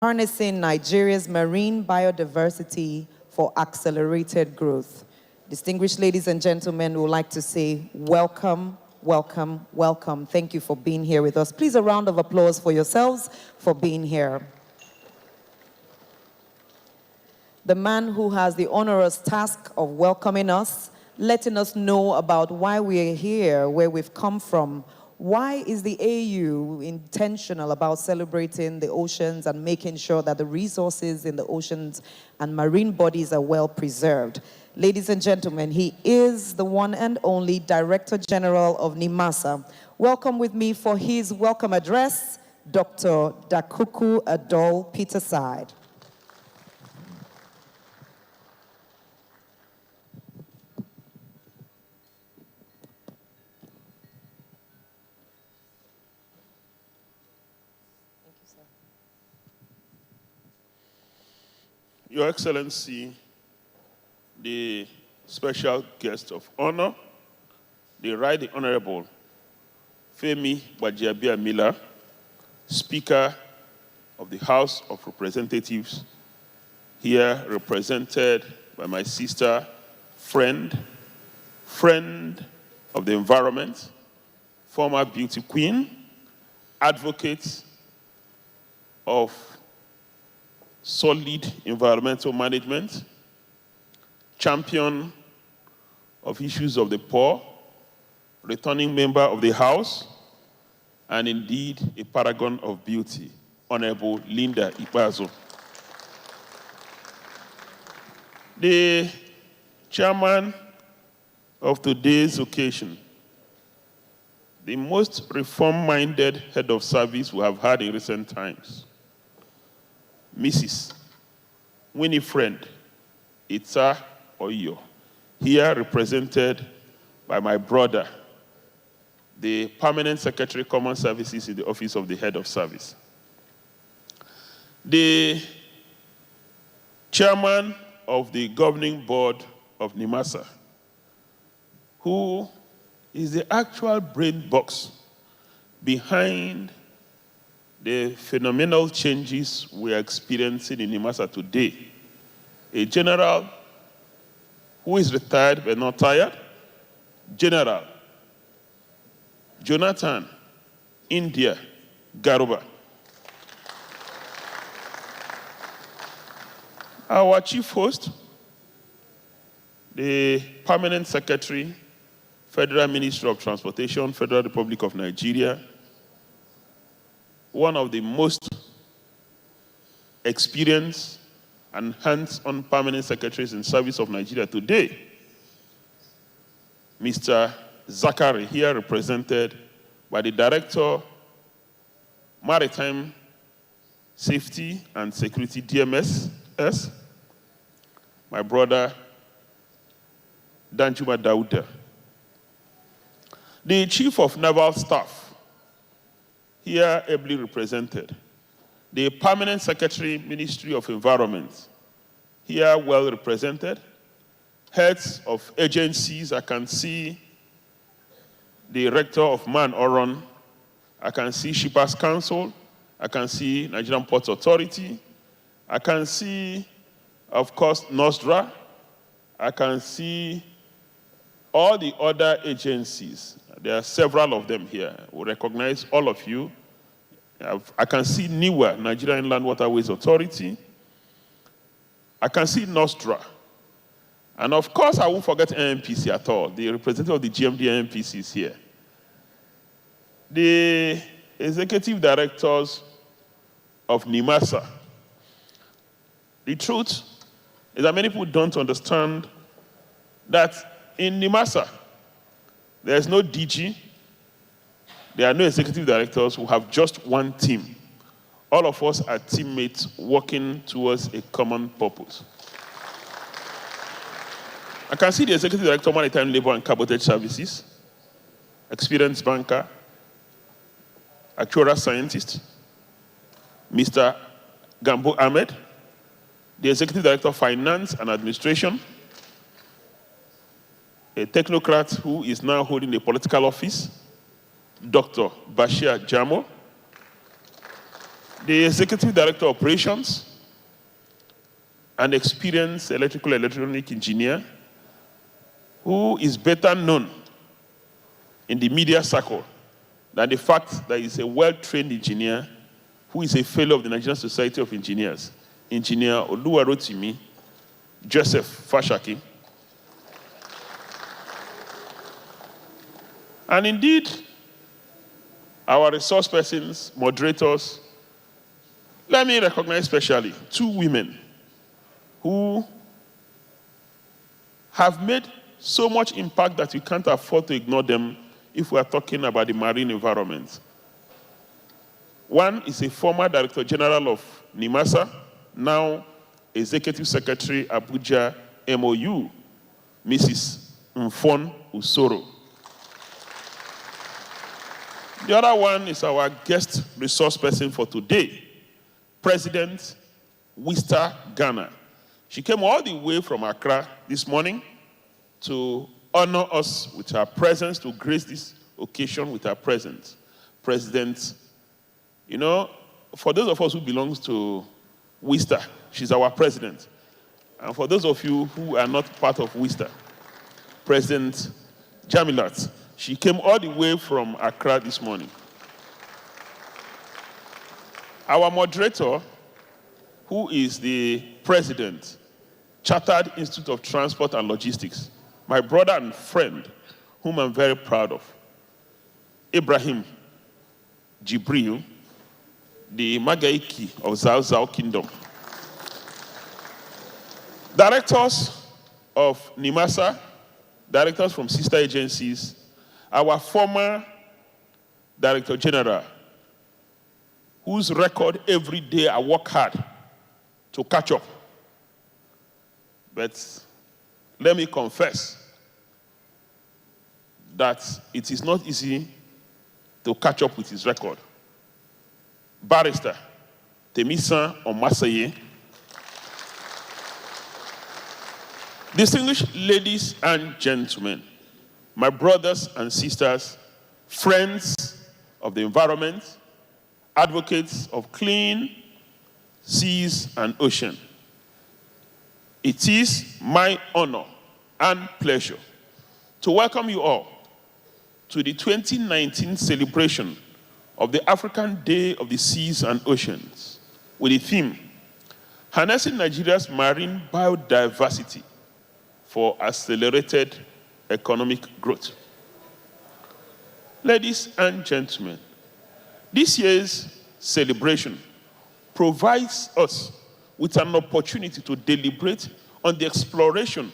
Harnessing Nigeria's Marine Biodiversity for Accelerated Growth. Distinguished ladies and gentlemen, we would like to say welcome, welcome, welcome. Thank you for being here with us. Please, a round of applause for yourselves for being here. The man who has the onerous task of welcoming us, letting us know about why we are here, where we've come from. Why is the AU intentional about celebrating the oceans and making sure that the resources in the oceans and marine bodies are well preserved? Ladies and gentlemen, he is the one and only Director General of NIMASA. Welcome with me for his welcome address, Dr. Dakuku Adol Peterside. Your Excellency, the special guest of honor, the Right Honorable Femi Gbajabiamila, Speaker of the House of Representatives, here represented by my sister, friend of the environment, former beauty queen, advocate of solid environmental management, champion of issues of the poor, returning member of the House, and indeed a paragon of beauty, Honorable Linda Ikpeazu. The chairman of today's occasion, the most reform-minded head of service we have had in recent times, Mrs. Winifred Itsa Oyo, here represented by my brother, the Permanent Secretary Common Services in the Office of the Head of Service. The chairman of the governing board of NIMASA, who is the actual brain box behind the phenomenal changes we are experiencing in NIMASA today. A general who is retired but not tired, General Jonathan India Garuba. Our chief host, the Permanent Secretary, Federal Ministry of Transportation, Federal Republic of Nigeria, one of the most experienced and hands-on permanent secretaries in service of Nigeria today, Mr. Zachary, here represented by the Director, Maritime Safety and Security, DMS, my brother, Danjuma Dauda. The Chief of Naval Staff, here ably represented. The Permanent Secretary, Ministry of Environment, here well represented. Heads of agencies, I can see the Rector of Man Oron, I can see Shippers Council, I can see Nigerian Ports Authority, I can see, of course, NOSDRA, I can see all the other agencies. There are several of them here. We recognize all of you. I can see NIWA, Nigeria Inland Waterways Authority. I can see NOSDRA. And of course, I won't forget NNPC at all. The representative of the GMD NNPC is here. The executive directors of NIMASA. The truth is that many people don't understand that in NIMASA, there's no DG, there are no executive directors. We have just one team. All of us are teammates working towards a common purpose. I can see the executive director of Maritime Labor and Cabotage Services, experienced banker, actuarial scientist, Mr. Gambo Ahmed, the executive director of Finance and Administration, a technocrat who is now holding a political office, Dr. Bashir Jamo, the Executive Director of Operations, an experienced electrical electronic engineer who is better known in the media circle than the fact that he's a well-trained engineer who is a fellow of the Nigerian Society of Engineers, Engineer Oluwarotimi Joseph Fashaki. And indeed, our resource persons, moderators, let me recognize especially two women who have made so much impact that we can't afford to ignore them if we are talking about the marine environment. One is a former Director General of NIMASA, now Executive Secretary Abuja MOU, Mrs. Mfon Usoro. The other one is our guest resource person for today, President Wista Ghana. She came all the way from Accra this morning to honor us with her presence, to grace this occasion with her presence. President, you know, for those of us who belong to Wista, she's our president. And for those of you who are not part of Wista, President Jamilat, she came all the way from Accra this morning. Our moderator, who is the president, Chartered Institute of Transport and Logistics, my brother and friend, whom I'm very proud of, Ibrahim Jibril, the Magaiki of Zao Zao Kingdom. Directors of NIMASA, directors from sister agencies, our former Director General, whose record every day I work hard to catch up. But let me confess that it is not easy to catch up with his record. Barrister Temisa Omasaye, distinguished ladies and gentlemen, my brothers and sisters, friends of the environment, advocates of clean seas and ocean, it is my honor and pleasure to welcome you all to the 2019 celebration of the African Day of the Seas and Oceans with the theme, Harnessing Nigeria's Marine Biodiversity for Accelerated Economic Growth. Ladies and gentlemen, this year's celebration provides us with an opportunity to deliberate on the exploration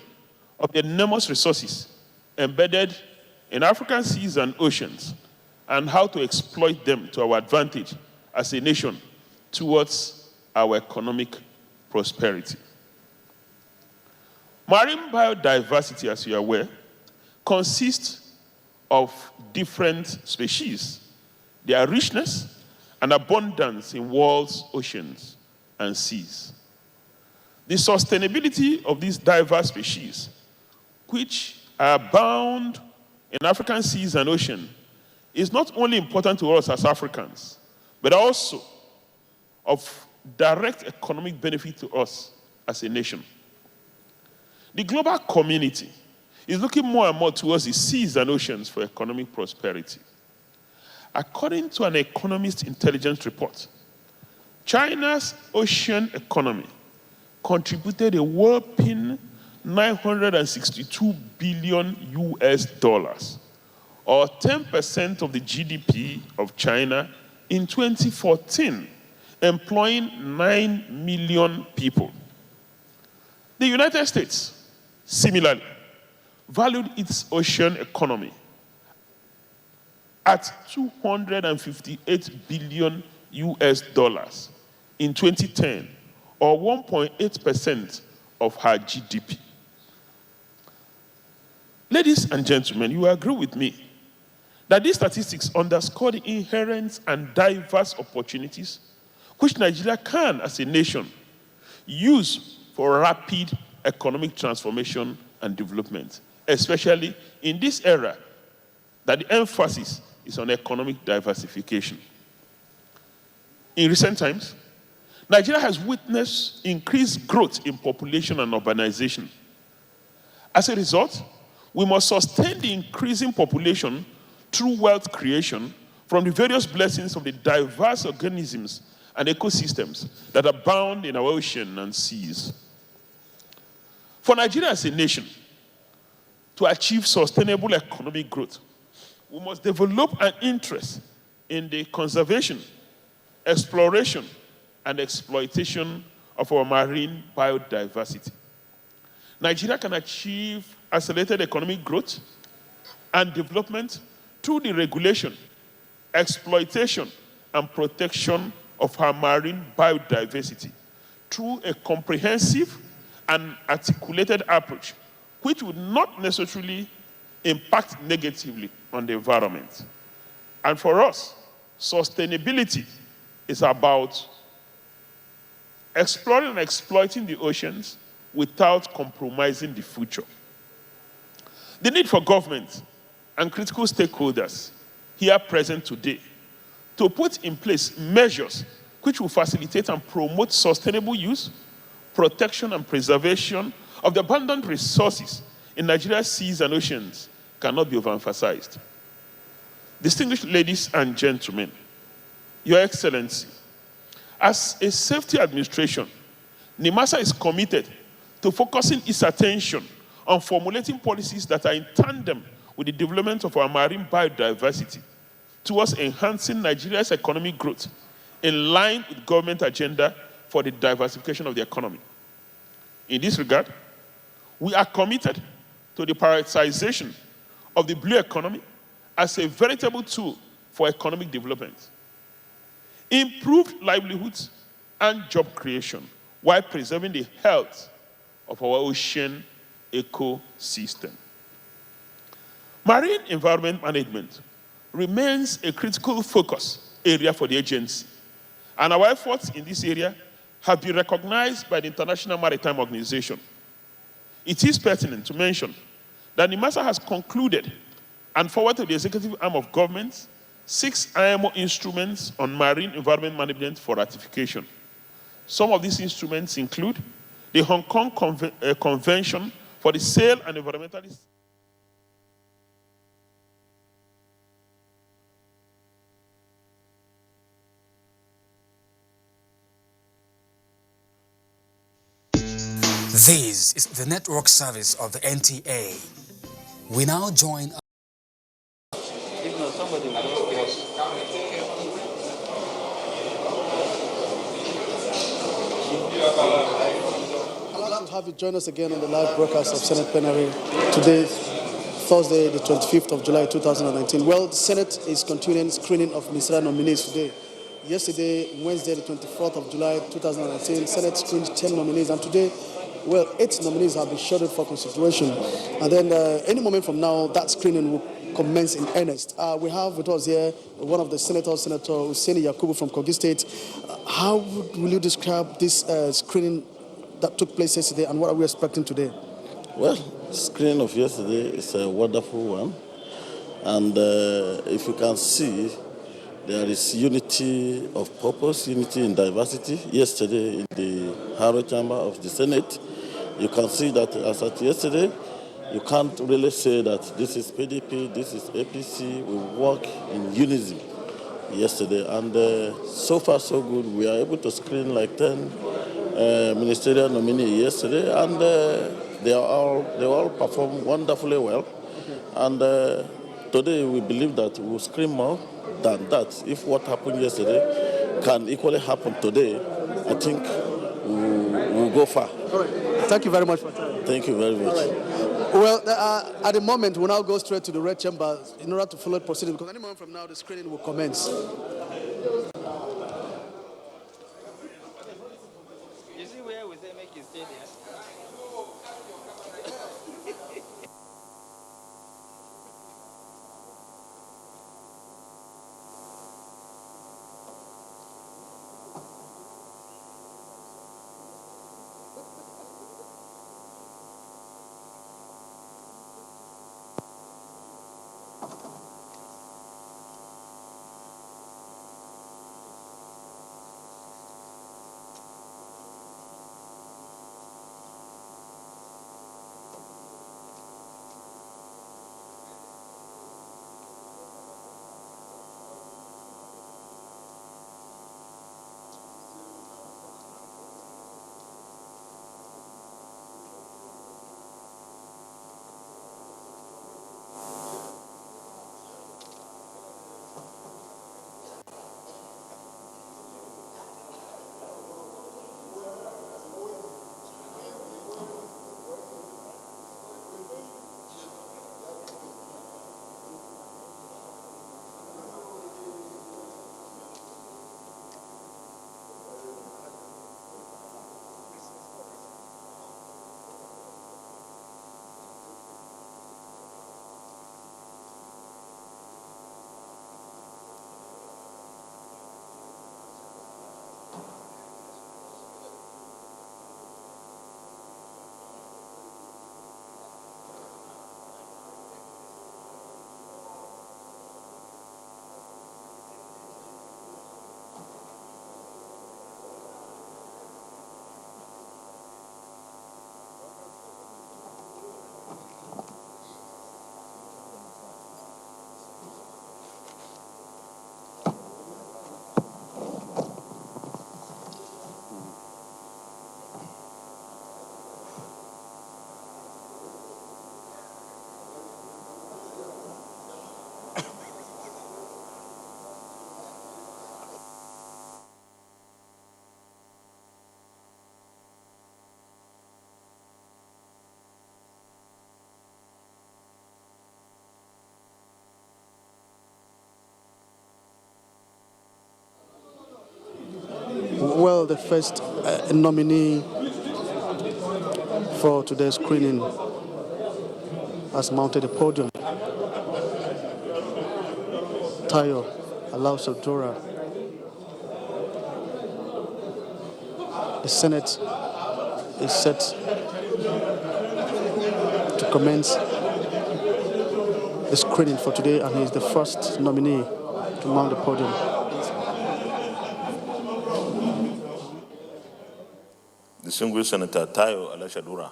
of the enormous resources embedded in African seas and oceans and how to exploit them to our advantage as a nation towards our economic prosperity. Marine biodiversity, as you are aware, consists of different species, their richness and abundance in world's oceans and seas. The sustainability of these diverse species, which are bound in African seas and oceans, is not only important to us as Africans, but also of direct economic benefit to us as a nation. The global community is looking more and more towards the seas and oceans for economic prosperity. According to an Economist Intelligence report, China's ocean economy contributed a whopping $962 billion US, or 10% of the GDP of China in 2014, employing 9 million people. The United States, similarly, valued its ocean economy at $258 billion US in 2010, or 1.8% of her GDP. Ladies and gentlemen, you agree with me that these statistics underscore the inherent and diverse opportunities which Nigeria can, as a nation, use for rapid economic transformation and development, especially in this era that the emphasis is on economic diversification. In recent times, Nigeria has witnessed increased growth in population and urbanization. As a result, we must sustain the increasing population through wealth creation from the various blessings of the diverse organisms and ecosystems that abound in our ocean and seas. For Nigeria as a nation to achieve sustainable economic growth, we must develop an interest in the conservation, exploration, and exploitation of our marine biodiversity. Nigeria can achieve accelerated economic growth and development through the regulation, exploitation, and protection of our marine biodiversity through a comprehensive and articulated approach, which would not necessarily impact negatively on the environment. And for us, sustainability is about exploring and exploiting the oceans without compromising the future. The need for government and critical stakeholders here present today to put in place measures which will facilitate and promote sustainable use, protection, and preservation of the abundant resources in Nigeria's seas and oceans cannot be overemphasized. Distinguished ladies and gentlemen, Your Excellency, as a safety administration, NIMASA is committed to focusing its attention on formulating policies that are in tandem with the development of our marine biodiversity towards enhancing Nigeria's economic growth in line with government agenda for the diversification of the economy. In this regard, we are committed to the prioritization of the blue economy as a veritable tool for economic development, improved livelihoods and job creation while preserving the health of our ocean ecosystem. Marine environment management remains a critical focus area for the agency, and our efforts in this area have been recognized by the International Maritime Organization. It is pertinent to mention that NIMASA has concluded and forwarded to the executive arm of government 6 IMO instruments on marine environment management for ratification. Some of these instruments include the Hong Kong Convention for the Sale and Environmentalist. This is the network service of the NTA. We now join. If not, somebody will just I'd like to have you join us again on the live broadcast of Senate plenary today, Thursday, the 25th of July, 2019. Well, the Senate is continuing screening of ministerial nominees today. Yesterday, Wednesday, the 24th of July, 2019, Senate screened 10 nominees, and today, well, 8 nominees have been scheduled for consideration. And then any moment from now, that screening will commence in earnest. We have with us here one of the senators, Senator Hussaini Yakubu from Kogi State. How will you describe this screening that took place yesterday, and what are we expecting today? Well, the screening of yesterday is a wonderful one. And if you can see, there is unity of purpose, unity in diversity. Yesterday in the Harrow Chamber of the Senate, you can see that as at yesterday, you can't really say that this is PDP, this is APC. We work in unison yesterday. And so far so good. We are able to screen like 10 ministerial nominees yesterday, and they all performed wonderfully well. And today we believe that we will screen more than that. If what happened yesterday can equally happen today, I think we'll go far. All right. Thank you very much for your time. Thank you very much. Well, at the moment, we'll now go straight to the red chamber in order to follow the proceedings, because any moment from now, the screening will commence. You see where we say make you stay there? Well, the first nominee for today's screening has mounted a podium. Tayo Alao-Sadura. The Senate is set to commence the screening for today, and he is the first nominee to mount the podium. Distinguished Senator Tayo Alao-Sadura,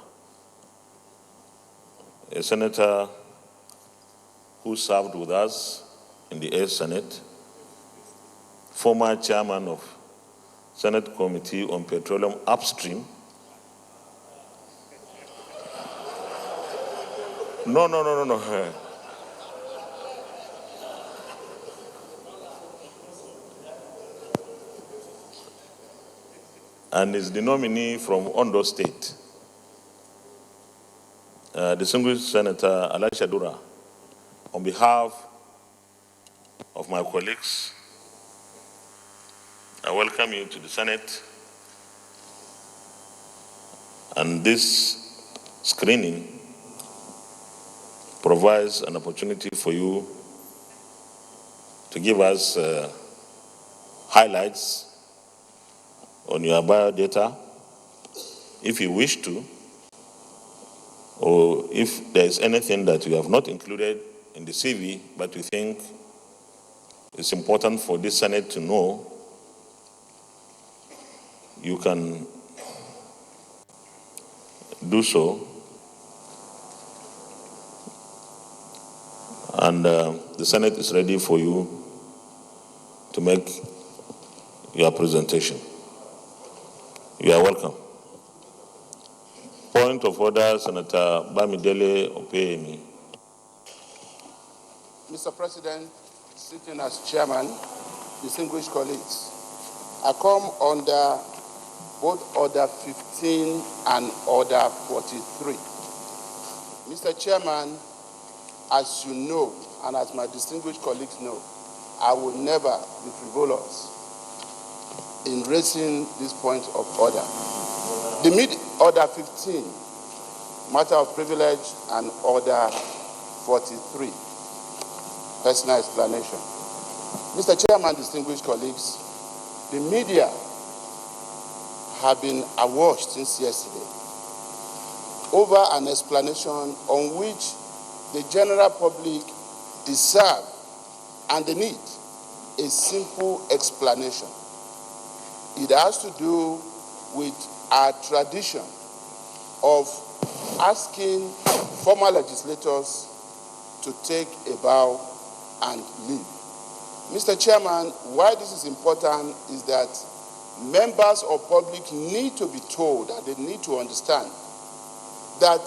a senator who served with us in the 8th Senate, former chairman of Senate Committee on Petroleum Upstream. No. And is the nominee from Ondo State. Distinguished Senator Alao-Sadura, on behalf of my colleagues, I welcome you to the Senate. And this screening provides an opportunity for you to give us highlights on your biodata, if you wish to, or if there is anything that you have not included in the CV, but you think it's important for this Senate to know, you can do so. And the Senate is ready for you to make your presentation. You are welcome. Point of order, Senator Bamidele Opeyemi. Mr. President, sitting as chairman, distinguished colleagues, I come under both Order 15 and Order 43. Mr. Chairman, as you know, and as my distinguished colleagues know, I will never be frivolous in raising this point of order. The Order 15, matter of privilege, and Order 43, personal explanation. Mr. Chairman, distinguished colleagues, the media have been awash since yesterday over an explanation on which the general public deserve and they need a simple explanation. It has to do with our tradition of asking former legislators to take a bow and leave. Mr. Chairman, why this is important is that members of public need to be told, and they need to understand, that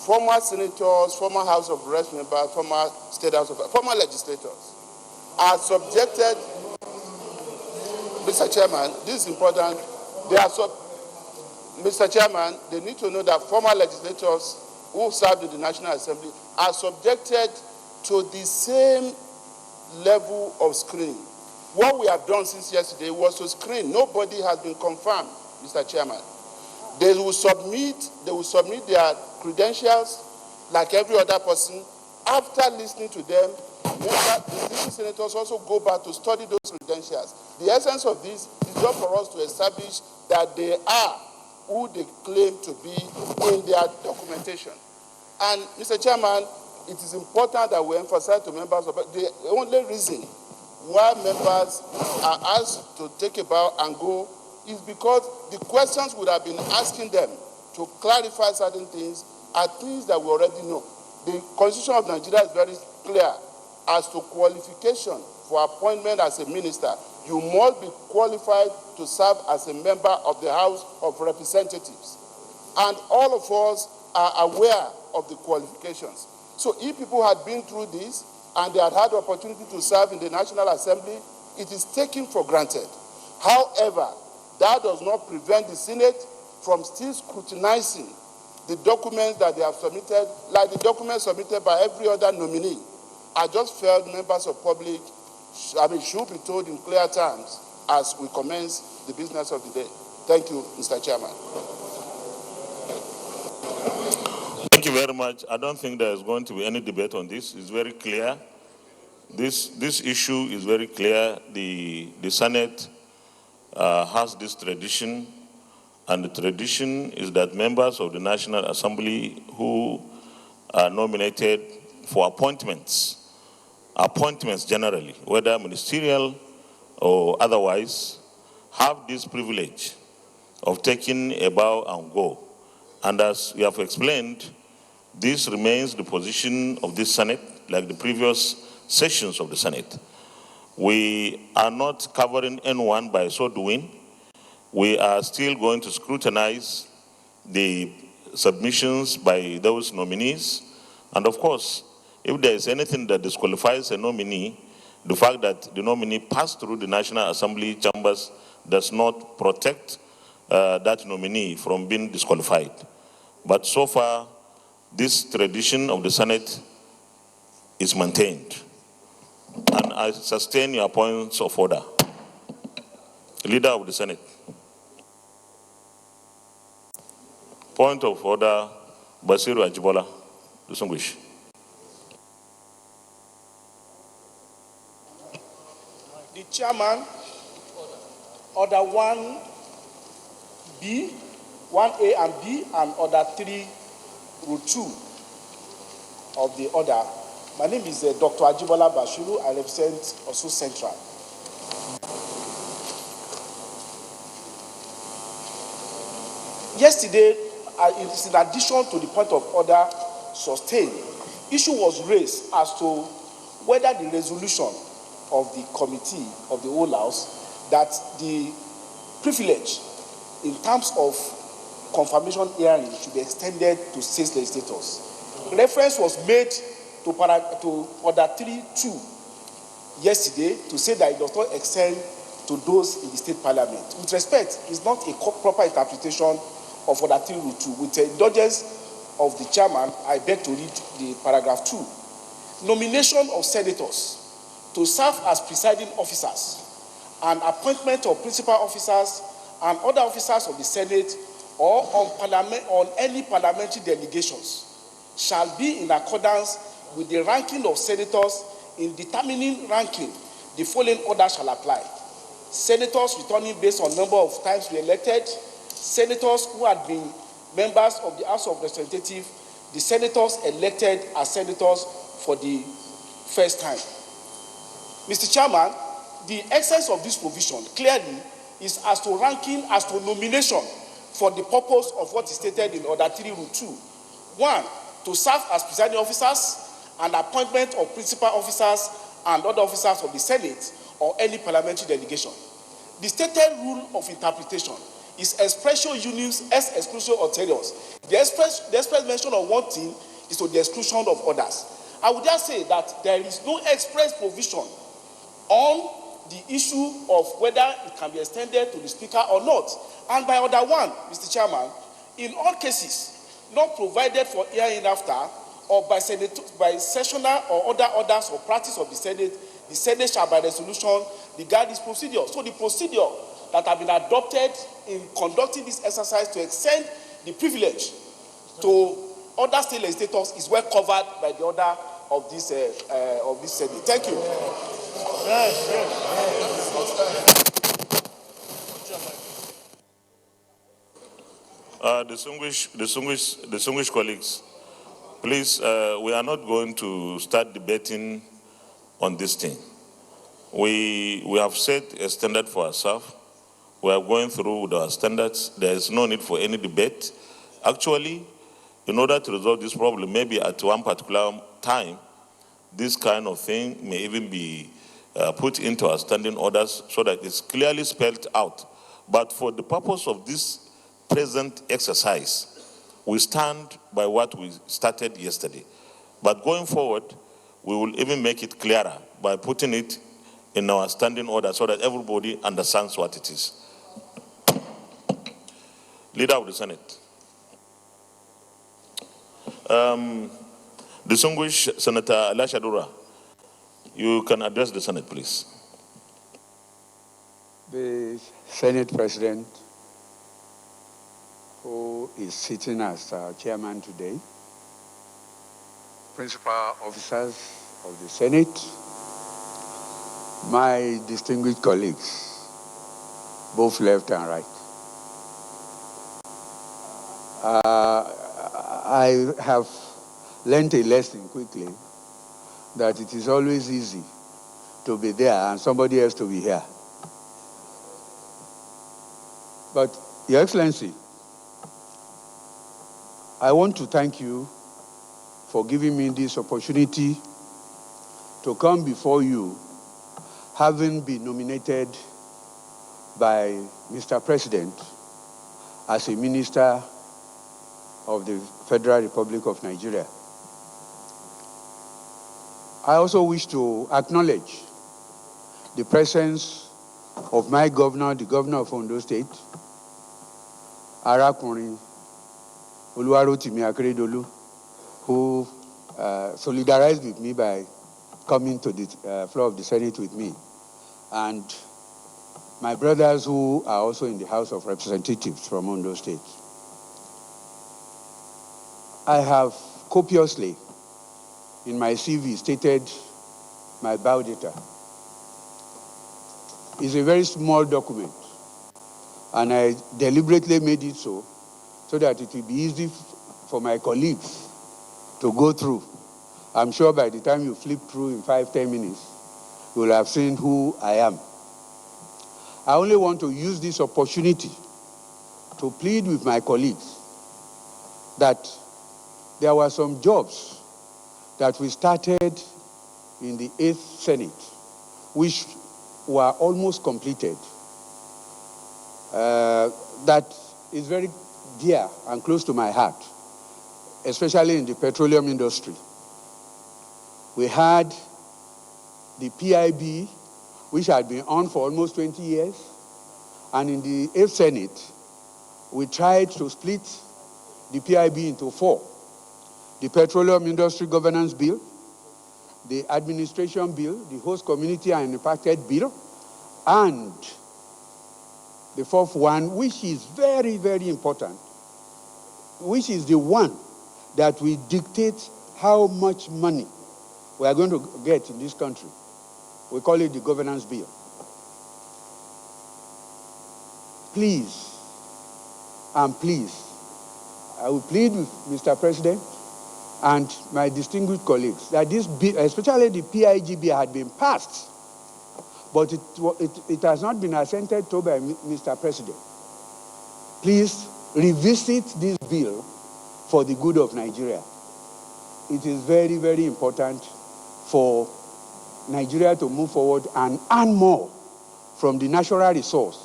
former senators, former House of Reps members, former State House of former legislators are subjected. Mr. Chairman, this is important. Mr. Chairman, they need to know that former legislators who served in the National Assembly are subjected to the same level of screening. What we have done since yesterday was to screen. Nobody has been confirmed, Mr. Chairman. They will submit their credentials like every other person. After listening to them, the senators also go back to study those credentials. The essence of this is just for us to establish that they are who they claim to be in their documentation. And, Mr. Chairman, it is important that we emphasize to members of the only reason why members are asked to take a bow and go is because the questions would have been asking them to clarify certain things are things that we already know. The Constitution of Nigeria is very clear as to qualification for appointment as a minister. You must be qualified to serve as a member of the House of Representatives. And all of us are aware of the qualifications. So if people had been through this and they had had the opportunity to serve in the National Assembly, it is taken for granted. However, that does not prevent the Senate from still scrutinizing the documents that they have submitted, like the documents submitted by every other nominee. I just felt members of public should be told in clear terms as we commence the business of the day. Thank you, Mr. Chairman. Thank you very much. I don't think there is going to be any debate on this. It's very clear. This issue is very clear. The Senate has this tradition, and the tradition is that members of the National Assembly who are nominated for appointments generally, whether ministerial or otherwise, have this privilege of taking a bow and go. And as we have explained, this remains the position of this Senate, like the previous sessions of the Senate. We are not covering anyone by so doing. We are still going to scrutinize the submissions by those nominees. And of course, if there is anything that disqualifies a nominee, the fact that the nominee passed through the National Assembly chambers does not protect that nominee from being disqualified. But so far, this tradition of the Senate is maintained. And I sustain your points of order. Leader of the Senate. Point of order, Basiru Ajibola, distinguished. The chairman, order 1B, 1A and B, and order 3, rule 2 of the order. My name is Dr. Ajibola Basiru. I represent Osun Central. Yesterday, in addition to the point of order sustained, issue was raised as to whether the resolution of the committee of the whole house that the privilege in terms of confirmation hearing should be extended to state legislators. Reference was made to order 3.2 yesterday to say that it does not extend to those in the state parliament. With respect, it's not a proper interpretation of order 3.2. With the indulgence of the chairman, I beg to read the paragraph 2. Nomination of senators to serve as presiding officers and appointment of principal officers and other officers of the Senate or on any parliamentary delegations shall be in accordance with the ranking of senators. In determining ranking, the following order shall apply. Senators returning based on number of times re-elected, senators who had been members of the House of Representatives, the senators elected as senators for the first time. Mr. Chairman, the essence of this provision clearly is as to ranking, as to nomination for the purpose of what is stated in order 3 rule 2. 1, to serve as presiding officers and appointment of principal officers and other officers of the Senate or any parliamentary delegation. The stated rule of interpretation is expressio unius ex exclusio ulteriors. The express mention of one thing is to the exclusion of others. I would just say that there is no express provision on the issue of whether it can be extended to the speaker or not. And by order 1, Mr. Chairman, in all cases not provided for hereinafter or by sessional or other orders or practice of the Senate shall by resolution regard this procedure. So the procedure that have been adopted in conducting this exercise to extend the privilege to other state legislators is well covered by the order of this Senate. Thank you. Distinguished colleagues, please, we are not going to start debating on this thing. We have set a standard for ourselves. We are going through with our standards. There is no need for any debate. Actually, in order to resolve this problem, maybe at one particular time, this kind of thing may even be put into our standing orders so that it's clearly spelled out. But for the purpose of this present exercise, we stand by what we started yesterday. But going forward, we will even make it clearer by putting it in our standing order so that everybody understands what it is. Leader of the Senate. Distinguished Senator Elisha Dura, you can address the Senate, please. the Senate President, who is sitting as chairman today, principal officers of the Senate, my distinguished colleagues, both left and right. I have learned a lesson quickly that it is always easy to be there and somebody else to be here. But, Your Excellency, I want to thank you for giving me this opportunity to come before you, having been nominated by Mr. President as a minister of the Federal Republic of Nigeria. I also wish to acknowledge the presence of my governor, the governor of Ondo State, Arakunrin Oluwarotimi Akeredolu, who solidarized with me by coming to the floor of the Senate with me, and my brothers who are also in the House of Representatives from Ondo State. I have copiously in my CV stated my biodata. It's a very small document, and I deliberately made it so that it will be easy for my colleagues to go through. I'm sure by the time you flip through in 5-10 minutes, you will have seen who I am. I only want to use this opportunity to plead with my colleagues that there were some jobs that we started in the 8th Senate, which were almost completed. That is very dear and close to my heart, especially in the petroleum industry. We had the PIB, which had been on for almost 20 years, and in the 8th Senate, we tried to split the PIB into 4. The Petroleum Industry Governance Bill, the Administration Bill, the Host Community and Impacted Bill, and the 4th one, which is very, very important, which is the one that will dictate how much money we are going to get in this country. We call it the Governance Bill. Please, and please, I will plead with Mr. President and my distinguished colleagues that this bill, especially the PIG bill, had been passed, but it has not been assented to by Mr. President. Please revisit this bill for the good of Nigeria. It is very, very important for Nigeria to move forward and earn more from the natural resource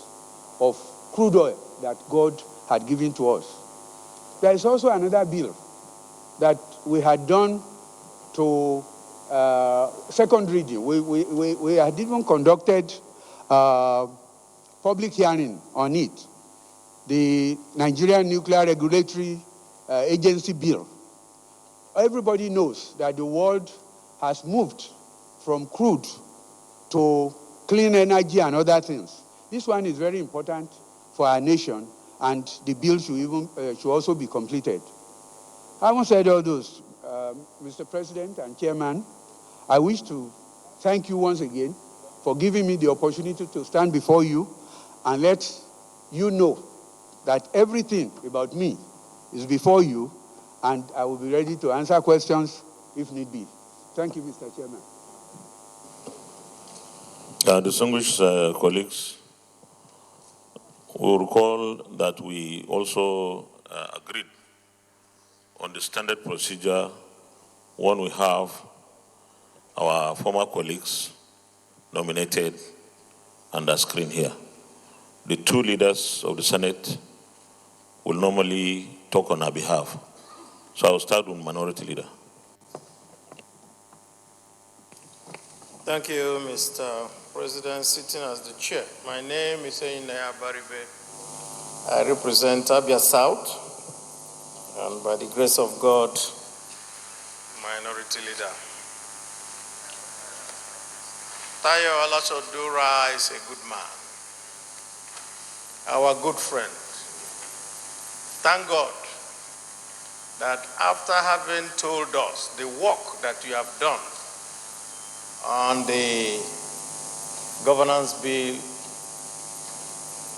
of crude oil that God had given to us. There is also another bill that we had done to second reading. We had even conducted public hearing on it. The Nigerian Nuclear Regulatory Agency bill. Everybody knows that the world has moved from crude to clean energy and other things. This one is very important for our nation, and the bill should also be completed. Having said all those, Mr. President and Chairman, I wish to thank you once again for giving me the opportunity to stand before you and let you know that everything about me is before you, and I will be ready to answer questions if need be. Thank you, Mr. Chairman. Distinguished colleagues, we recall that we also agreed on the standard procedure when we have our former colleagues nominated and are screened here. The 2 leaders of the Senate will normally talk on our behalf. So I'll start with Minority Leader. Thank you, Mr. President, sitting as the chair. My name is Einaya Baribe. I represent Abia South, and by the grace of God, Minority Leader. Tayo Alasodura is a good man. our good friend. Thank God that after having told us the work that you have done on the governance bill,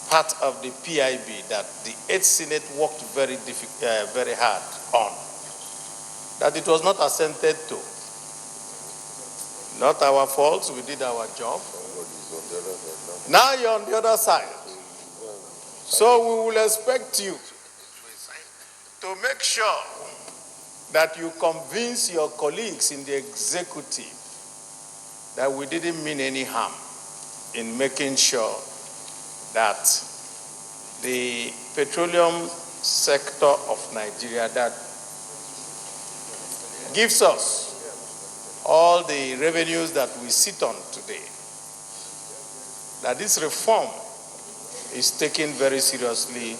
part of the PIB that the 8th Senate worked very hard on, that it was not assented to. Not our fault, we did our job. Now you're on the other side. So we will expect you to make sure that you convince your colleagues in the executive that we didn't mean any harm in making sure that the petroleum sector of Nigeria that gives us all the revenues that we sit on today, that this reform is taken very seriously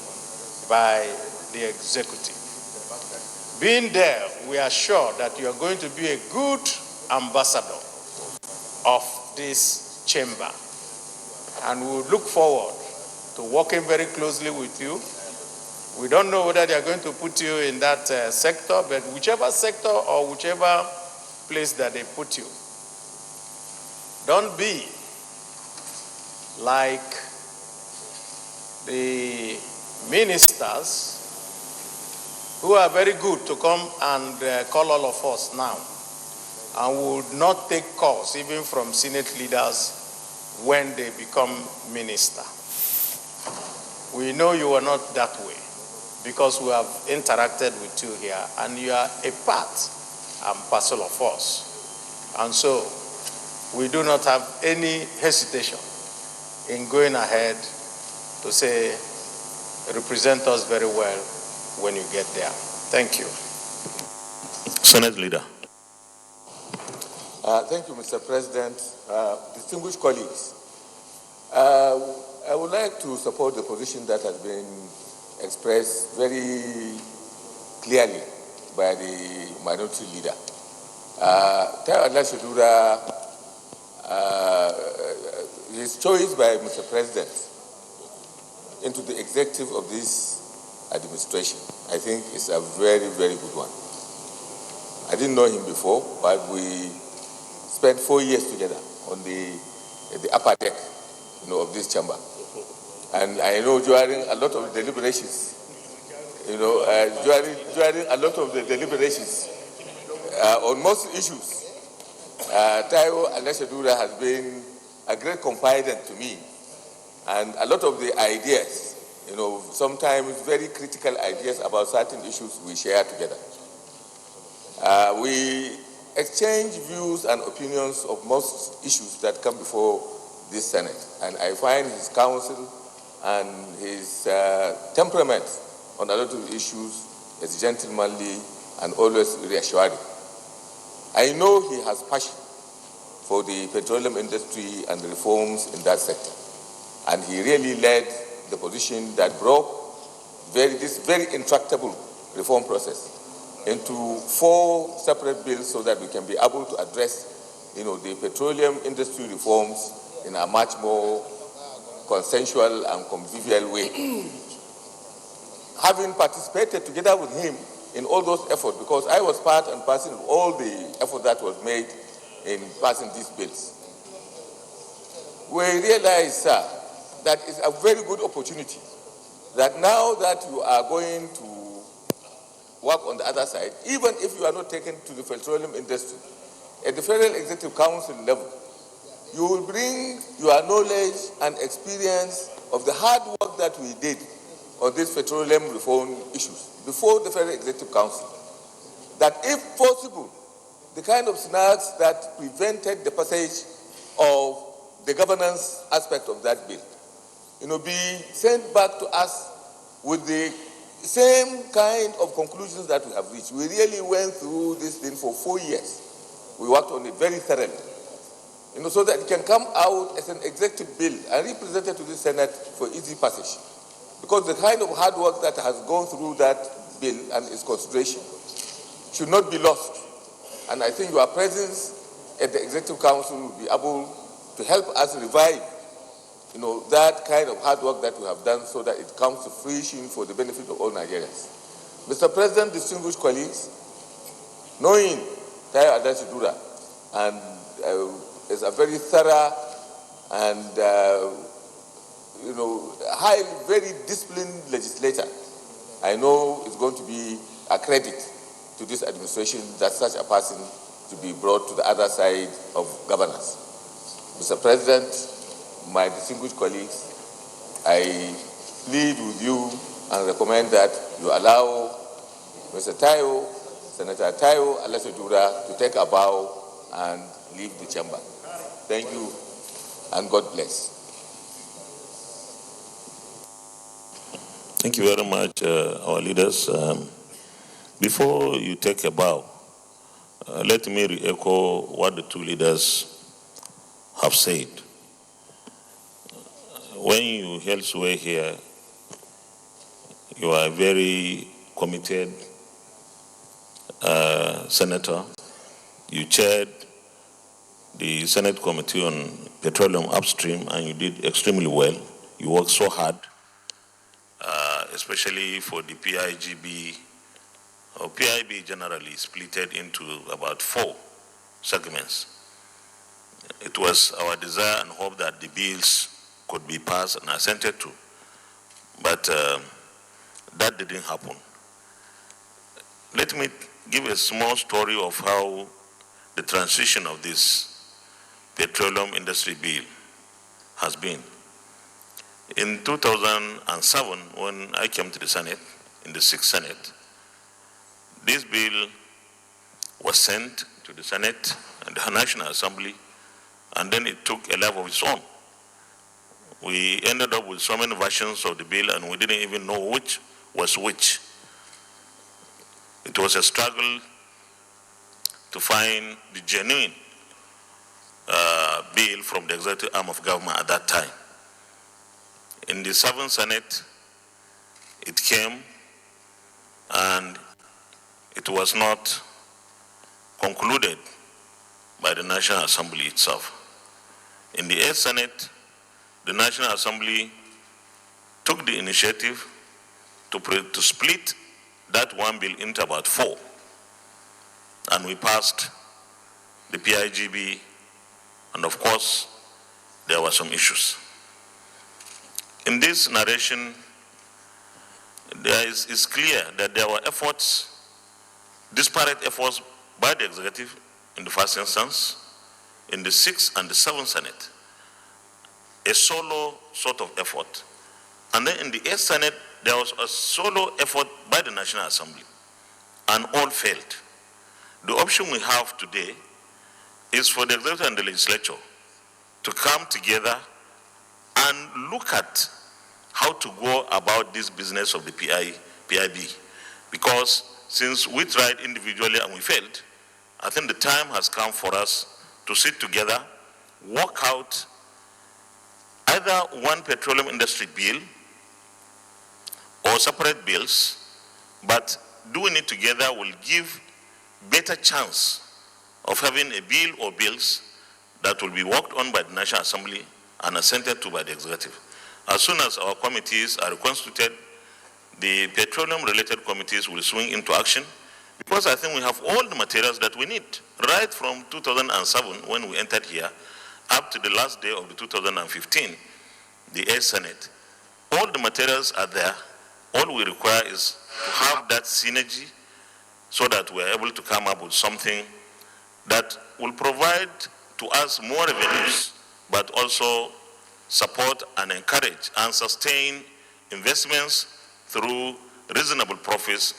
by the executive. Being there, we are sure that you are going to be a good ambassador of this chamber. And we look forward to working very closely with you. We don't know whether they are going to put you in that sector, but whichever sector or whichever place that they put you, don't be like the ministers who are very good to come and call all of us now and would not take calls even from Senate leaders when they become minister. We know you are not that way because we have interacted with you here and you are a part and parcel of us. And so we do not have any hesitation in going ahead to say, represent us very well when you get there. Thank you. Senate Leader. Thank you, Mr. President. Distinguished colleagues, I would like to support the position that has been expressed very clearly by the minority leader. Tayo Adla-Shedura, his choice by Mr. President into the executive of this administration, I think is a very, very good one. I didn't know him before, but we spent 4 years together on the upper deck, of this chamber. And I know during a lot of deliberations, during a lot of the deliberations on most issues, Tayo Adla-Shedura has been a great confidant to me. And a lot of the ideas, sometimes very critical ideas about certain issues we share together. We exchange views and opinions of most issues that come before this Senate. And I find his counsel and his temperament on a lot of issues is gentlemanly and always reassuring. I know he has passion for the petroleum industry and the reforms in that sector. And he really led the position that brought this very intractable reform process into 4 separate bills so that we can be able to address, the petroleum industry reforms in a much more consensual and convivial way. Having participated together with him in all those efforts, because I was part and parcel of all the effort that was made in passing these bills, we realize, sir, that it's a very good opportunity that now that you are going to work on the other side, even if you are not taken to the petroleum industry, at the Federal Executive Council level, you will bring your knowledge and experience of the hard work that we did on these petroleum reform issues before the Federal Executive Council. That if possible, the kind of snags that prevented the passage of the governance aspect of that bill, be sent back to us with the same kind of conclusions that we have reached. We really went through this thing for 4 years. We worked on it very thoroughly, so that it can come out as an executive bill and represented to the Senate for easy passage. Because the kind of hard work that has gone through that bill and its consideration should not be lost. And I think your presence at the Executive Council will be able to help us revive that kind of hard work that we have done so that it comes to fruition for the benefit of all Nigerians. Mr. President, distinguished colleagues, knowing Tayo Adasi Dura and is a very thorough and very disciplined legislator, I know it's going to be a credit to this administration that such a person to be brought to the other side of governance. Mr. President, my distinguished colleagues, I plead with you and recommend that you allow Mr. Tayo, Senator Tayo Adasi Dura, to take a bow and leave the chamber. Thank you and God bless. Thank you very much, our leaders. Before you take a bow, let me re-echo what the two leaders have said. When you held sway here, you are a very committed senator. You chaired the Senate Committee on Petroleum Upstream, and you did extremely well. You worked so hard, especially for the PIGB, or PIB generally, splitted into about 4 segments. It was our desire and hope that the bills could be passed and assented to, but that didn't happen. Let me give a small story of how the transition of this petroleum industry bill has been. In 2007, when I came to the Senate, in the 6th Senate, this bill was sent to the Senate and the National Assembly, and then it took a life of its own. We ended up with so many versions of the bill, and we didn't even know which was which. It was a struggle to find the genuine bill from the executive arm of government at that time. In the 7th Senate, it came, and it was not concluded by the National Assembly itself. In the 8th Senate, the National Assembly took the initiative to split that one bill into about 4. And we passed the PIGB, and of course, there were some issues. In this narration, it's clear that there were efforts, disparate efforts by the executive in the first instance, in the 6th and the 7th Senate, a solo sort of effort. And then in the 8th Senate, there was a solo effort by the National Assembly, and all failed. The option we have today is for the executive and the legislature to come together and look at how to go about this business of the PIB. Because since we tried individually and we failed, I think the time has come for us to sit together, work out either one petroleum industry bill or separate bills, but doing it together will give better chance of having a bill or bills that will be worked on by the National Assembly and assented to by the executive. As soon as our committees are reconstituted, the petroleum-related committees will swing into action, because I think we have all the materials that we need, right from 2007 when we entered here, up to the last day of the 2015, the 8th Senate. All the materials are there. All we require is to have that synergy so that we're able to come up with something that will provide to us more revenues, but also support and encourage and sustain investments through reasonable profits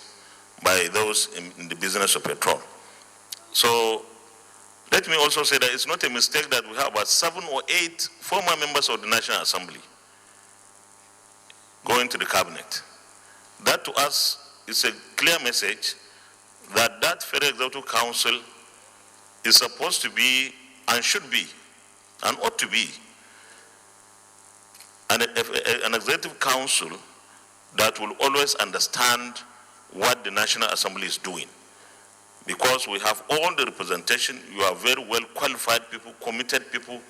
by those in the business of petrol. So let me also say that it's not a mistake that we have about 7 or 8 former members of the National Assembly going to the cabinet. That to us is a clear message that that Federal Executive Council is supposed to be and should be and ought to be an executive council that will always understand what the National Assembly is doing. Because we have all the representation, you are very well qualified people, committed people.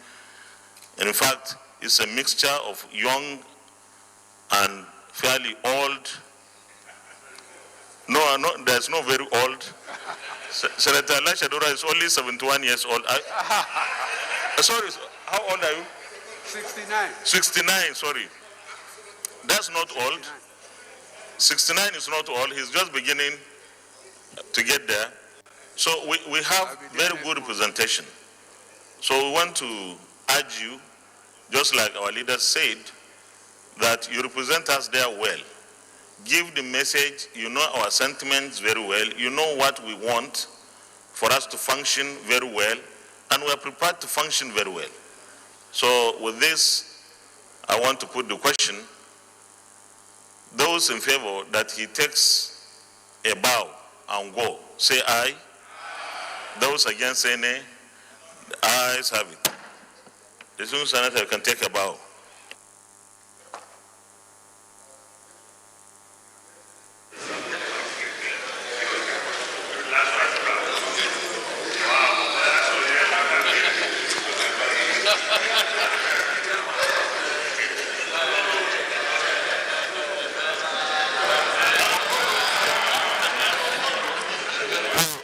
And in fact, is a mixture of young and fairly old. No, there's no very old. Senator Elisha Dora is only 71 years old. Sorry, how old are you? 69. 69, sorry. That's not old. 69 is not old. He's just beginning to get there. So we have very good representation. So we want to urge you, just like our leaders said, that you represent us there well. Give the message, you know our sentiments very well, you know what we want for us to function very well, and we are prepared to function very well. So with this, I want to put the question, those in favor that he takes a bow and go, say aye. Those against say nay. The ayes have it. The Distinguished Senator can take a bow.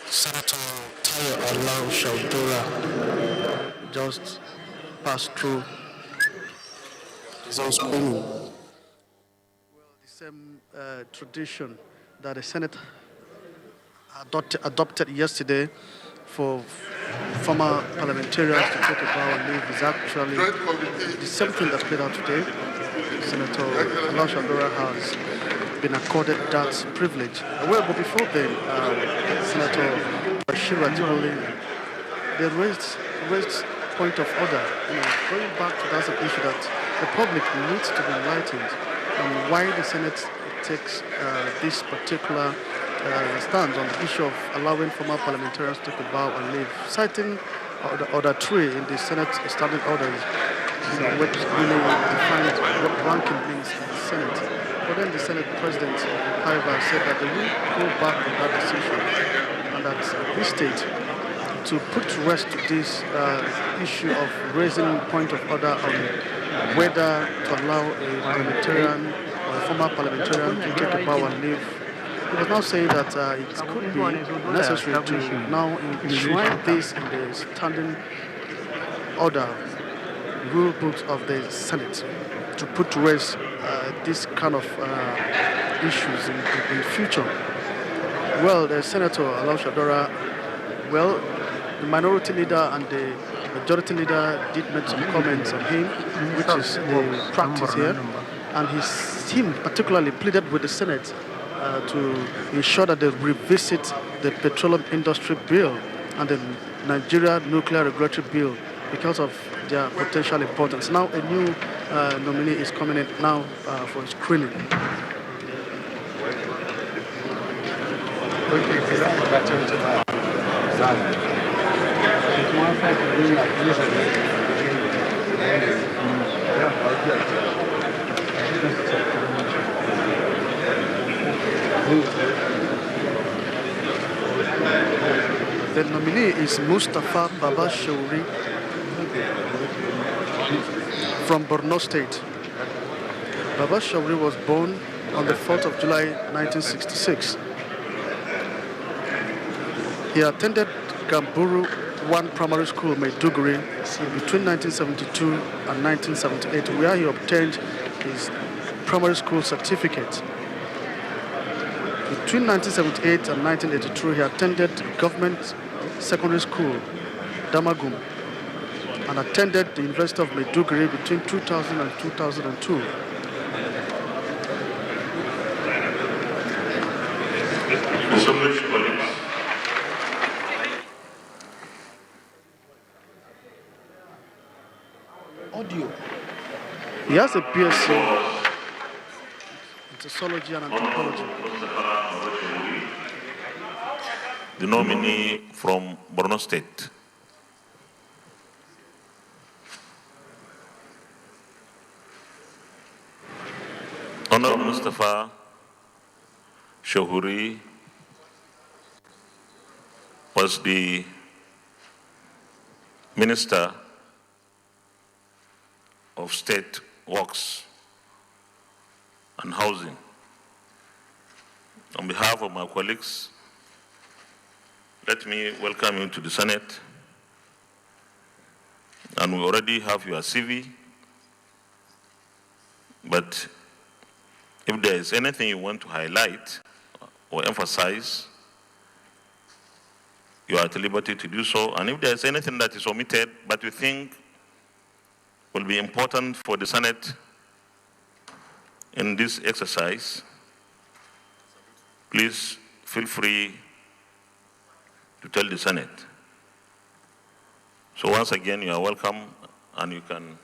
Senator Tayo Alau Shaudora just passed through his own screening. Well, the same tradition that the Senate adopted yesterday for former parliamentarians to take a bow and leave is actually the same thing that played out today. Senator Alau Shaudora has been accorded that privilege. Well, but before then, Senator Bashir Ajibole, they raised point of order. Going back to that issue that the public needs to be enlightened on why the Senate takes this particular stand on the issue of allowing former parliamentarians to take a bow and leave, citing order 3 in the Senate standing orders, which really defines what ranking means in the Senate. But then the Senate President, however, said that they will go back on that decision and that this state, to put to rest this issue of raising point of order on whether to allow a parliamentarian or a former parliamentarian to take a bow and leave, he was now saying that it could be necessary to now enshrine this in the standing order rule books of the Senate to put to rest this kind of issues in future. Well, the Senator Alau Shaudora, well, the minority leader and the majority leader did make some comments on him, which is the practice here, and him particularly pleaded with the Senate to ensure that they revisit the petroleum industry bill and the Nigeria nuclear regulatory bill because of their potential importance. Now a new nominee is coming in now for screening. The nominee is Mustafa Baba Shouri from Borno State. Baba Shouri was born on the 4th of July 1966. He attended Gamburu 1 Primary School, Maiduguri, between 1972 and 1978, where he obtained his primary school certificate. Between 1978 and 1982, he attended government secondary school, Damagum, and attended the University of Maiduguri between 2000 and 2002. Audio. He has a BSc in sociology and anthropology. The nominee from Borno State. Honorable Mustafa Shouri was the Minister of State Works and Housing. On behalf of my colleagues, let me welcome you to the Senate. And we already have your CV, but if there is anything you want to highlight or emphasize, you are at liberty to do so. And if there is anything that is omitted but you think will be important for the Senate in this exercise, please feel free to tell the Senate. So once again, you are welcome and you can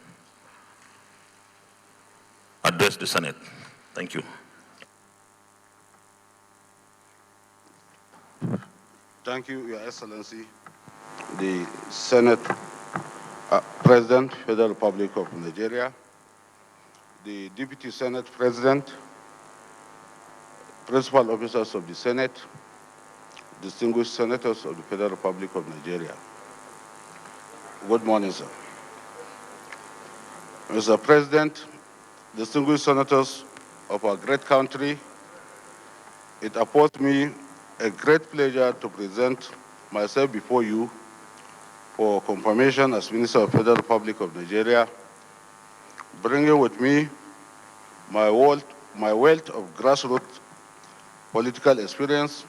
address the Senate. Thank you. Thank you, Your Excellency, the Senate President, Federal Republic of Nigeria, the Deputy Senate President, Principal Officers of the Senate, distinguished Senators of the Federal Republic of Nigeria. Good morning, sir. Mr. President, distinguished Senators of our great country, it affords me a great pleasure to present myself before you for confirmation as Minister of the Federal Republic of Nigeria, bringing with me my wealth of grassroots political experience,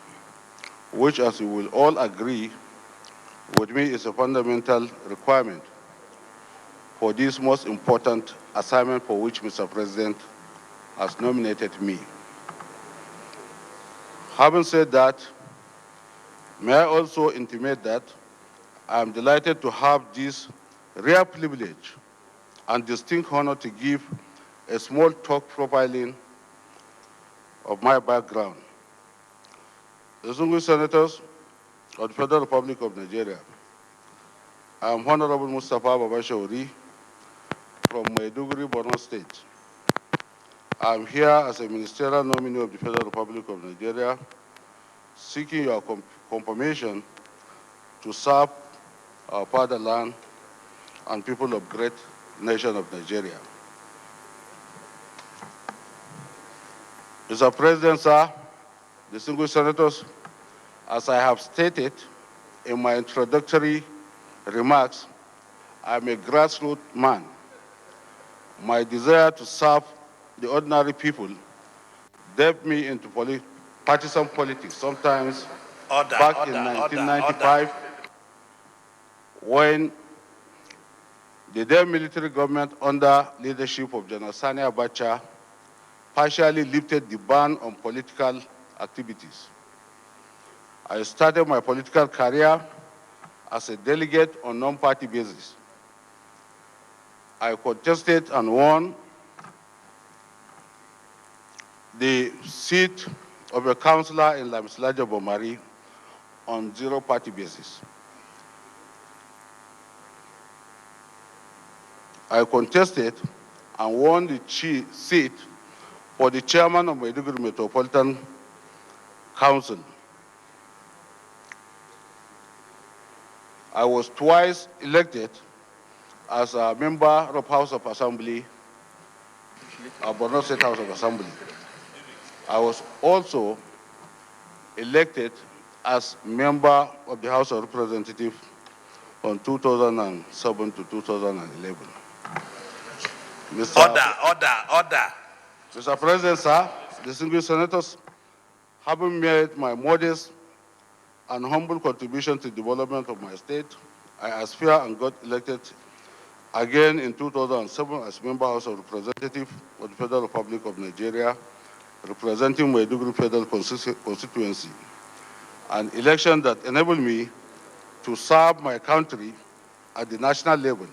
which, as you will all agree with me, is a fundamental requirement for this most important assignment for which Mr. President has nominated me. Having said that, may I also intimate that I am delighted to have this rare privilege and distinct honor to give a small talk profiling of my background. Distinguished Senators of the Federal Republic of Nigeria, I am Honorable Mustapha Babashauri from Maiduguri, Borno State. I am here as a ministerial nominee of the Federal Republic of Nigeria, seeking your confirmation to serve our fatherland and people of great nation of Nigeria. Mr. President, sir, distinguished Senators, as I have stated in my introductory remarks, I am a grassroots man. My desire to serve the ordinary people led me into partisan politics, sometimes back in 1995, when the then military government under leadership of General Sani Abacha partially lifted the ban on political activities. I started my political career as a delegate on non-party basis. I contested and won the seat of a councillor in Lamislaja Bomari on zero-party basis. I contested and won the seat for the chairman of Maiduguri Metropolitan Council. I was twice elected as a member of House of Assembly, Borno State House of Assembly. I was also elected as member of the House of Representatives from 2007 to 2011. Order. Mr. President, sir, distinguished Senators, having made my modest and humble contribution to the development of my state, I aspire and got elected again in 2007 as member House of Representatives of the Federal Republic of Nigeria, representing Maiduguri Federal Constituency, an election that enabled me to serve my country at the national level,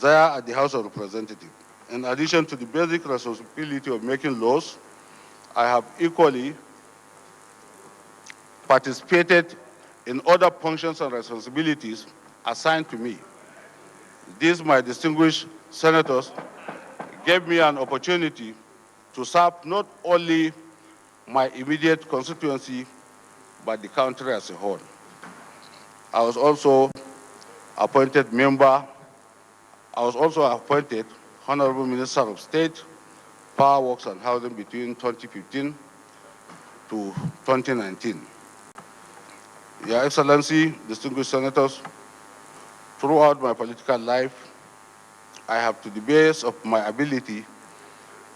there at the House of Representatives. In addition to the basic responsibility of making laws, I have equally participated in other functions and responsibilities assigned to me. These, my distinguished senators, gave me an opportunity to serve not only my immediate constituency, but the country as a whole. I was also appointed member I was also appointed Honorable Minister of State, Power Works and Housing between 2015 to 2019. Your Excellency, distinguished senators, throughout my political life, I have, to the best of my ability,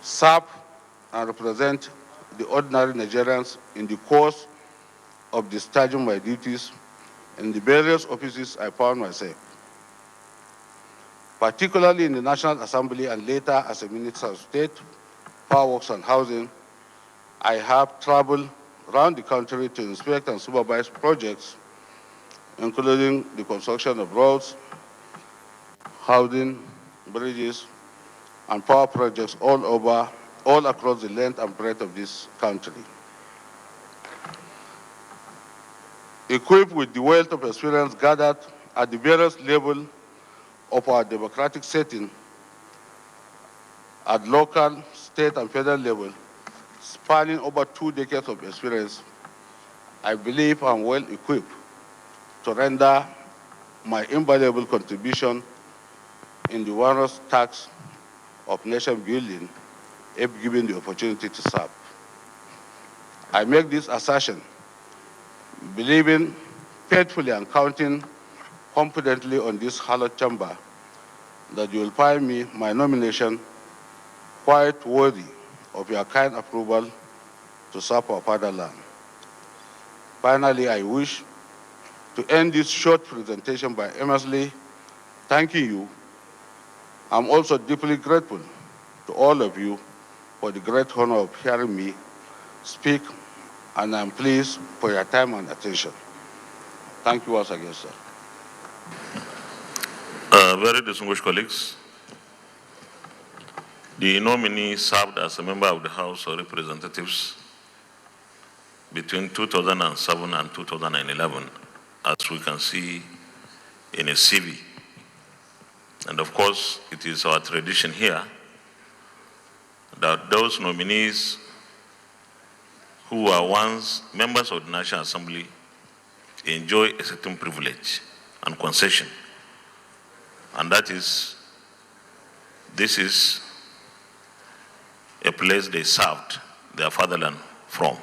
served and represent the ordinary Nigerians in the course of discharging my duties in the various offices I found myself, particularly in the National Assembly and later as a Minister of State, Power Works and Housing. I have traveled around the country to inspect and supervise projects, including the construction of roads, housing, bridges, and power projects all across the length and breadth of this country. Equipped with the wealth of experience gathered at the various levels of our democratic setting, at local, state, and federal level, spanning over 2 decades of experience, I believe I'm well equipped to render my invaluable contribution in the onerous task of nation building if given the opportunity to serve. I make this assertion believing faithfully and counting confidently on this hallowed chamber that you will find my nomination quite worthy of your kind approval to serve our fatherland. Finally, I wish to end this short presentation by earnestly thanking you. I'm also deeply grateful to all of you for the great honor of hearing me speak, and I'm pleased for your time and attention. Thank you once again, sir. Very distinguished colleagues, the nominee served as a member of the House of Representatives between 2007 and 2011, as we can see in a CV. And of course, it is our tradition here that those nominees who were once members of the National Assembly enjoy a certain privilege and concession. And that is, this is a place they served their fatherland from.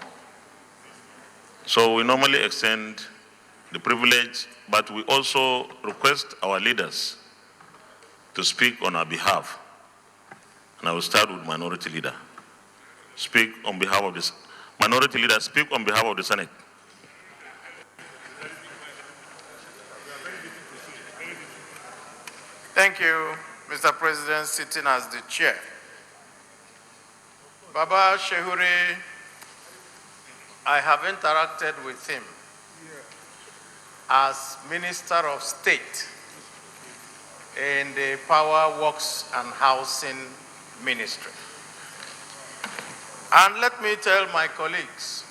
So we normally extend the privilege, but we also request our leaders to speak on our behalf. And I will start with Minority Leader. Speak on behalf of this. Minority Leader, speak on behalf of the Senate. Thank you, Mr. President, sitting as the chair. Baba Shehure, I have interacted with him as Minister of State in the Power Works and Housing Ministry. And let me tell my colleagues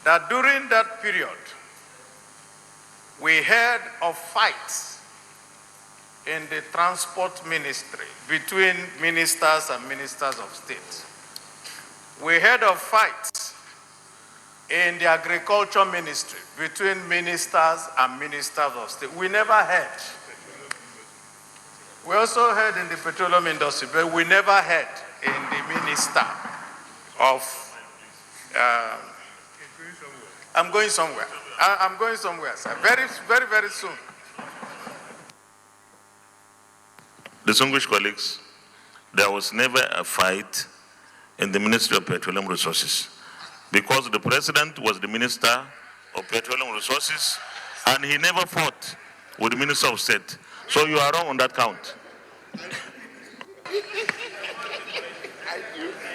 that during that period, we heard of fights in the transport ministry between ministers and ministers of state. We heard of fights in the agriculture ministry between ministers and ministers of state. We never heard. We also heard in the petroleum industry, but we never heard in the minister of, I'm going somewhere. I'm going somewhere, sir. Very, very, very soon. Distinguished colleagues, there was never a fight in the Ministry of Petroleum Resources because the President was the Minister of Petroleum Resources and he never fought with the Minister of State. So you are wrong on that count.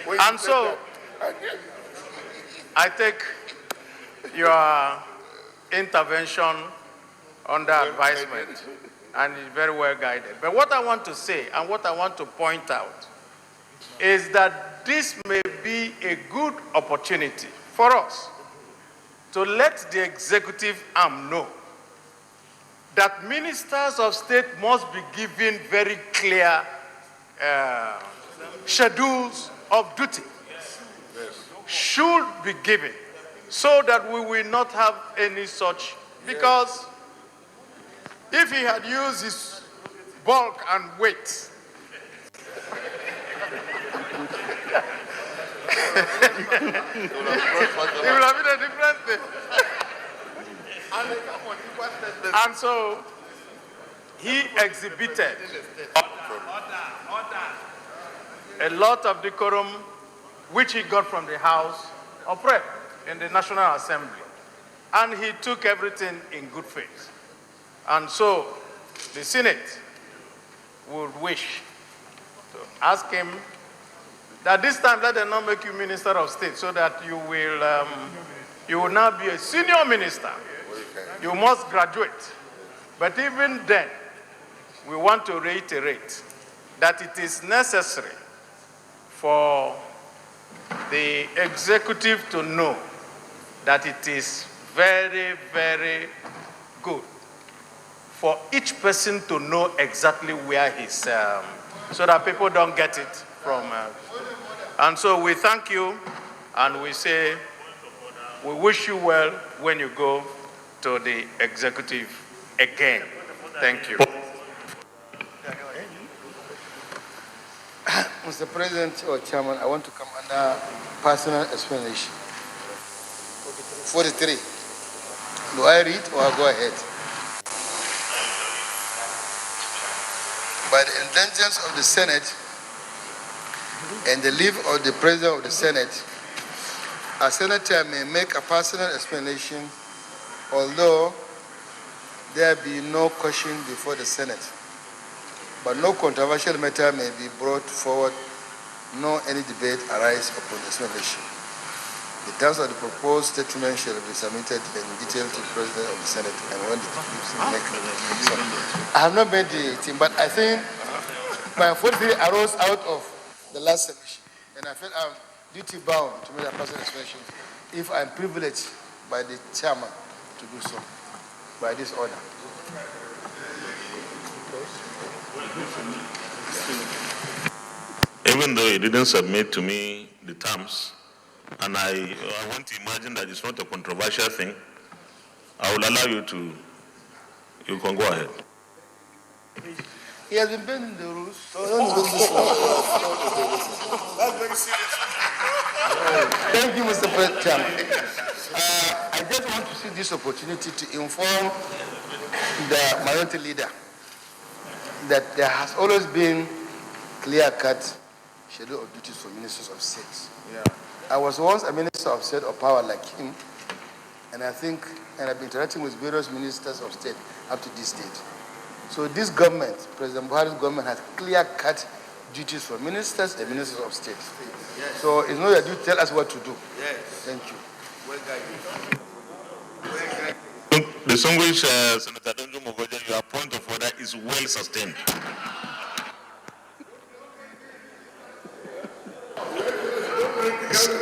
And so, I take your intervention under advisement, and it's very well guided. But what I want to say and what I want to point out is that this may be a good opportunity for us to let the executive arm know that ministers of state must be given very clear schedules of duty. Should be given so that we will not have any such, because if he had used his bulk and weight. It will have been a different thing. And so he exhibited a lot of decorum, which he got from the House of Rep in the National Assembly. And he took everything in good faith. And so the Senate would wish to ask him that this time let them not make you Minister of State, so that you will now be a senior minister. You must graduate. But even then, we want to reiterate that it is necessary for the executive to know that it is very, very good for each person to know exactly where he's, so that people don't get it from. And so we thank you, and we say we wish you well when you go to the executive again. Thank you. Mr. President or Chairman, I want to come under personal explanation. 43. Do I read or I go ahead? By the indulgence of the Senate and the leave of the President of the Senate, a senator may make a personal explanation, although there be no question before the Senate. But no controversial matter may be brought forward, nor any debate arise upon the explanation. The terms of the proposed statement shall be submitted in detail to the President of the Senate and when the so, I have not made the thing, but I think my 43 arose out of the last submission, and I feel I'm duty bound to make a personal explanation if I'm privileged by the chairman to do so, by this order. Even though you didn't submit to me the terms, and I want to imagine that it's not a controversial thing, I will allow you to, you can go ahead. He has been bending the rules, so don't go this way. That's very serious. Thank you, Mr. Chairman. I just want to see this opportunity to inform the minority leader that there has always been clear-cut schedule of duties for ministers of state. Yeah. I was once a minister of state of power like him, and I think, and I've been interacting with various ministers of state up to this date. So this government, President Buhari's government, has clear-cut duties for ministers and ministers of state. Yes. So it's not that you tell us what to do. Yes. Thank you. Well guided. Distinguished Senator Donjo Mogoja, your point of order is well sustained.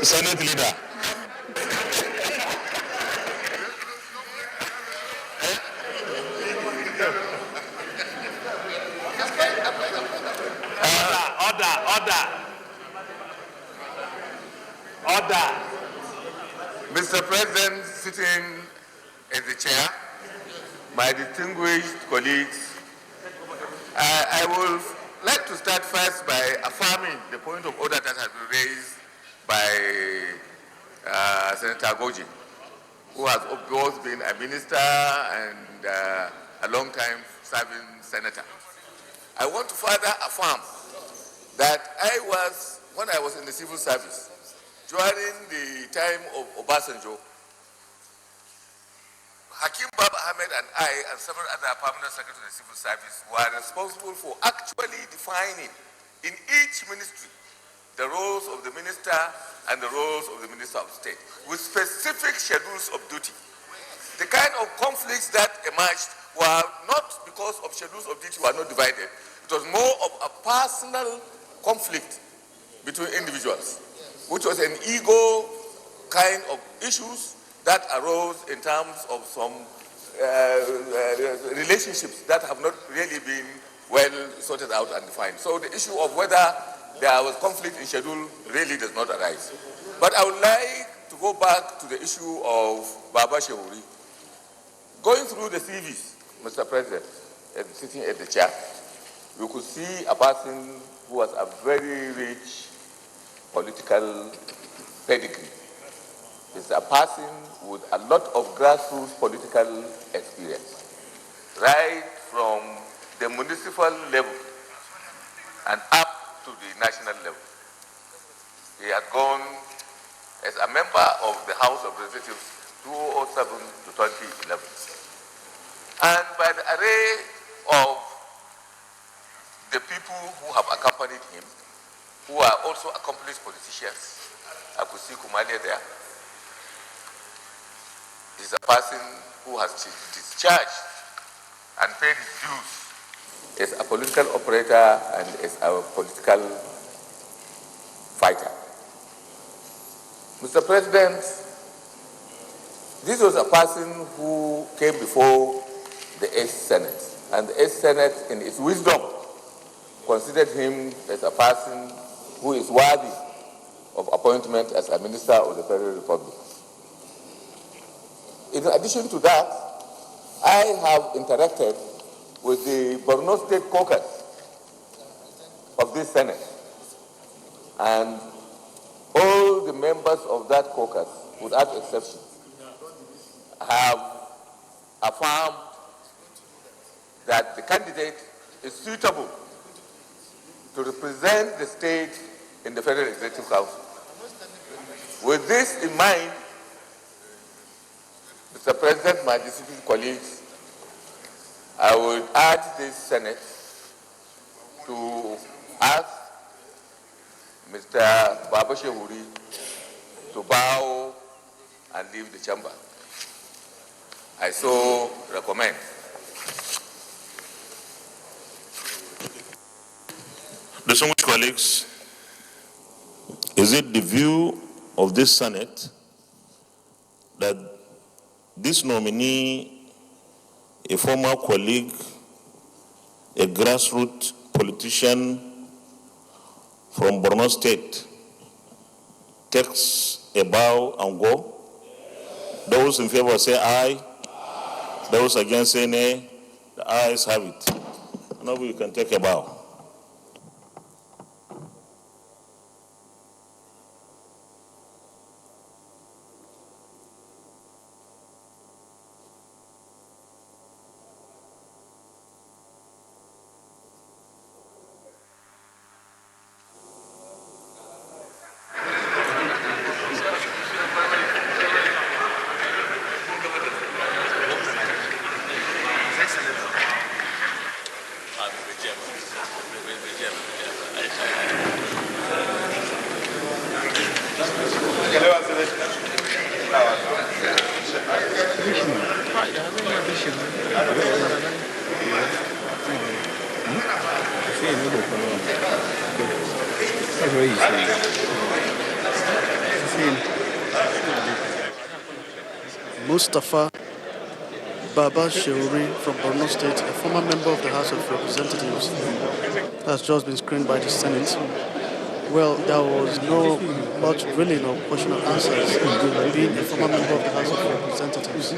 Senate leader. Order. Mr. President, sitting in the chair, my distinguished colleagues, I would like to start first by affirming the point of order that has been raised by Senator Goji, who has of course been a minister and a long-time serving senator. I want to further affirm that when I was in the civil service, during the time of Obasanjo, Hakim Baba Ahmed and I and several other permanent secretaries of the civil service were responsible for actually defining in each ministry the roles of the minister and the roles of the minister of state with specific schedules of duty. The kind of conflicts that emerged were not because of schedules of duty were not divided. It was more of a personal conflict between individuals, which was an ego kind of issues that arose in terms of some relationships that have not really been well sorted out and defined. So the issue of whether there was conflict in schedule really does not arise. But I would like to go back to the issue of Baba Shehuri. Going through the CVs, Mr. President, sitting at the chair, you could see a person who has a very rich political pedigree. He's a person with a lot of grassroots political experience, right from the municipal level and up to the national level. He had gone as a member of the House of Representatives 2007 to 2011. And by the array of the people who have accompanied him, who are also accomplished politicians, I could see Kumalia there. He's a person who has discharged and paid his dues as a political operator and as a political fighter. Mr. President, this was a person who came before the 8th Senate, and the 8th Senate, in its wisdom, considered him as a person who is worthy of appointment as a minister of the Federal Republic. In addition to that, I have interacted with the Borno State Caucus of this Senate, and all the members of that caucus, without exception, have affirmed that the candidate is suitable to represent the state in the Federal Executive Council. With this in mind, Mr. President, my distinguished colleagues, I would urge this Senate to ask Mr. Baba Shehuri to bow and leave the chamber. I so recommend. Distinguished colleagues, is it the view of this Senate that this nominee, a former colleague, a grassroots politician from Borno State, takes a bow and go? Those in favor say aye. Those against say nay. The ayes have it. Now we can take a bow. Mustafa Baba Shehuri from Borno State, a former member of the House of Representatives, has just been screened by the Senate. Well, there was no much really no question of answers, being a former member of the House of Representatives.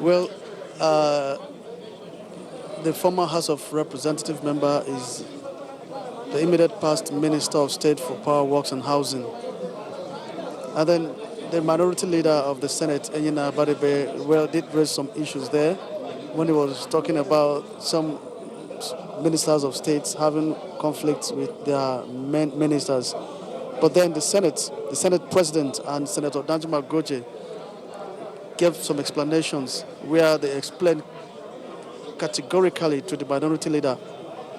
Well, the former House of Representative member is the immediate past Minister of State for Power, Works and Housing. And then the minority leader of the Senate, Enyina Badebe, well, did raise some issues there when he was talking about some ministers of states having conflicts with their ministers. But then the Senate President and Senator Danjuma Goje gave some explanations where they explained categorically to the minority leader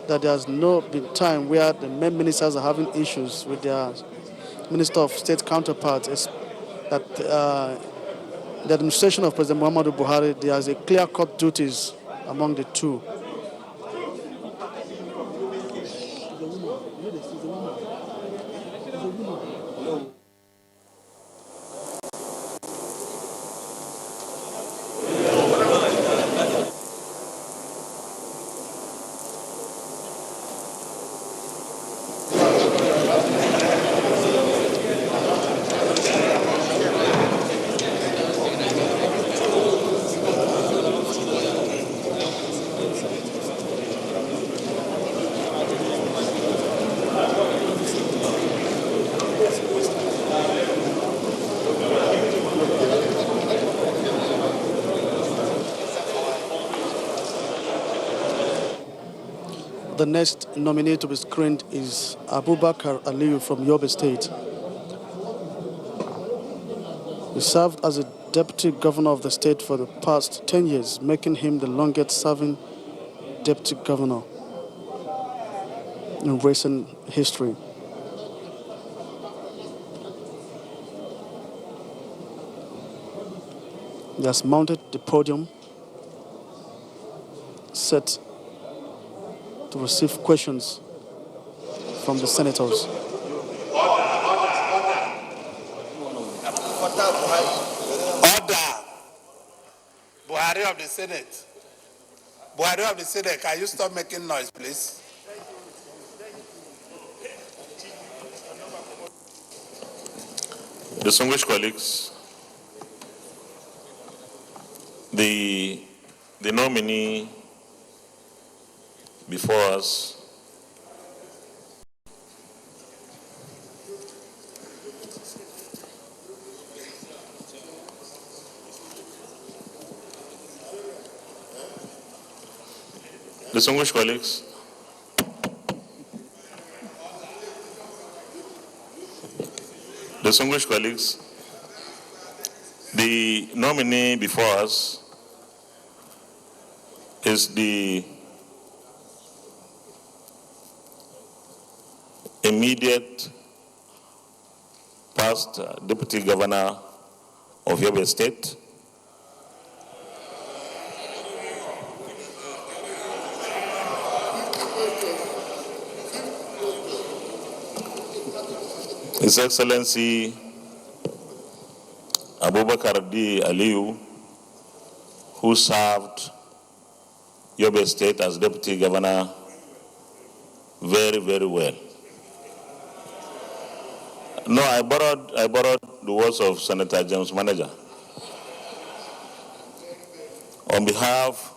that there has no been time where the main ministers are having issues with their Minister of State counterparts, that the administration of President Muhammadu Buhari, there is a clear-cut duties among the two. The next nominee to be screened is Abubakar Aliyu from Yobe State. He served as a deputy governor of the state for the past 10 years, making him the longest-serving deputy governor in recent history. He has mounted the podium, set to receive questions from the senators. Order. Buhari of the Senate. Buhari of the Senate, can you stop making noise, please? Distinguished colleagues, the nominee before us distinguished colleagues, the nominee before us is the immediate past Deputy Governor of Yobe State, His Excellency Abubakar D. Aliyu, who served Yobe State as Deputy Governor very, very well. No, I borrowed the words of Senator James Manager. On behalf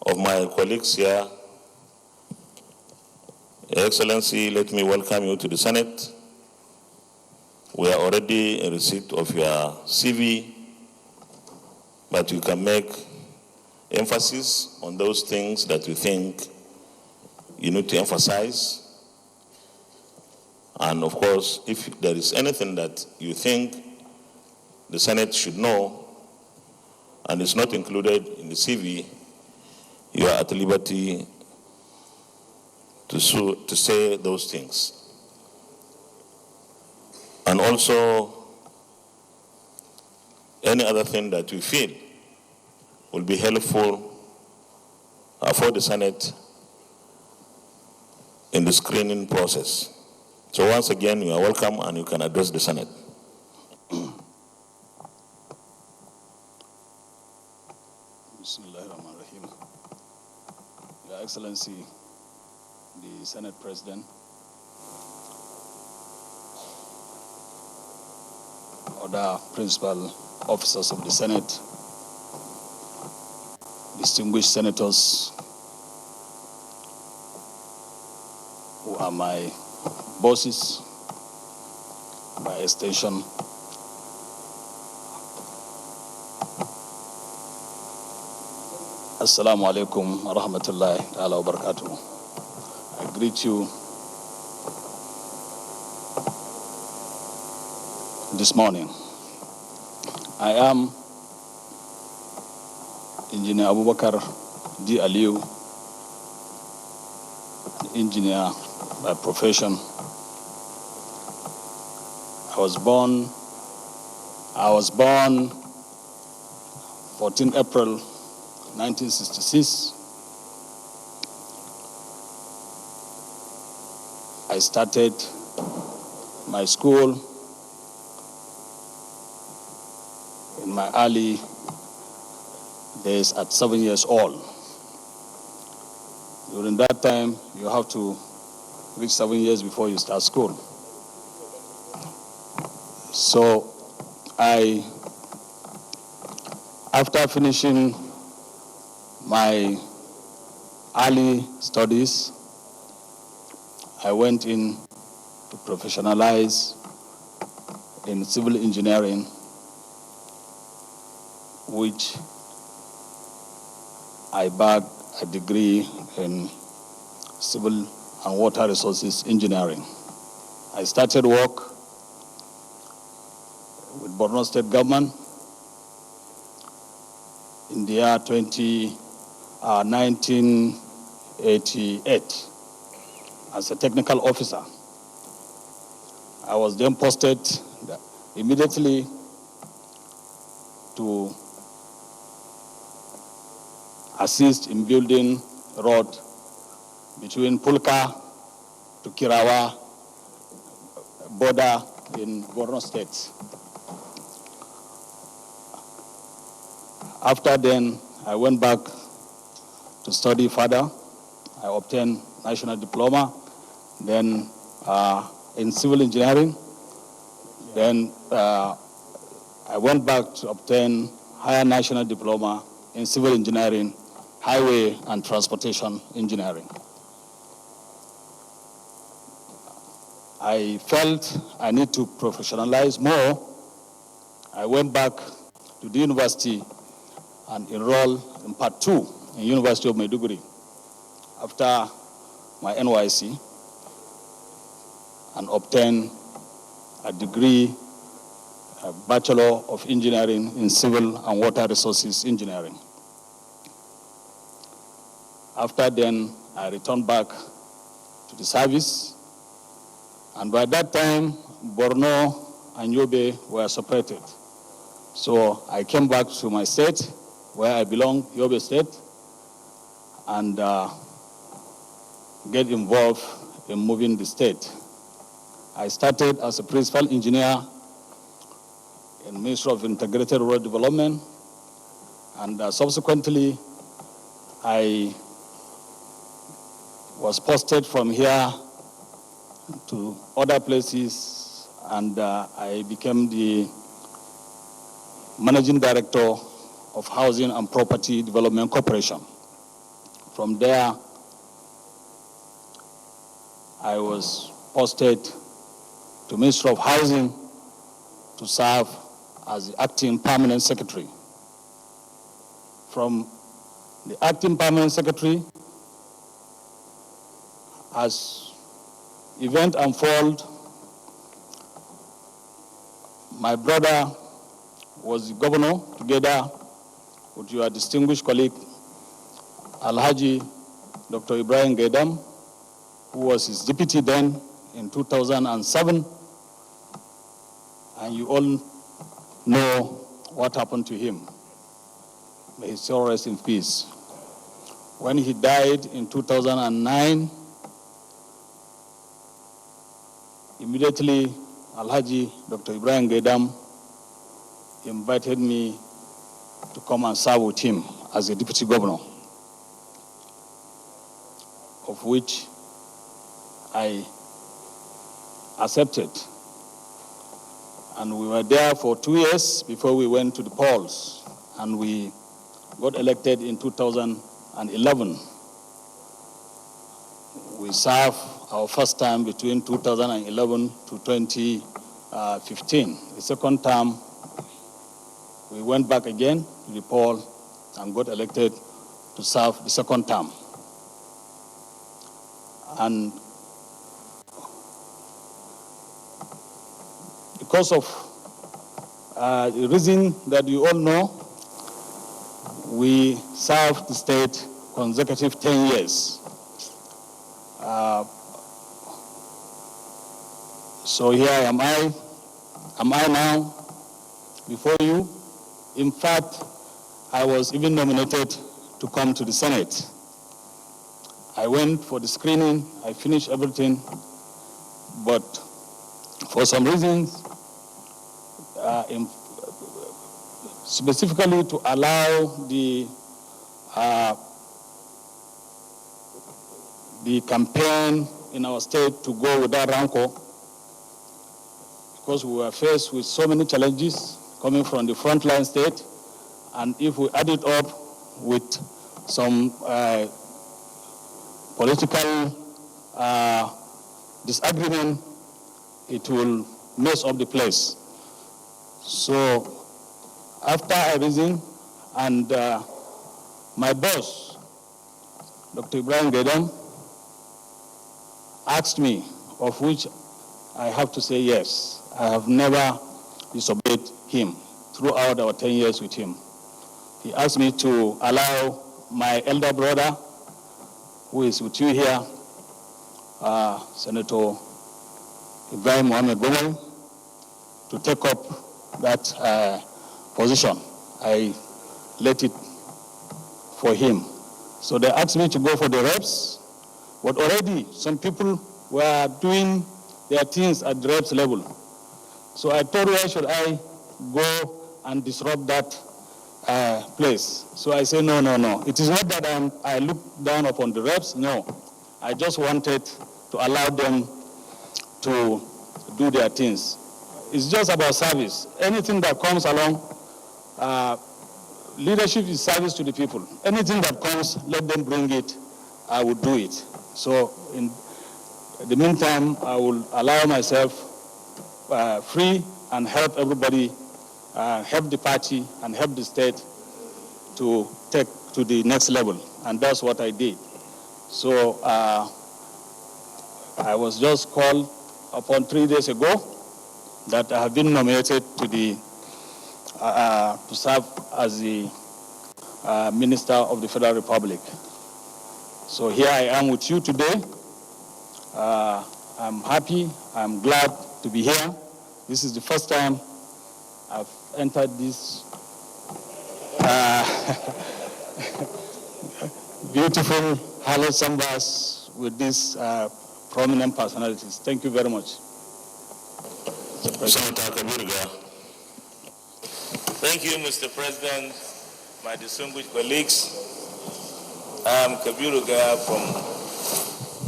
of my colleagues here, Your Excellency, let me welcome you to the Senate. We are already in receipt of your CV, but you can make emphasis on those things that you think you need to emphasize. And of course, if there is anything that you think the Senate should know and is not included in the CV, you are at liberty to say those things. And also, any other thing that you feel will be helpful for the Senate in the screening process. So once again, you are welcome and you can address the Senate. Bismillahirrahmanirrahim. Your Excellency, the Senate President, other principal officers of the Senate, distinguished senators who are my bosses by extension, Assalamu alaikum wa rahmatullahi wa barakatuh. I greet you this morning. I am Engineer Abubakar D. Aliyu, an engineer by profession. I was born 14 April 1966. I started my school in my early days at 7 years old. During that time, you have to reach 7 years before you start school. So after finishing my early studies, I went in to professionalize in civil engineering, which I bagged a degree in civil and water resources engineering. I started work with Borno State government in the year 1988 as a technical officer. I was then posted immediately to assist in building a road between Pulka to Kirawa border in Borno State. After then, I went back to study further. I obtained national diploma, then in civil engineering. Then I went back to obtain higher national diploma in civil engineering, highway and transportation engineering. I felt I need to professionalize more. I went back to the university and enrolled in Part 2 in University of Maiduguri after my NYC and obtained a degree, a Bachelor of Engineering in Civil and Water Resources Engineering. After then, I returned back to the service, and by that time, Borno and Yobe were separated. So I came back to my state, where I belong, Yobe State, and get involved in moving the state. I started as a principal engineer in Ministry of Integrated Rural Development, and subsequently I was posted from here to other places, and I became the Managing Director of Housing and Property Development Corporation. From there, I was posted to Ministry of Housing to serve as the Acting Permanent Secretary. From the Acting Permanent Secretary, as event unfold, my brother was the governor, together with your distinguished colleague, Alhaji Dr. Ibrahim Gaidam, who was his deputy then in 2007. And you all know what happened to him. May his soul rest in peace. When he died in 2009, immediately Alhaji Dr. Ibrahim Gaidam invited me to come and serve with him as a deputy governor, of which I accepted. And we were there for 2 years before we went to the polls, and we got elected in 2011. We served our first term between 2011 to 2015. The second term, we went back again to the poll and got elected to serve the second term. And because of the reason that you all know, we served the state consecutive 10 years. So here am I now before you. In fact, I was even nominated to come to the Senate. I went for the screening, I finished everything, but for some reasons, specifically to allow the campaign in our state to go without rancor, because we were faced with so many challenges coming from the frontline state, and if we add it up with some political disagreement, it will mess up the place. So after I resigned, and my boss, Dr. Ibrahim Gaidam, asked me, of which I have to say yes. I have never disobeyed him throughout our 10 years with him. He asked me to allow my elder brother, who is with you here, Senator Ibrahim Mohamed Bomoy, to take up that position. I let it for him. So they asked me to go for the reps, but already some people were doing their things at the reps level. So I thought, why should I go and disrupt that place? So I say, no. It is not that I look down upon the reps, no. I just wanted to allow them to do their things. It's just about service. Anything that comes along, leadership is service to the people. Anything that comes, let them bring it, I will do it. So in the meantime, I will allow myself free and help everybody, help the party and help the state to take to the next level. And that's what I did. So I was just called upon 3 days ago that I have been nominated to the to serve as the Minister of the Federal Republic. So here I am with you today. I'm happy, I'm glad to be here. This is the first time I've entered this beautiful Halo Sambas with these prominent personalities. Thank you very much. Thank you, Mr. President, my distinguished colleagues. I'm Kabiru Gaya from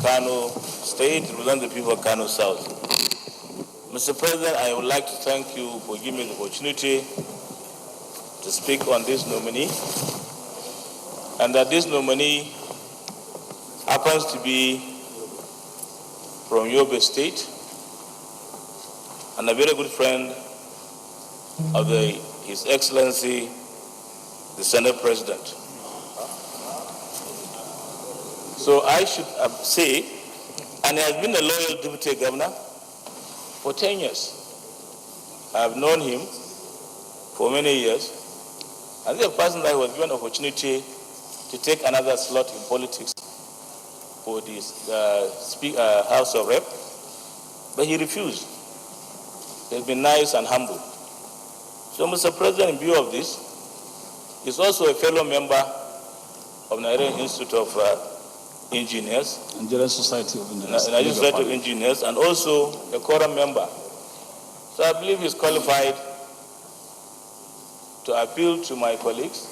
Kano State, represent the people of Kano South. Mr. President, I would like to thank you for giving me the opportunity to speak on this nominee, and that this nominee happens to be from Yobe State and a very good friend of His Excellency, the Senate President. So I should say, and he has been a loyal deputy governor for 10 years. I have known him for many years. And the person that was given an opportunity to take another slot in politics for this House of Rep, but he refused. He's been nice and humble. So, Mr. President, in view of this, he's also a fellow member of Nigerian Institute of Engineers, Nigerian Society of Engineers, Nigerian Society of Engineers, and also a quorum member. So I believe he's qualified to appeal to my colleagues.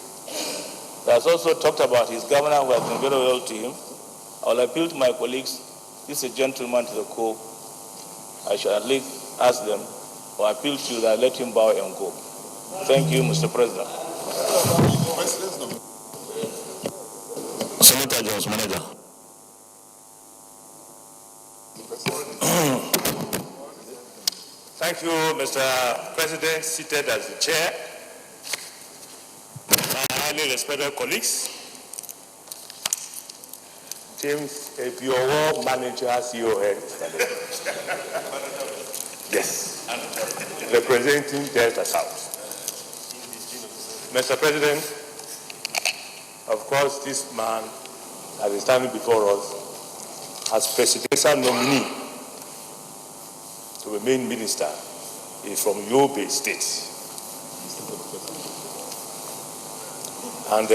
He has also talked about his governor who has been very loyal to him. I will appeal to my colleagues. This is a gentleman to the core. I shall at least ask them or appeal to you that let him bow and go. Thank you, Mr. President. Senator Jones, Manager. Thank you, Mr. President, seated as the chair. My highly respected colleagues, James Ebiowo, Manager, CEO Head. Yes, representing Delta South. Mr. President, of course, this man that is standing before us as presidential nominee to remain minister is from Yobe State. And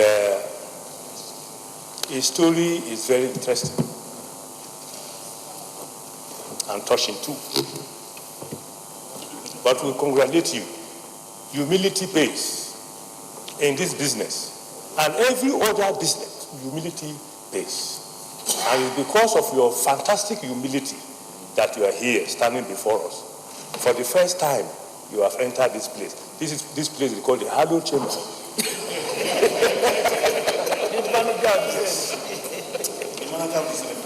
his story is very interesting and touching too. But we congratulate you. Humility pays in this business. And every other business, humility pays. And it's because of your fantastic humility that you are here standing before us. For the first time, you have entered this place. This place is called the Halo Chamber.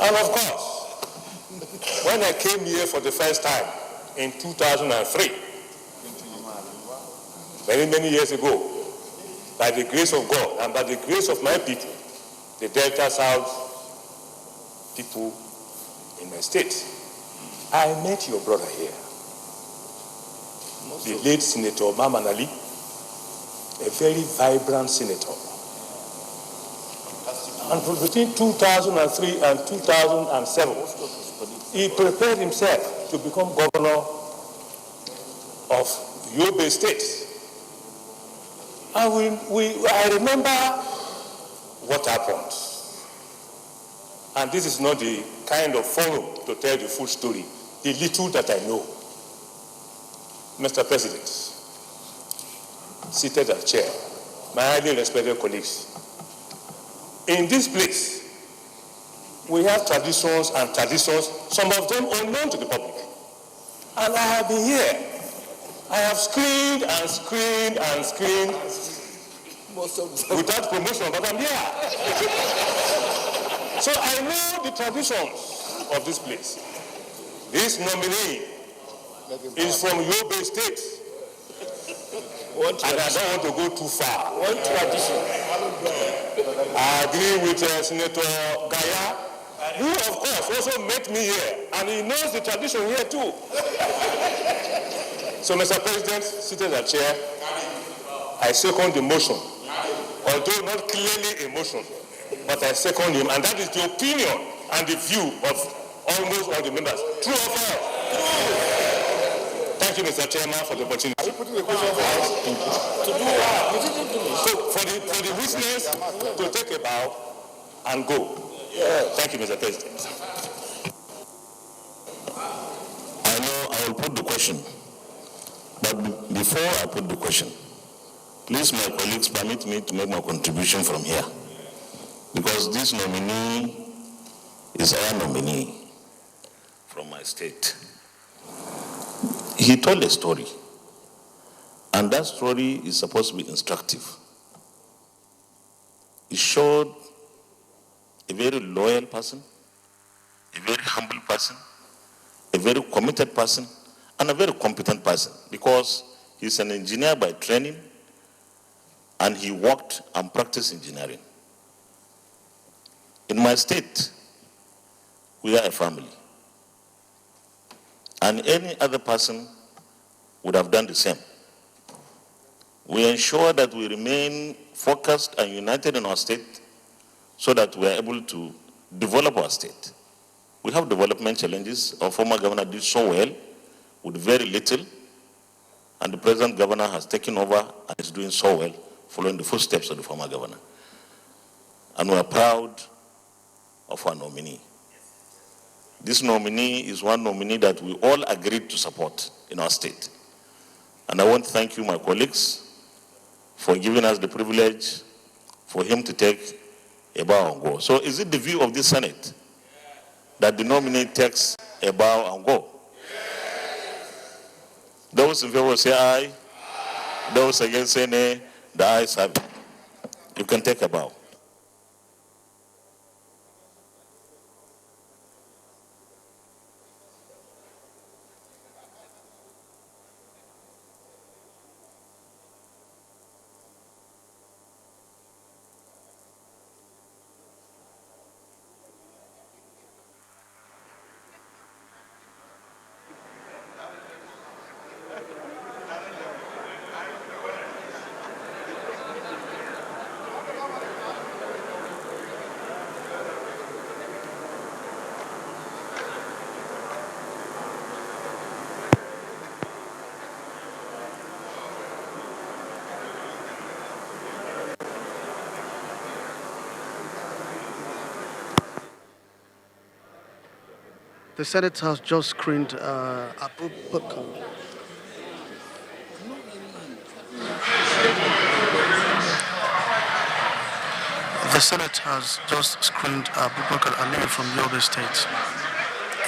And of course, when I came here for the first time in 2003, many, many years ago, by the grace of God and by the grace of my people, the Delta South people in my state. I met your brother here, the late Senator Maman Ali, a very vibrant senator. And between 2003 and 2007, he prepared himself to become governor of Yobe State. And I remember what happened. And this is not the kind of forum to tell the full story, the little that I know. Mr. President, seated as chair, my highly respected colleagues, in this place, we have traditions, some of them unknown to the public. And I have been here. I have screened and screened and screened without promotion, but I'm here. So I know the traditions of this place. This nominee is from Yobe State. And I don't want to go too far. One tradition. I agree with Senator Gaya, who of course also met me here, and he knows the tradition here too. So, Mr. President, seated as chair, I second the motion, although not clearly a motion, but I second him, and that is the opinion and the view of almost all the members. True or false? Thank you, Mr. Chairman, for the opportunity. Are you putting the question for us? To do what? You didn't finish. So, for the witness to take a bow and go. Yeah. Thank you, Mr. President. I know I will put the question. But before I put the question, please, my colleagues, permit me to make my contribution from here. Because this nominee is our nominee from my state. He told a story, and that story is supposed to be instructive. He showed a very loyal person, a very humble person, a very committed person, and a very competent person, because he's an engineer by training and he worked and practiced engineering. In my state, we are a family. And any other person would have done the same. We ensure that we remain focused and united in our state so that we are able to develop our state. We have development challenges. Our former governor did so well with very little, and the present governor has taken over and is doing so well, following the footsteps of the former governor. And we are proud of our nominee. This nominee is one nominee that we all agreed to support in our state. And I want to thank you, my colleagues, for giving us the privilege for him to take a bow and go. So is it the view of the Senate that the nominee takes a bow and go? Those in favor say aye. Those against say nay. The ayes have it. You can take a bow. The Senate has just screened Abu Bakr. The Senate has just screened Abu Bakr Ali from Yobe State.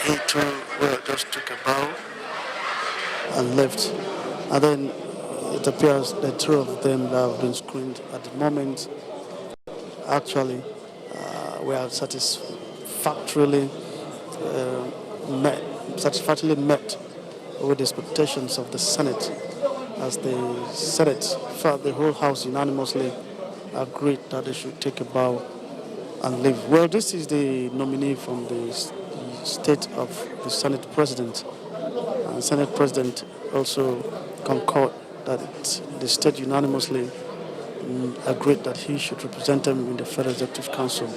He too just took a bow and left. And then it appears the two of them that have been screened at the moment actually were satisfactorily met with the expectations of the Senate, as the Senate, the whole House unanimously agreed that they should take a bow and live. Well, this is the nominee from the state of the Senate President. And the Senate President also concurred that the state unanimously agreed that he should represent them in the Federal Executive Council.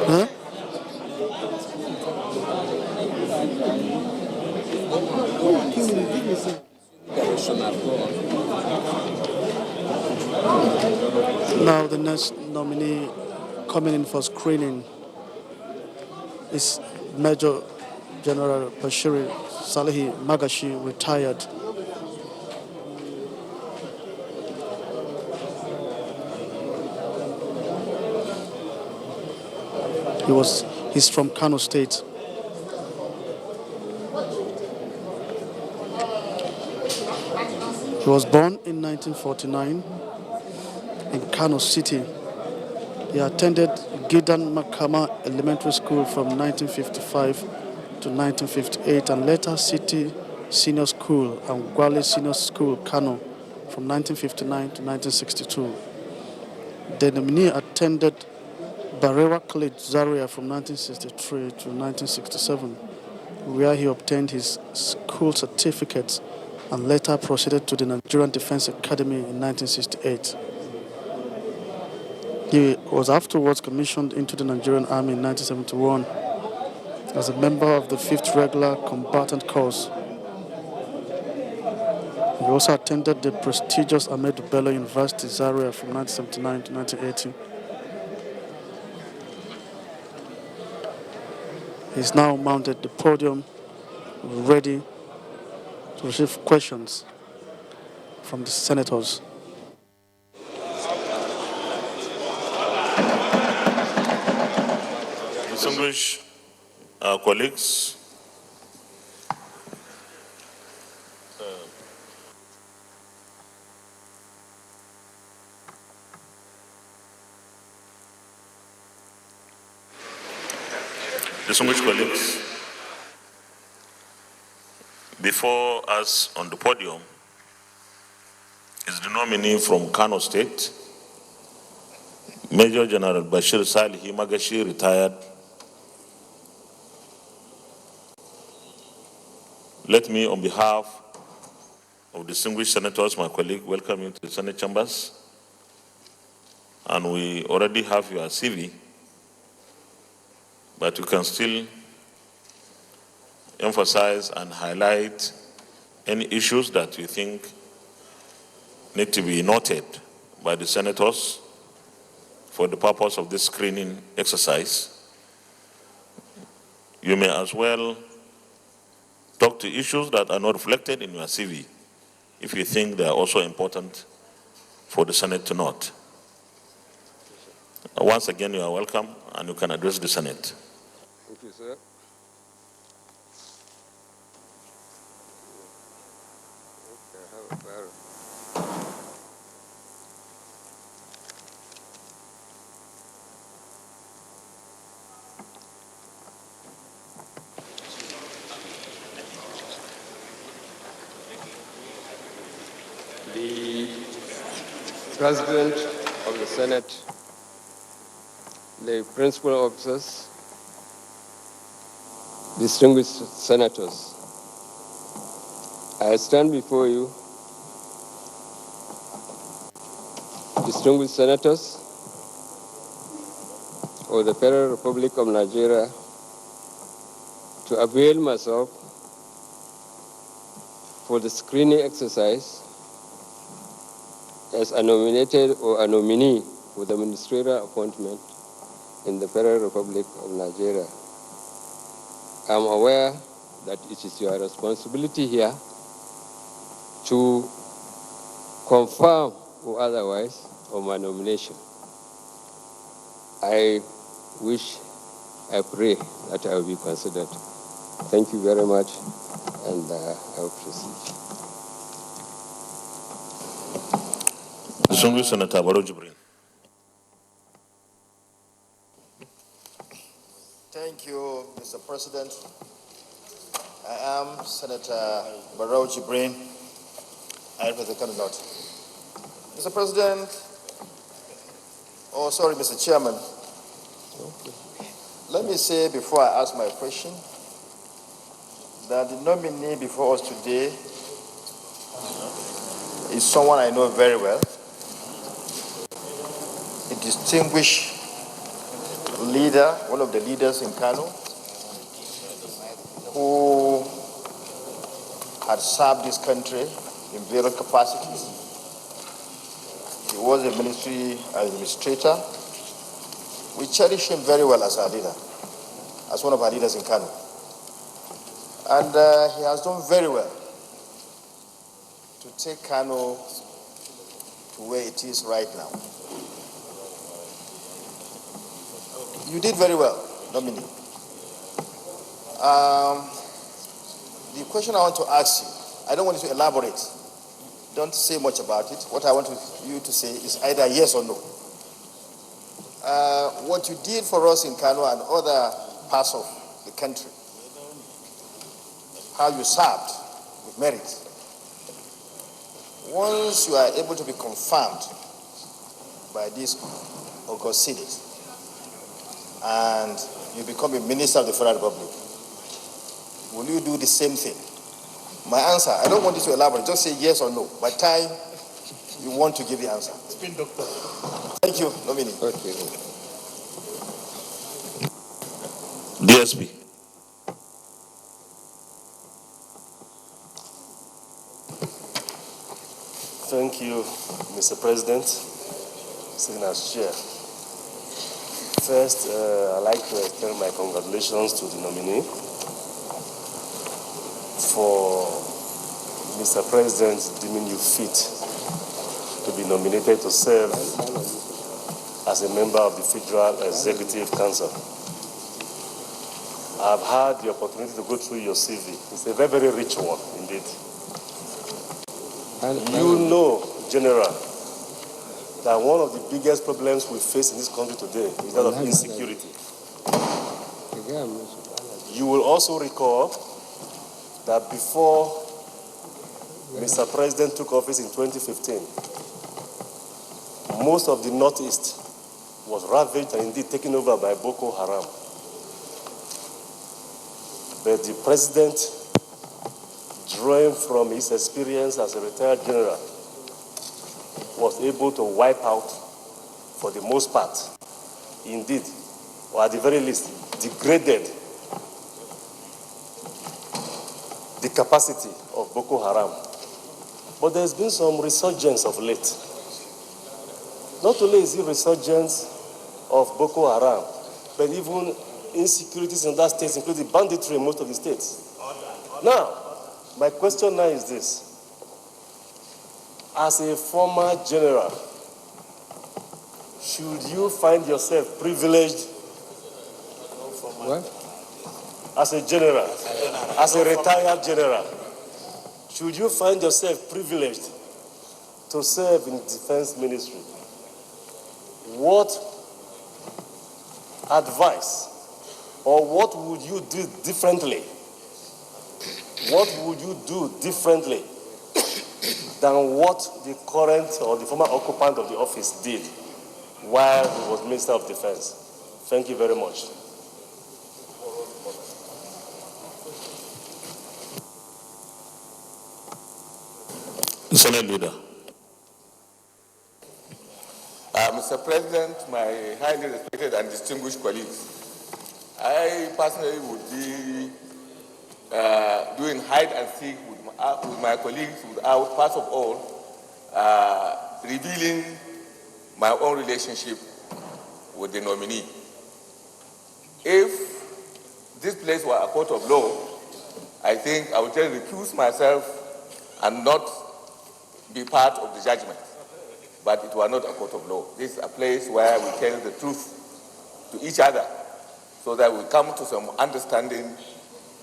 Huh? Now the next nominee coming in for screening is Major General Bashir Salihi Magashi, retired. He's from Kano State. He was born in 1949 in Kano City. He attended Gidan Makama Elementary School from 1955 to 1958 and later City Senior School and Gwale Senior School, Kano from 1959 to 1962. The nominee attended Barewa College, Zaria from 1963 to 1967, where he obtained his school certificates and later proceeded to the Nigerian Defense Academy in 1968. He was afterwards commissioned into the Nigerian Army in 1971 as a member of the 5th Regular Combatant Corps. He also attended the prestigious Ahmadu Bello University, Zaria from 1979 to 1980. He's now mounted the podium, ready to receive questions from the senators. Distinguished colleagues, before us on the podium is the nominee from Kano State, Major General Bashir Salihi Magashi, retired. Let me, on behalf of distinguished senators, my colleague, welcome you to the Senate chambers. And we already have your CV, but you can still emphasize and highlight any issues that you think need to be noted by the senators for the purpose of this screening exercise. You may as well talk to issues that are not reflected in your CV if you think they are also important for the Senate to note. Once again, you are welcome and you can address the Senate. Thank you, sir. The President of the Senate, the principal officers, distinguished senators, I stand before you, distinguished senators of the Federal Republic of Nigeria, to avail myself for the screening exercise as a nominated or a nominee for the ministerial appointment in the Federal Republic of Nigeria. I'm aware that it is your responsibility here to confirm or otherwise of my nomination. I pray that I will be considered. Thank you very much, and I will proceed. Distinguished Senator Barrow Jibril. Thank you, Mr. President. I am Senator Barrow Jibril. I represent the North. Mr. President, Mr. Chairman, let me say before I ask my question that the nominee before us today is someone I know very well, a distinguished leader, one of the leaders in Kano, who had served this country in various capacities. He was a ministry administrator. We cherish him very well as our leader, as one of our leaders in Kano. And he has done very well to take Kano to where it is right now. You did very well, nominee. The question I want to ask you, I don't want you to elaborate. Don't say much about it. What I want you to say is either yes or no. What you did for us in Kano and other parts of the country, how you served with merit. Once you are able to be confirmed by this August Senate and you become a minister of the Federal Republic, will you do the same thing? My answer, I don't want you to elaborate, just say yes or no. By time you want to give the answer. Spin doctor. Thank you, nominee. Okay. DSP. Thank you, Mr. President, sitting as chair. First, I'd like to extend my congratulations to the nominee for Mr. President deeming you fit to be nominated to serve as a member of the Federal Executive Council. I've had the opportunity to go through your CV. It's a very, very rich one, indeed. You know, General, that one of the biggest problems we face in this country today is that of insecurity. You will also recall that before Mr. President took office in 2015, most of the Northeast was ravaged and indeed taken over by Boko Haram. But the President, drawing from his experience as a retired general, was able to wipe out, for the most part, indeed, or at the very least, degraded the capacity of Boko Haram. But there's been some resurgence of late. Not only is it resurgence of Boko Haram, but even insecurities in that state, including banditry in most of the states. Now, my question now is this. As a former general, should you find yourself privileged? What? As a general, as a retired general, should you find yourself privileged to serve in the defense ministry? What advice or what would you do differently? What would you do differently than what the current or the former occupant of the office did while he was Minister of Defense? Thank you very much. Senate Leader. Mr. President, my highly respected and distinguished colleagues, I personally would be doing hide and seek with my colleagues without, first of all, revealing my own relationship with the nominee. If this place were a court of law, I think I would just recuse myself and not be part of the judgment. But it was not a court of law. This is a place where we tell the truth to each other so that we come to some understanding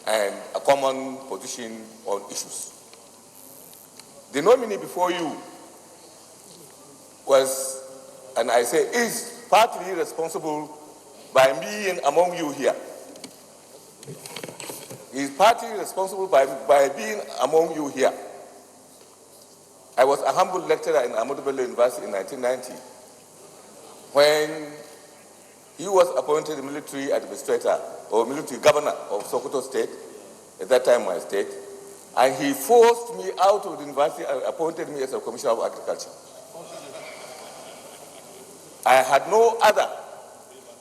and a common position on issues. The nominee before you was, and I say is, partly responsible by me being among you here. He is partly responsible by being among you here. I was a humble lecturer in Ahmadu Bello University in 1990 when he was appointed military administrator or military governor of Sokoto State, at that time my state, and he forced me out of the university and appointed me as a commissioner of agriculture. I had no other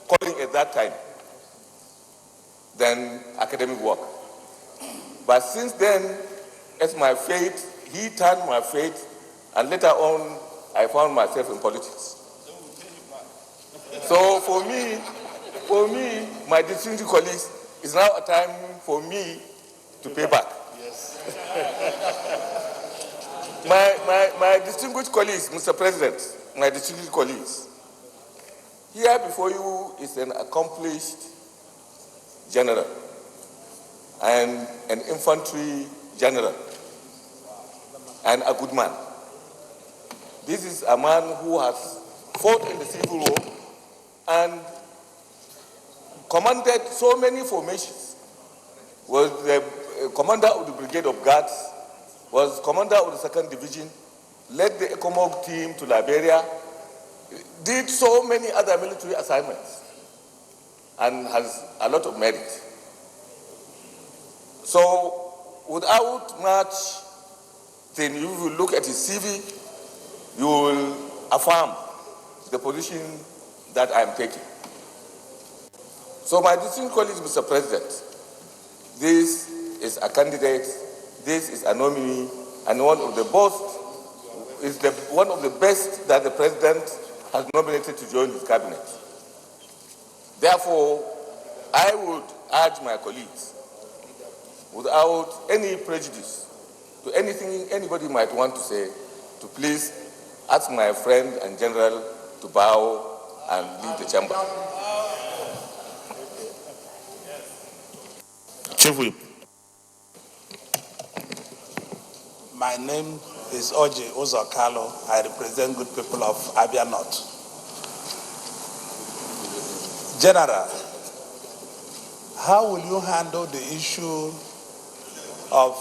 calling at that time than academic work. But since then, as my fate, he turned my fate, and later on, I found myself in politics. So for me, my distinguished colleagues, it's now a time for me to pay back. Yes. my distinguished colleagues, Mr. President, my distinguished colleagues, here before you is an accomplished general and an infantry general and a good man. This is a man who has fought in the Civil War and commanded so many formations, was the commander of the Brigade of Guards, was commander of the 2nd Division, led the ECOMOG team to Liberia, did so many other military assignments, and has a lot of merit. So, without much, then you will look at his CV, you will affirm the position that I am taking. So, my distinguished colleagues, Mr. President, this is a candidate, this is a nominee, and one of the best that the President has nominated to join his cabinet. Therefore, I would urge my colleagues, without any prejudice to anything anybody might want to say, to please ask my friend and general to bow and leave the chamber. Chief Whip. My name is Oji Uzokalo. I represent good people of Abia North. General, how will you handle the issue of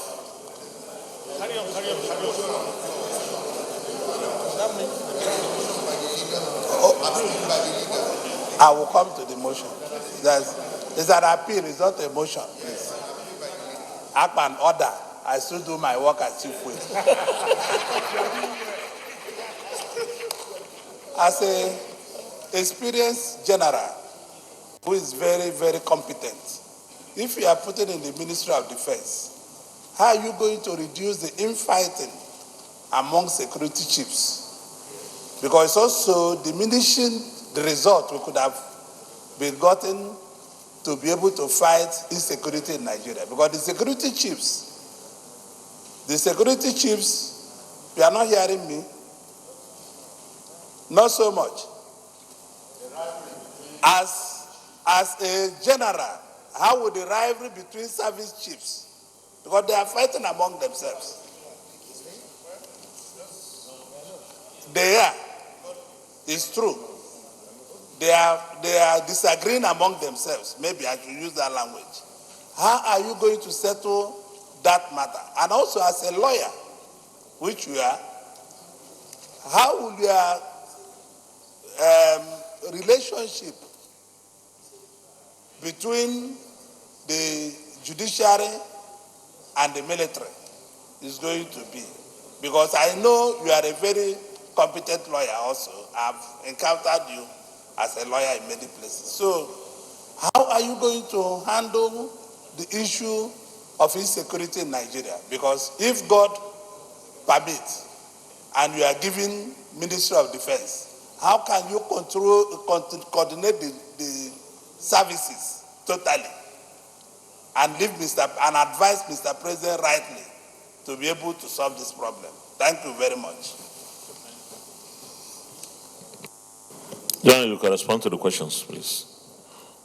I will come to the motion. It's an appeal, it's not a motion. Act and order. I still do my work as Chief Whip. As an experienced general who is very, very competent, if you are put in the Ministry of Defense, how are you going to reduce the infighting among security chiefs? Because it's also diminishing the result we could have been gotten to be able to fight insecurity in Nigeria. Because the security chiefs, you are not hearing me? Not so much. As a general, how would the rivalry between service chiefs, because they are fighting among themselves. They are. It's true. They are disagreeing among themselves. Maybe I should use that language. How are you going to settle that matter? And also as a lawyer, which you are, how will your relationship between the judiciary and the military is going to be? Because I know you are a very competent lawyer also. I've encountered you as a lawyer in many places. So how are you going to handle the issue of insecurity in Nigeria? Because if God permits and you are given Ministry of Defense, how can you coordinate the services totally and advise Mr. President rightly to be able to solve this problem? Thank you very much. General, you can respond to the questions, please.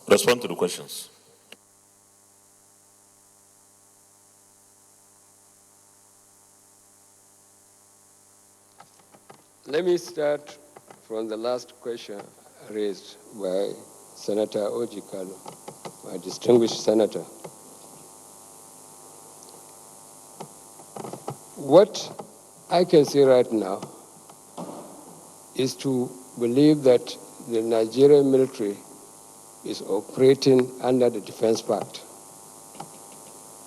Respond to the questions. Let me start from the last question raised by Senator Ojikalo, my distinguished senator. What I can say right now is to believe that the Nigerian military is operating under the Defense Pact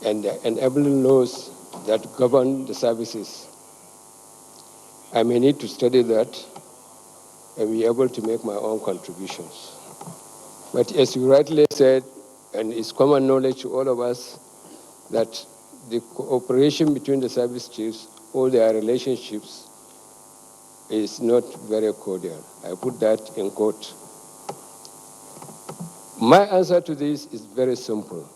and the enabling laws that govern the services. I may need to study that and be able to make my own contributions. But as you rightly said, and it's common knowledge to all of us, that the cooperation between the service chiefs or their relationships is not very cordial. I put that in quote. My answer to this is very simple.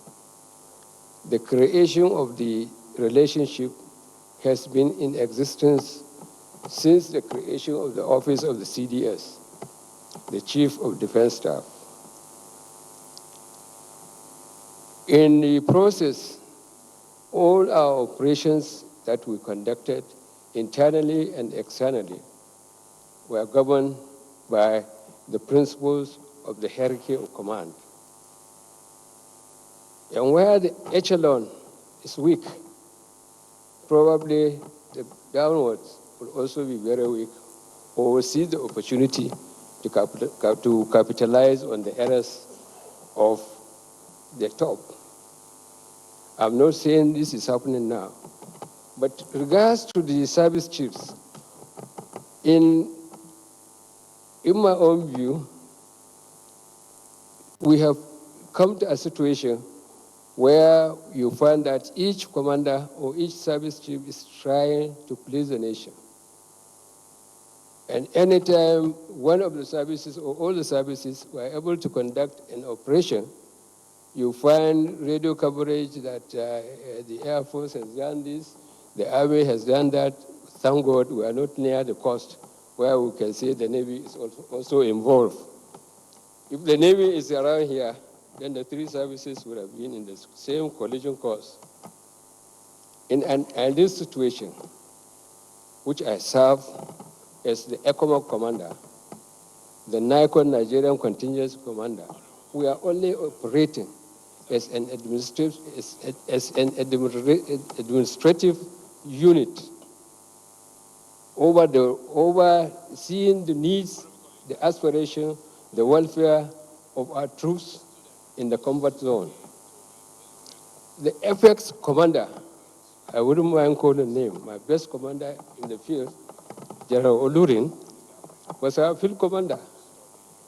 The creation of the relationship has been in existence since the creation of the office of the CDS, the Chief of Defense Staff. In the process, all our operations that we conducted internally and externally were governed by the principles of the hierarchy of command. And where the echelon is weak, probably the downwards will also be very weak, or will see the opportunity to capitalize on the errors of the top. I'm not saying this is happening now, but regards to the service chiefs, in my own view, we have come to a situation where you find that each commander or each service chief is trying to please the nation. And anytime one of the services or all the services were able to conduct an operation, you find radio coverage that the Air Force has done this, the Army has done that. Thank God we are not near the coast where we can say the Navy is also involved. If the Navy is around here, then the three services would have been in the same collision course. In this situation, which I serve as the ECOMOG commander, the NICON Nigerian Contingency Commander, we are only operating as an administrative unit overseeing the needs, the aspiration, the welfare of our troops in the combat zone. The FX commander, I wouldn't mind calling name, my best commander in the field, General Olurin, was our field commander.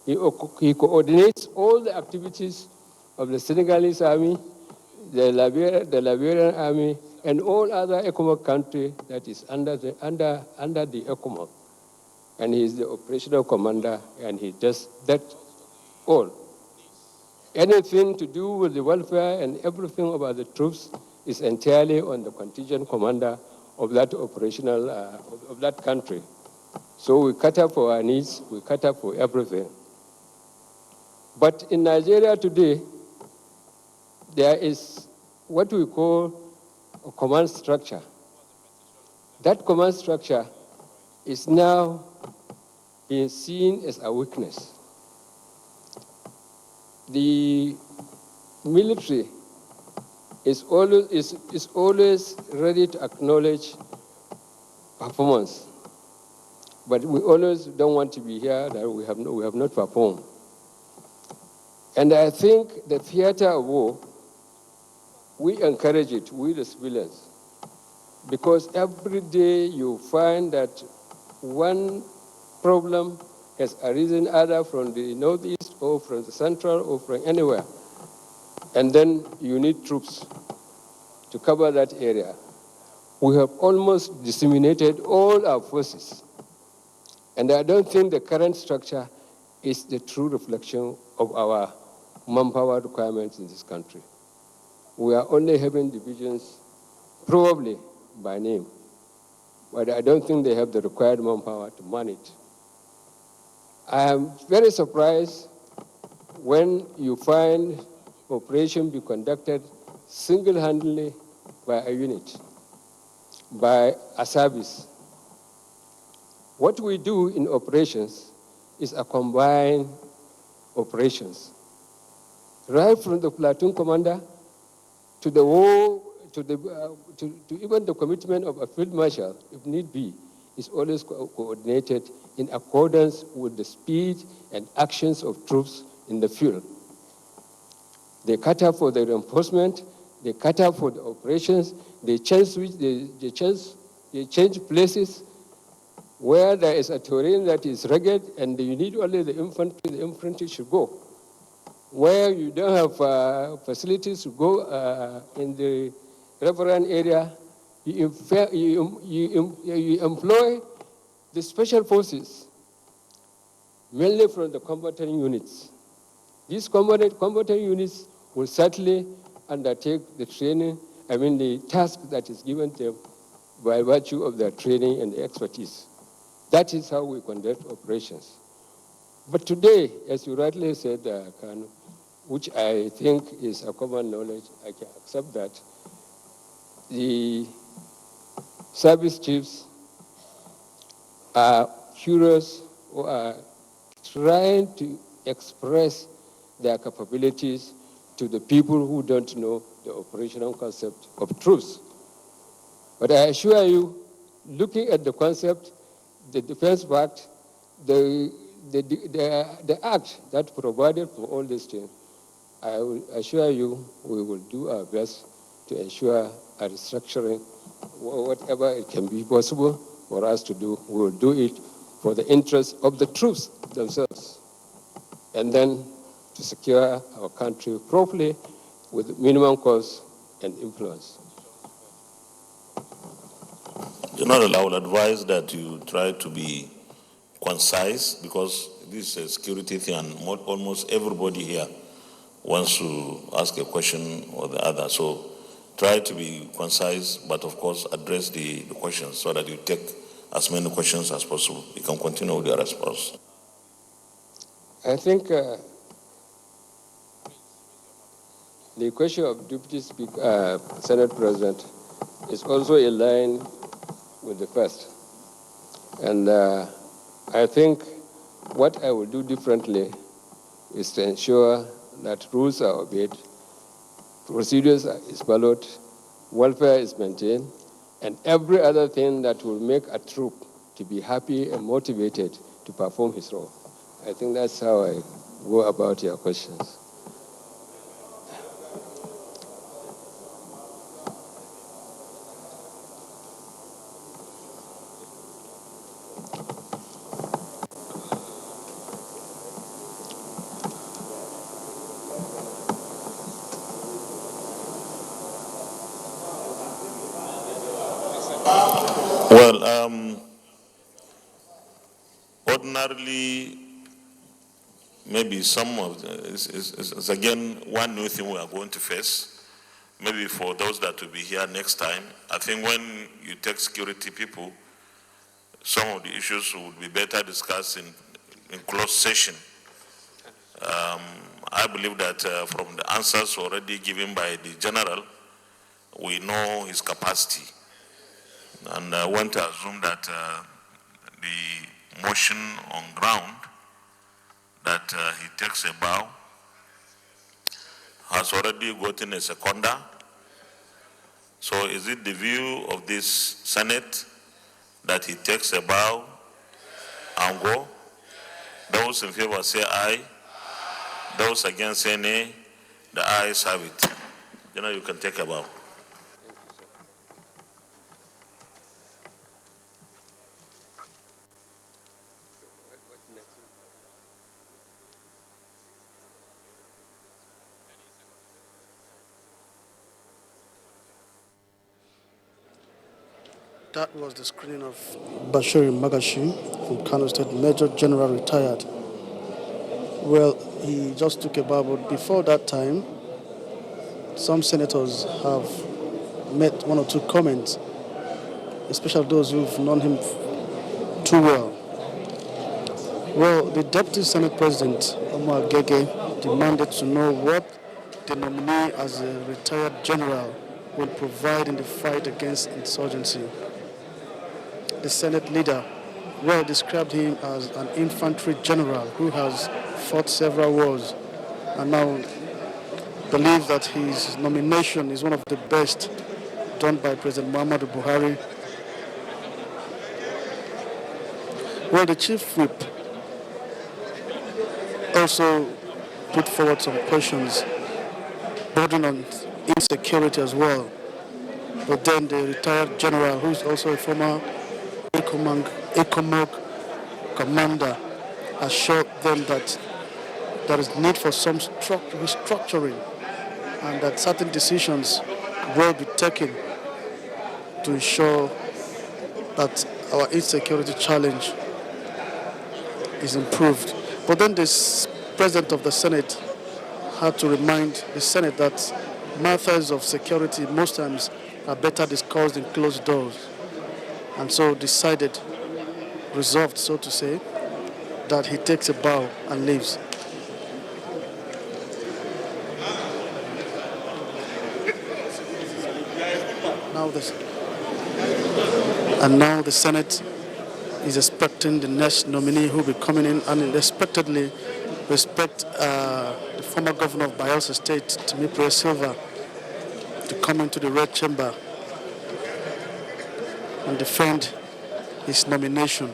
He coordinates all the activities of the Senegalese army, the Liberian army, and all other ECOMOG country that is under the ECOMOG. And he is the operational commander, and he does that all. Anything to do with the welfare and everything about the troops is entirely on the contingent commander of that operational, of that country. So we cater for our needs, we cater for everything. But in Nigeria today, there is what we call a command structure. That command structure is now being seen as a weakness. The military is always ready to acknowledge performance, but we always don't want to be here that we have not performed. And I think the theater of war, we encourage it, we the civilians, because every day you find that one problem has arisen either from the northeast or from the central or from anywhere. And then you need troops to cover that area. We have almost disseminated all our forces. And I don't think the current structure is the true reflection of our manpower requirements in this country. We are only having divisions, probably by name, but I don't think they have the required manpower to manage. I am very surprised when you find operation be conducted single-handedly by a unit, by a service. What we do in operations is a combined operations, right from the platoon commander to the war, to even the commitment of a field marshal, if need be, is always coordinated in accordance with the speed and actions of troops in the field. They cater for the reinforcement, they cater for the operations, they change places where there is a terrain that is rugged and you need only the infantry should go. Where you don't have facilities to go in the referent area, you employ the special forces, mainly from the combatant units. These combatant units will certainly undertake the training, the task that is given them by virtue of their training and expertise. That is how we conduct operations. But today, as you rightly said, Kanu, which I think is a common knowledge, I can accept that, the service chiefs are curious or are trying to express their capabilities to the people who don't know the operational concept of troops. But I assure you, looking at the concept, the defense fact, the act that provided for all these things, I will assure you we will do our best to ensure a restructuring, whatever it can be possible for us to do, we will do it for the interest of the troops themselves, and then to secure our country properly with minimum cost and influence. General, I would advise that you try to be concise, because this is a security thing and almost everybody here wants to ask a question or the other. So try to be concise, but of course address the questions so that you take as many questions as possible. You can continue with your response. I think the question of Deputy Speaker, Senate President is also in line with the first. And I think what I will do differently is to ensure that rules are obeyed, procedures is followed, welfare is maintained, and every other thing that will make a troop to be happy and motivated to perform his role. I think that's how I go about your questions. Well, ordinarily, maybe some of is again one new thing we are going to face. Maybe for those that will be here next time, I think when you take security people, some of the issues would be better discussed in closed session. I believe that from the answers already given by the general, we know his capacity. And I want to assume that the motion on ground that he takes a bow has already gotten a seconder. So is it the view of this Senate that he takes a bow and go? Those in favor say aye. Those against say nay. The ayes have it. You know, you can take a bow. That was the screening of Bashir Magashi from Kano State, Major General retired. Well, he just took a bow, but before that time, some senators have made one or two comments, especially those who've known him too well. Well, the Deputy Senate President, Omar Gege, demanded to know what the nominee as a retired general will provide in the fight against insurgency. The Senate leader well, described him as an infantry general who has fought several wars and now believes that his nomination is one of the best done by President Muhammadu Buhari. Well, the chief whip also put forward some questions bordering on insecurity as well. But then the retired general, who is also a former ECOMOG commander, assured them that there is need for some restructuring and that certain decisions will be taken to ensure that our insecurity challenge is improved. But then the president of the Senate had to remind the Senate that matters of security most times are better discussed in closed doors. And so resolved, so to say, that he takes a bow and leaves. Now the Senate is expecting the next nominee who will be coming in and unexpectedly respect the former governor of Bayelsa State, Temipre Silva, to come into the Red Chamber and defend his nomination.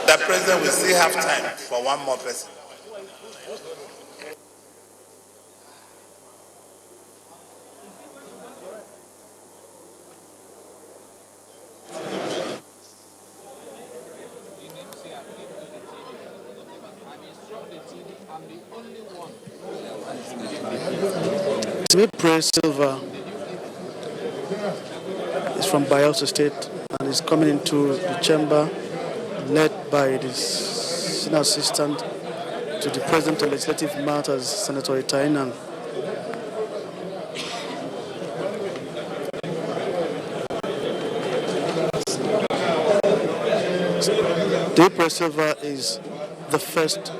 The president will still have time for one more person. Temipre Silva is from Bayelsa State and is coming into the chamber led by the senior assistant to the President of Legislative Matters, Senator Itainan. Temipre Silva is the first,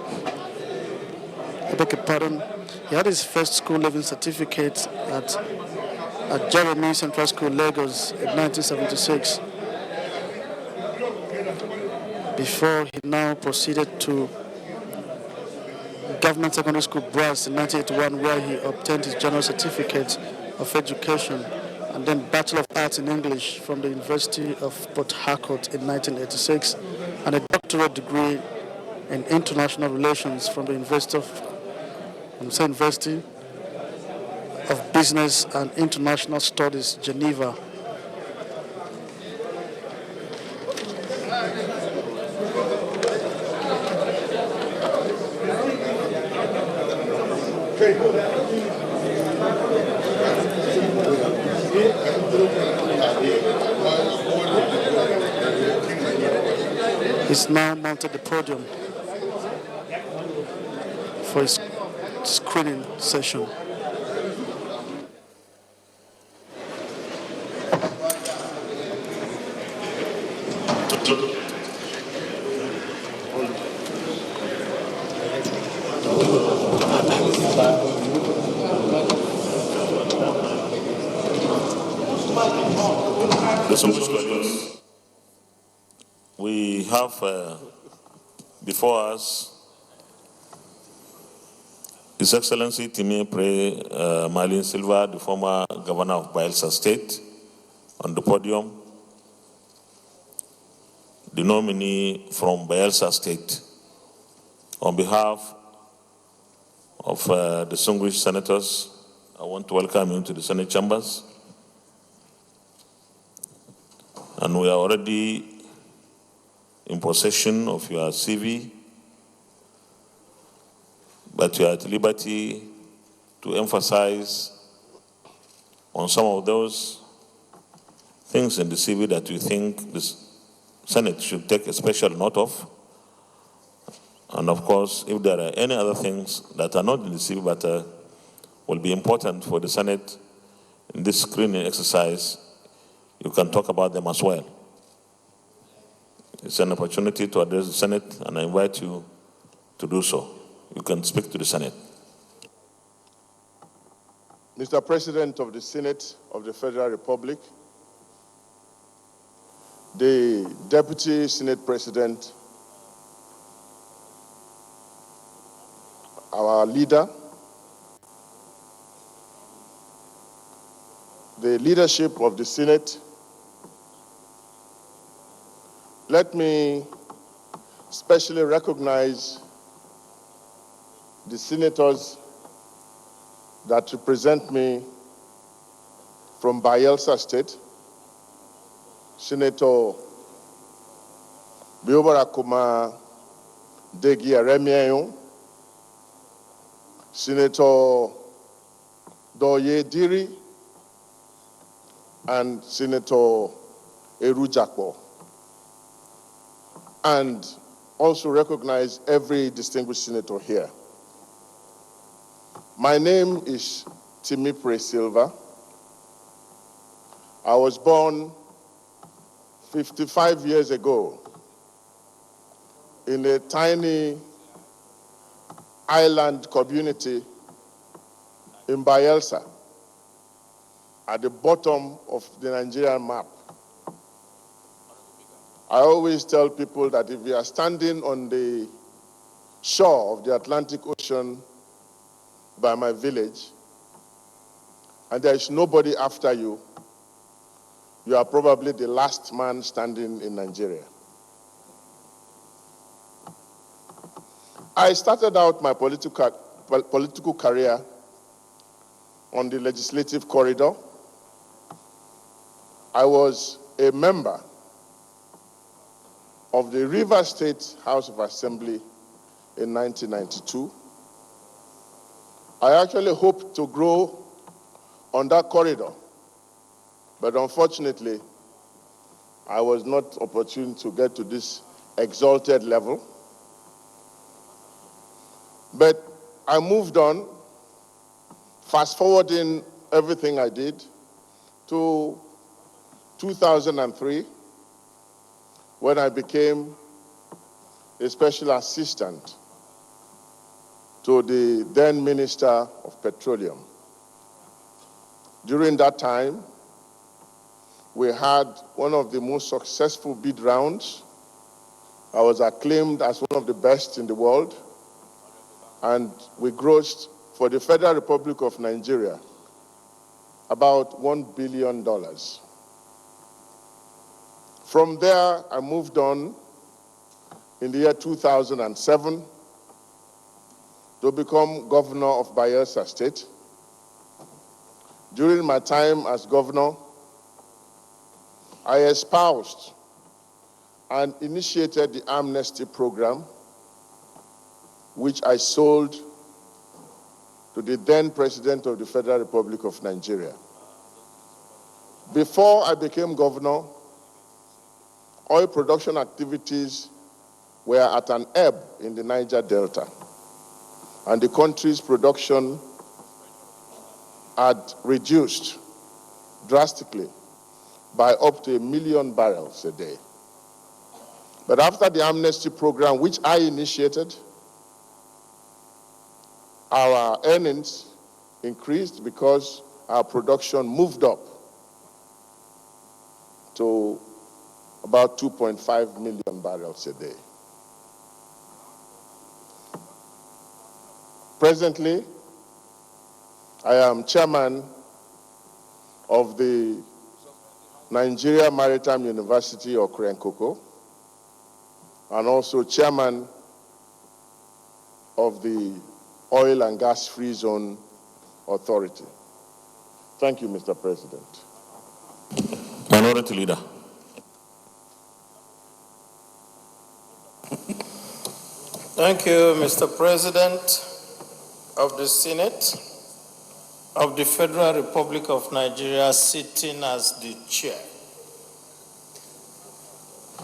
I beg your pardon, he had his first school leaving certificate at Jeremy Central School, Lagos in 1976. Before he now proceeded to Government Secondary School, Brass in 1981, where he obtained his general certificate of education, and then Bachelor of Arts in English from the University of Port Harcourt in 1986, and a doctorate degree in international relations from the University of Business and International Studies, Geneva. He's now mounted the podium for his screening session. Distinguished colleagues, we have before us His Excellency Temipre Marlin Silva, the former governor of Bayelsa State, on the podium, the nominee from Bayelsa State. On behalf of distinguished senators, I want to welcome you to the Senate chambers. And we are already in possession of your CV, but you are at liberty to emphasize on some of those things in the CV that you think the Senate should take a special note of. And of course, if there are any other things that are not in the CV but will be important for the Senate in this screening exercise, you can talk about them as well. It's an opportunity to address the Senate, and I invite you to do so. You can speak to the Senate. Mr. President of the Senate of the Federal Republic, the Deputy Senate President, our leader, the leadership of the Senate, let me specially recognize the senators that represent me from Bayelsa State, Senator Biobarakuma Degi Aremiayo, Senator Doye Diri, and Senator Eru Jakpo, and also recognize every distinguished senator here. My name is Timipre Silva. I was born 55 years ago in a tiny island community in Bayelsa, at the bottom of the Nigerian map. I always tell people that if you are standing on the shore of the Atlantic Ocean by my village, and there is nobody after you, you are probably the last man standing in Nigeria. I started out my political career on the legislative corridor. I was a member of the Rivers State House of Assembly in 1992. I actually hoped to grow on that corridor, but unfortunately, I was not opportune to get to this exalted level. But I moved on, fast forwarding everything I did to 2003, when I became a special assistant to the then Minister of Petroleum. During that time, we had one of the most successful bid rounds. I was acclaimed as one of the best in the world, and we grossed for the Federal Republic of Nigeria about $1 billion. From there, I moved on in the year 2007 to become governor of Bayelsa State. During my time as governor, I espoused and initiated the amnesty program, which I sold to the then President of the Federal Republic of Nigeria. Before I became governor, oil production activities were at an ebb in the Niger Delta, and the country's production had reduced drastically by up to 1 million barrels a day. But after the amnesty program, which I initiated, our earnings increased because our production moved up to about 2.5 million barrels a day. Presently, I am chairman of the Nigeria Maritime University, or KRENKOKO, and also chairman of the Oil and Gas Free Zone Authority. Thank you, Mr. President. Minority Leader. Thank you, Mr. President of the Senate of the Federal Republic of Nigeria, sitting as the chair.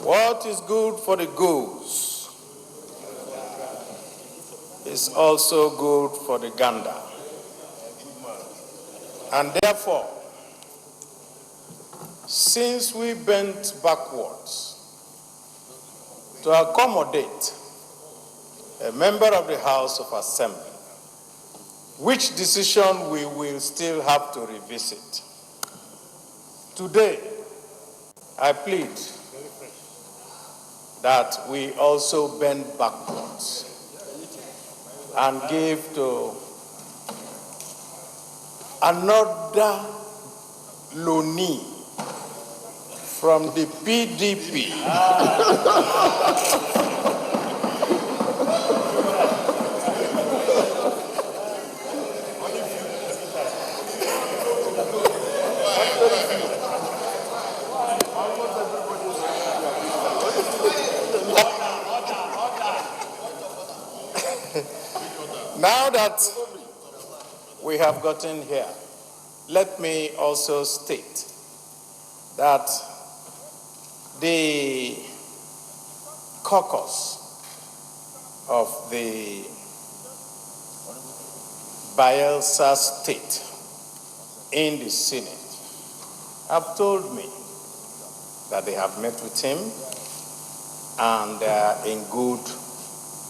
What is good for the goose is also good for the gander. And therefore, since we bent backwards to accommodate a member of the House of Assembly, which decision we will still have to revisit. Today, I plead that we also bend backwards and give to another loanee from the PDP. Now that we have gotten here, let me also state that the caucus of the Bayelsa State in the Senate have told me that they have met with him and they are in good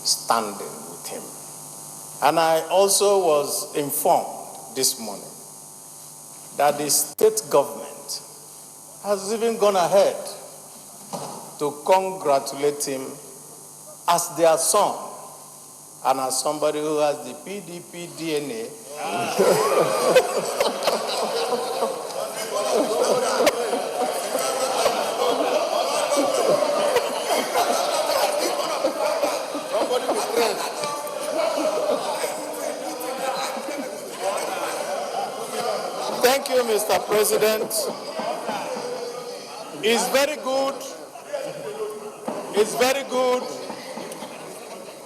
standing with him. And I also was informed this morning that the state government has even gone ahead to congratulate him as their son and as somebody who has the PDP DNA. Thank you, Mr. President. It's very good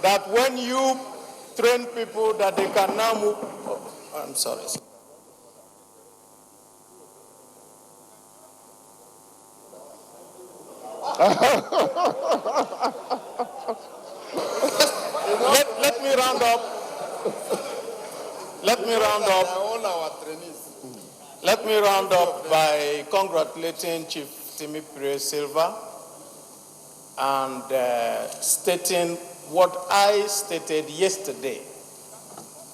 that when you train people that they can now move. Oh, I'm sorry. Let me round up. Let me round up by congratulating Chief Timi Pire Silva and stating what I stated yesterday.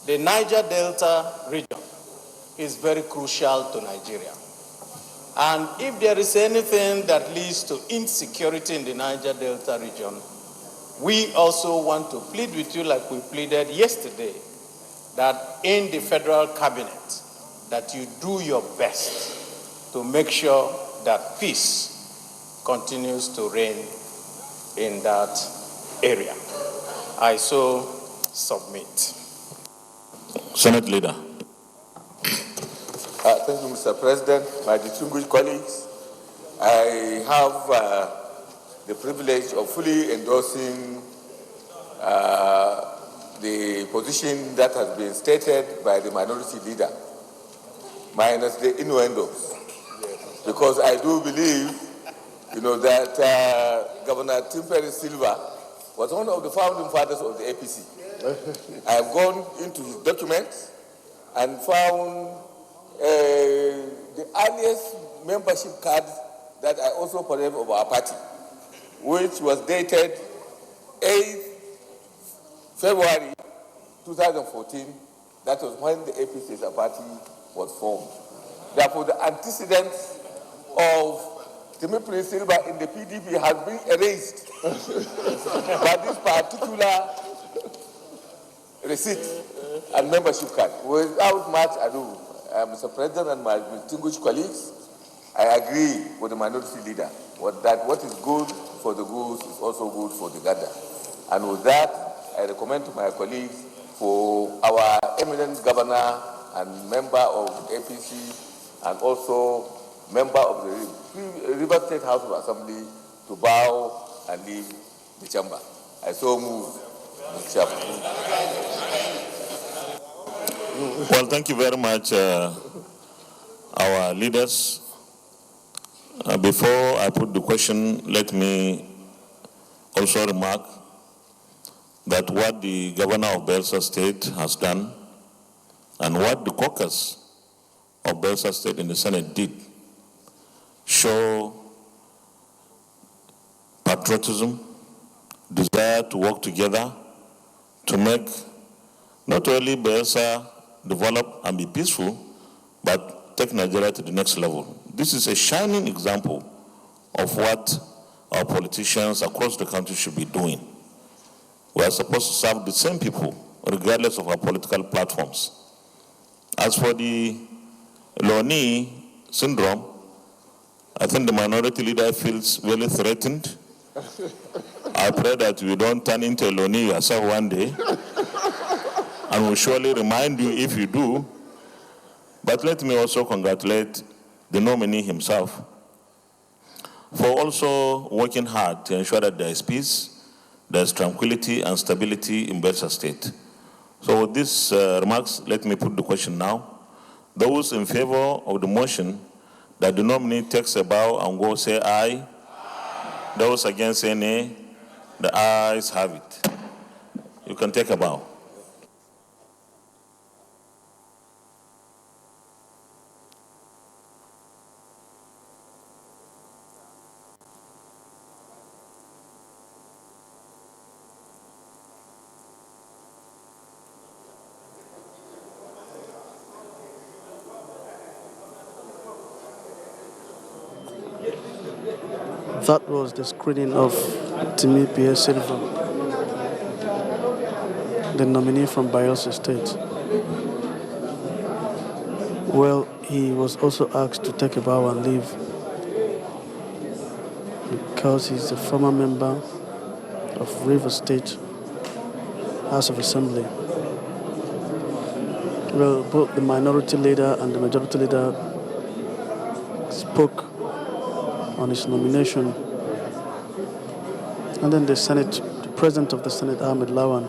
The Niger Delta region is very crucial to Nigeria. And if there is anything that leads to insecurity in the Niger Delta region, we also want to plead with you like we pleaded yesterday, that in the federal cabinet, that you do your best to make sure that peace continues to reign in that area. I so submit. Senate Leader. Thank you, Mr. President. My distinguished colleagues, I have the privilege of fully endorsing the position that has been stated by the minority leader, minus the innuendos, because I do believe, that Governor Tim Silva was one of the founding fathers of the APC. I have gone into his documents and found the earliest membership card that I also possess of our party, which was dated 8th February 2014. That was when the APC as a party was formed. Therefore, the antecedents of Timi Pire Silva in the PDP has been erased by this particular receipt and membership card. Without much ado, Mr. President and my distinguished colleagues, I agree with the minority leader that what is good for the goose is also good for the gander. And with that, I recommend to my colleagues for our eminent governor and member of APC and also member of the River State House of Assembly to bow and leave the chamber. I so move, Mr. Chairman. Well, thank you very much, our leaders. Before I put the question, let me also remark that what the governor of Bayelsa State has done and what the caucus of Bayelsa State in the Senate did show patriotism, desire to work together to make not only Bayelsa develop and be peaceful, but take Nigeria to the next level. This is a shining example of what our politicians across the country should be doing. We are supposed to serve the same people, regardless of our political platforms. As for the Loni syndrome, I think the minority leader feels really threatened. I pray that you don't turn into a Loni yourself one day, and we'll surely remind you if you do. But let me also congratulate the nominee himself for also working hard to ensure that there is peace, there is tranquility and stability in Bayelsa State. So with these remarks, let me put the question now. Those in favor of the motion that the nominee takes a bow and go say aye. Those against say nay. The ayes have it. You can take a bow. That was the screening of Timi P.S. Silva, the nominee from Bayelsa State. Well, he was also asked to take a bow and leave because he's a former member of Rivers State House of Assembly. Well, both the minority leader and the majority leader spoke on his nomination. And then the President of the Senate, Ahmed Lawan,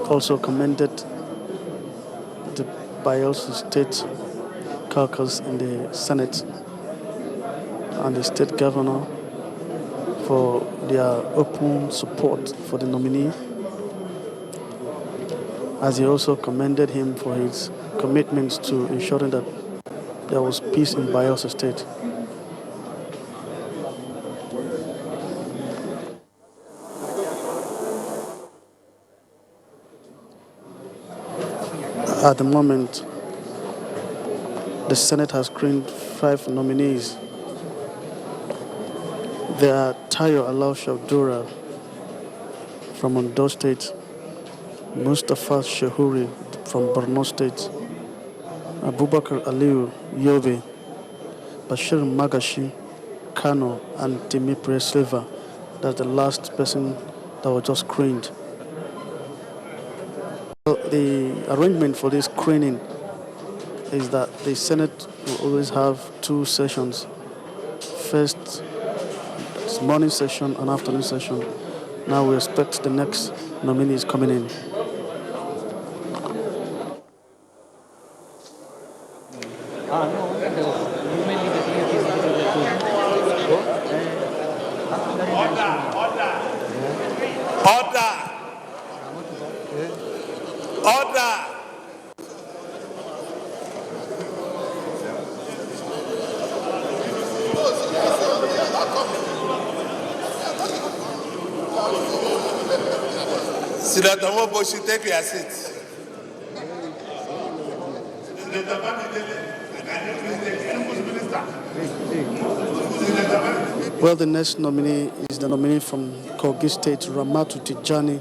also commended the Bayelsa State caucus in the Senate and the state governor for their open support for the nominee, as he also commended him for his commitments to ensuring that there was peace in Bayelsa State. At the moment, the Senate has screened 5 nominees. They are Tayo Alau Shabdura from Ondo State, Mustafa Shehuri from Borno State, Abubakar Aliyu Yobe, Bashir Magashi, Kano, and Timi P.S. Silva. That's the last person that was just screened. The arrangement for this screening is that the Senate will always have 2 sessions. First, it's morning session and afternoon session. Now we expect the next nominees coming in. Senator Mobo should take your seat. Well, the next nominee is the nominee from Kogi State, Ramatu Tijani.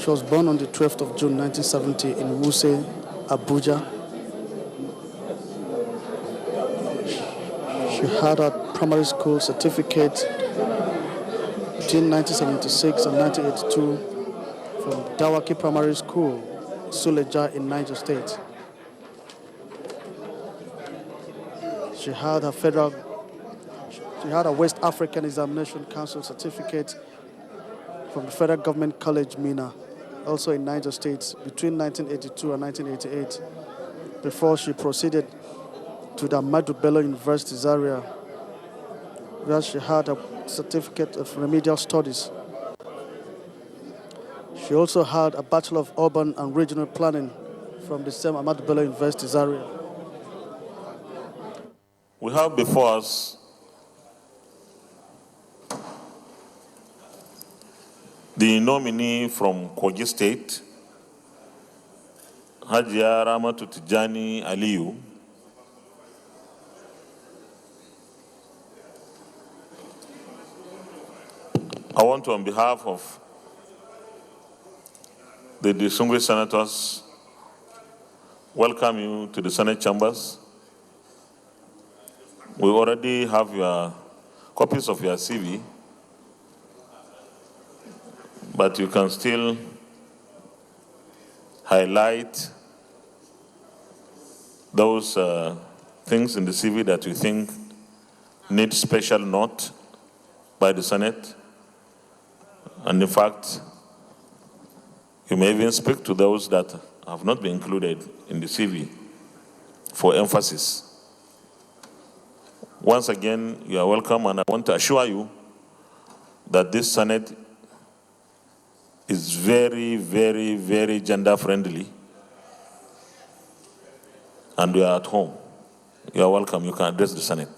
She was born on the 12th of June 1970 in Wuse, Abuja. She had her primary school certificate between 1976 and 1982 from Dawaki Primary School, Suleja in Niger State. She had a West African Examination Council certificate from the Federal Government College, Mina, also in Niger State, between 1982 and 1988, before she proceeded to the Ahmadu Bello University, Zaria, where she had a certificate of remedial studies. She also had a Bachelor of Urban and Regional Planning from the same Ahmadu Bello University, Zaria. We have before us The nominee from Kogi State, Hajia Ramatu Tijani Aliyu, I want to, on behalf of the distinguished senators, welcome you to the Senate chambers. We already have your copies of your CV, but you can still highlight those things in the CV that you think need special note by the Senate. And in fact, you may even speak to those that have not been included in the CV for emphasis. Once again, you are welcome, and I want to assure you that this Senate is very, very, very gender-friendly, and you are at home. You are welcome. You can address the Senate.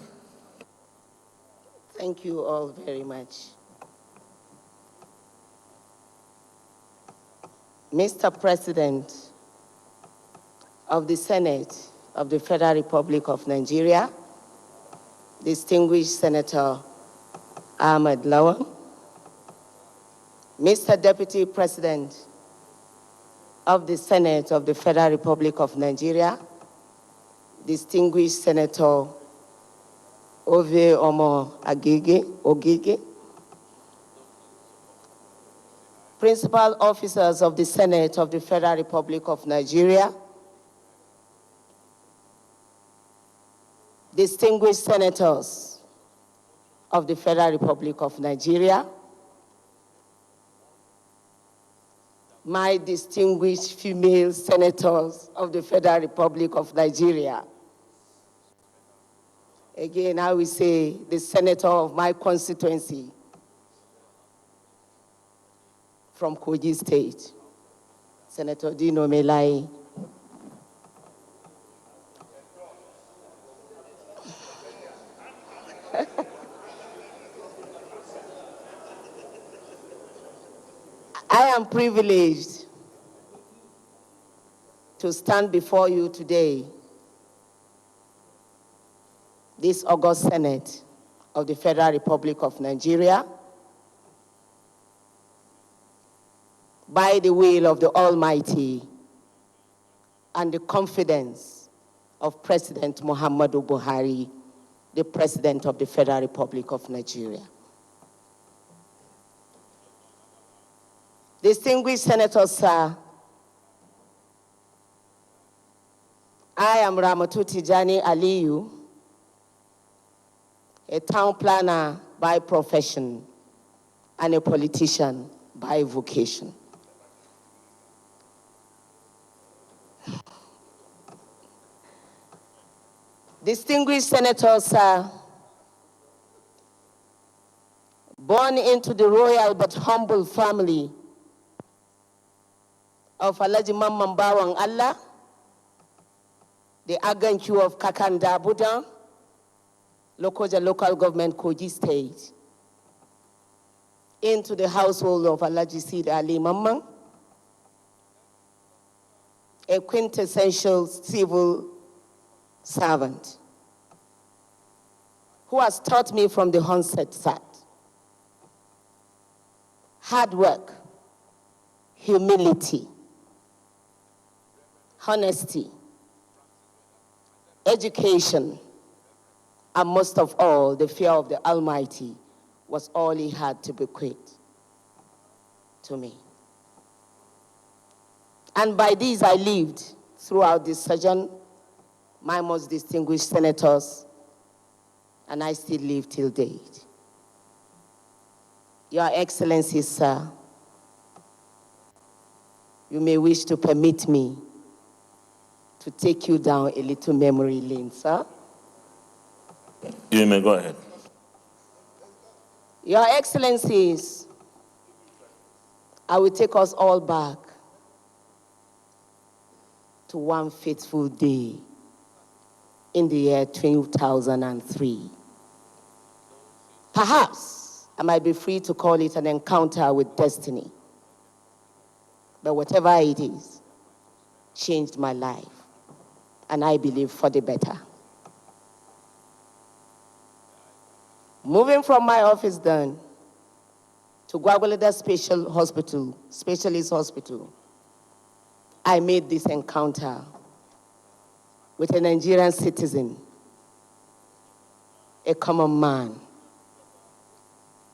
Thank you all very much. Mr. President of the Senate of the Federal Republic of Nigeria, distinguished Senator Ahmed Lawan, Mr. Deputy President of the Senate of the Federal Republic of Nigeria, distinguished Senator Ove Omo Ogige, principal officers of the Senate of the Federal Republic of Nigeria, distinguished senators of the Federal Republic of Nigeria, my distinguished female senators of the Federal Republic of Nigeria. Again, I will say the senator of my constituency from Kogi State, Senator Dino Melai. I am privileged to stand before you today, this August Senate of the Federal Republic of Nigeria, by the will of the Almighty and the confidence of President Muhammadu Buhari, the President of the Federal Republic of Nigeria. Distinguished Senators, sir, I am Ramatu Tijani Aliyu, a town planner by profession and a politician by vocation. Distinguished Senators, sir, born into the royal but humble family of Alhaji Mamman Bawang Allah, the Aganchu of Kakanda Budan, Lokoja local government, Kogi State, into the household of Alhaji Sid Ali Mamman, a quintessential civil servant who has taught me from the onset that hard work, humility, honesty, education, and most of all, the fear of the Almighty was all he had to bequeath to me. And by these I lived throughout this sojourn, my most distinguished senators, and I still live till date. Your Excellencies, sir, you may wish to permit me to take you down a little memory lane, sir. You may go ahead. Your Excellencies, I will take us all back to one fateful day in the year 2003. Perhaps I might be free to call it an encounter with destiny. But whatever it is, changed my life. And I believe for the better. Moving from my office then to Gwagwalada Specialist Hospital, I made this encounter with a Nigerian citizen, a common man,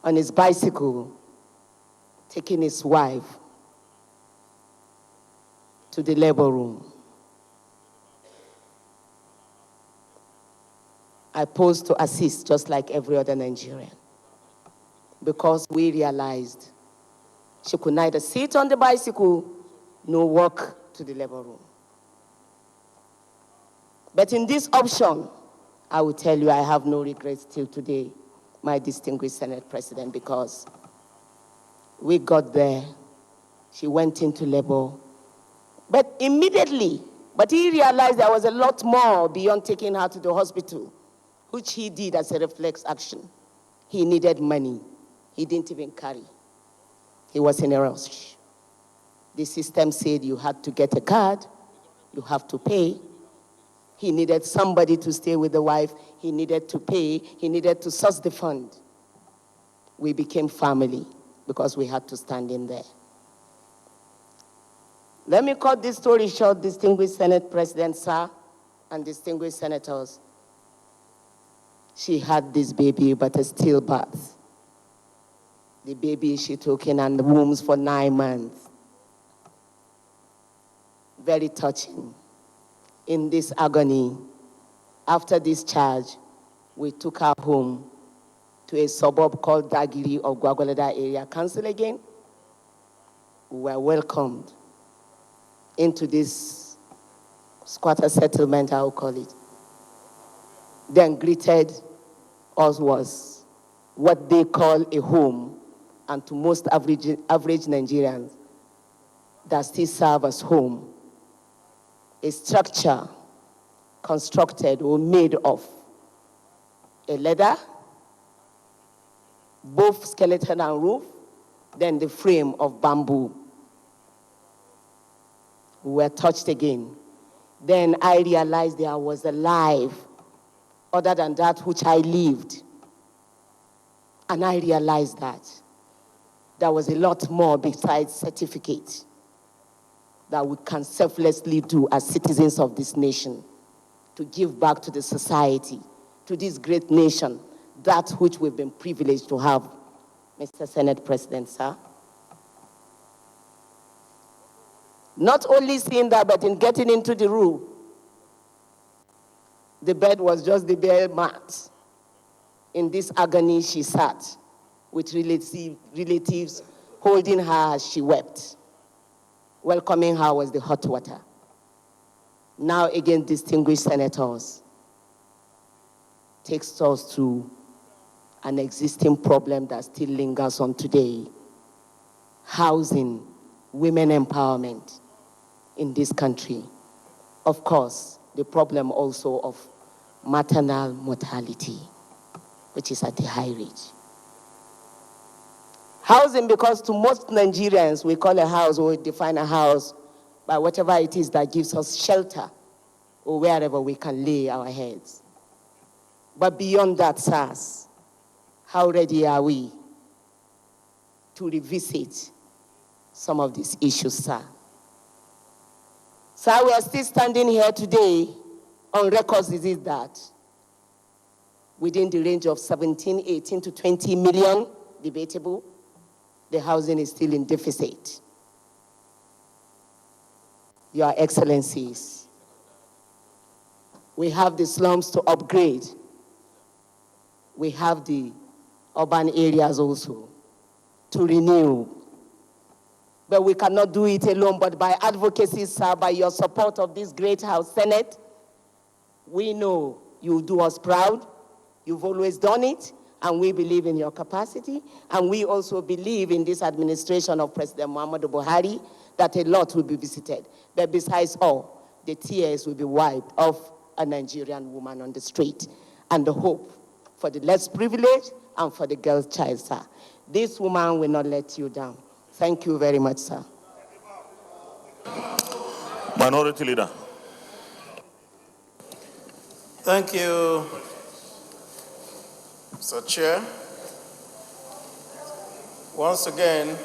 on his bicycle, taking his wife to the labor room. I posed to assist just like every other Nigerian because we realized she could neither sit on the bicycle nor walk to the labor room. But in this option, I will tell you I have no regrets till today, my distinguished Senate President, because we got there, she went into labor, but immediately, he realized there was a lot more beyond taking her to the hospital, which he did as a reflex action. He needed money. He didn't even carry. He was in a rush. The system said you had to get a card, you have to pay. He needed somebody to stay with the wife. He needed to pay. He needed to source the fund. We became family because we had to stand in there. Let me cut this story short, distinguished Senate President, sir, and distinguished senators. She had this baby, but a stillbirth. The baby she took in and the wombs for 9 months. Very touching. In this agony, after discharge, we took her home to a suburb called Dagiri of Gwagwalada Area Council again. We were welcomed into this squatter settlement, I will call it. Then greeted us was what they call a home, and to most average Nigerians, that still serve as home. A structure constructed or made of a leather, both skeleton and roof, then the frame of bamboo. We were touched again. Then I realized there was a life other than that which I lived. And I realized that there was a lot more besides certificate that we can selflessly do as citizens of this nation to give back to the society, to this great nation, that which we've been privileged to have, Mr. Senate President, sir. Not only seeing that, but in getting into the room, the bed was just the bare mat. In this agony, she sat with relatives holding her as she wept. Welcoming her was the hot water. Now again, distinguished senators, takes us to an existing problem that still lingers on today. Housing, women empowerment in this country. Of course, the problem also of maternal mortality, which is at a high rate. Housing, because to most Nigerians, we call a house, or we define a house by whatever it is that gives us shelter or wherever we can lay our heads. But beyond that, sirs, how ready are we to revisit some of these issues, sir? Sir, we are still standing here today on records is that within the range of 17, 18 to 20 million, debatable, the housing is still in deficit. Your Excellencies, we have the slums to upgrade. We have the urban areas also to renew. But we cannot do it alone, but by advocacy, sir, by your support of this great House Senate, we know you do us proud. You've always done it, and we believe in your capacity. And we also believe in this administration of President Muhammadu Buhari that a lot will be visited. But besides all, the tears will be wiped off a Nigerian woman on the street. And the hope for the less privileged and for the girl child, sir. This woman will not let you down. Thank you very much, sir. Minority Leader. Thank you, Mr. Chair. Once again,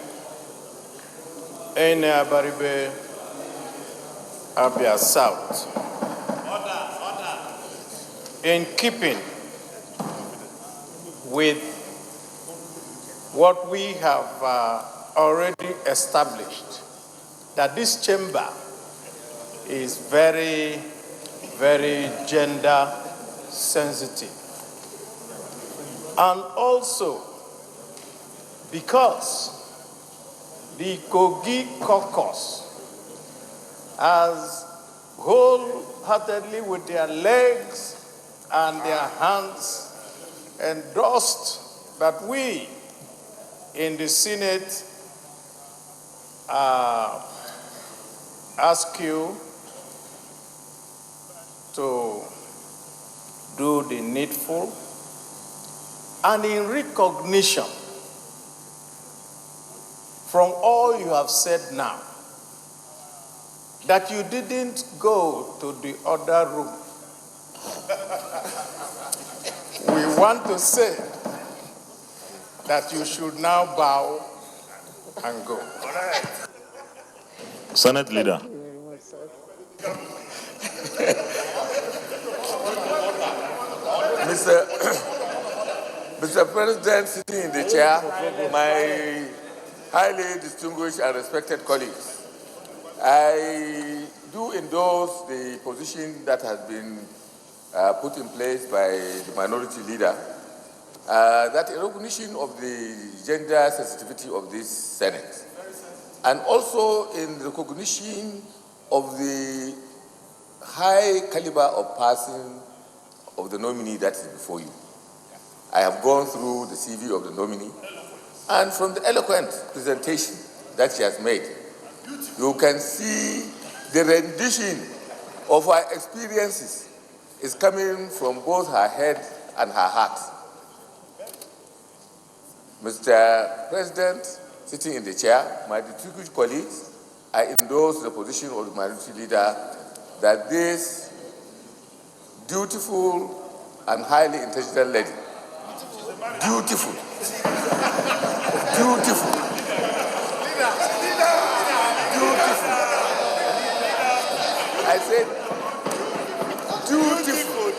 Ene Abaribe, Abia South. In keeping with what we have already established, that this chamber is very, very gender sensitive. And also because the Kogi caucus has wholeheartedly with their legs and their hands endorsed that we in the Senate ask you to do the needful, and in recognition from all you have said now, that you didn't go to the other room. We want to say that you should now bow and go. Senate Leader. Mr. President, sitting in the chair, my highly distinguished and respected colleagues, I do endorse the position that has been put in place by the minority leader, that a recognition of the gender sensitivity of this Senate, and also in recognition of the high caliber of person of the nominee that is before you. I have gone through the CV of the nominee, and from the eloquent presentation that she has made, you can see the rendition of her experiences is coming from both her head and her heart. Mr. President, sitting in the chair, my distinguished colleagues, I endorse the position of the minority leader that this dutiful and highly intelligent lady, beautiful, I said beautiful,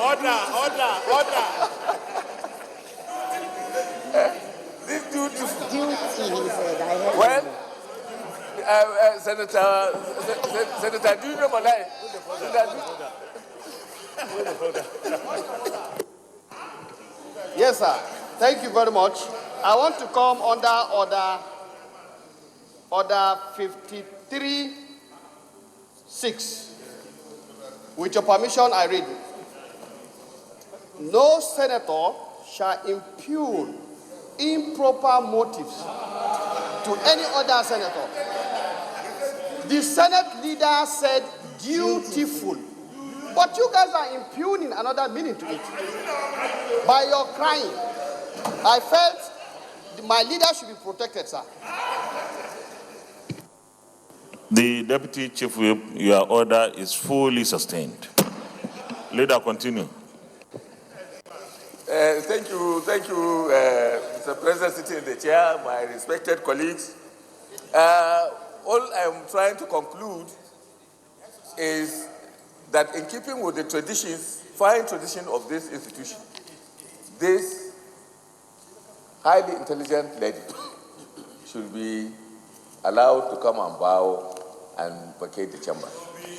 Order. This beautiful. Well, Senator, do you know my life? Yes, sir. Thank you very much. I want to come under order 53.6. With your permission, I read. No senator shall impugn improper motives to any other senator. The Senate leader said dutiful, but you guys are impugning another meaning to it. By your crying, I felt my leader should be protected, sir. The Deputy Chief Whip, your order is fully sustained. Leader, continue. Thank you, Mr. President, sitting in the chair, my respected colleagues. All I'm trying to conclude is that in keeping with the traditions, fine tradition of this institution, this highly intelligent lady should be allowed to come and bow and vacate the chamber.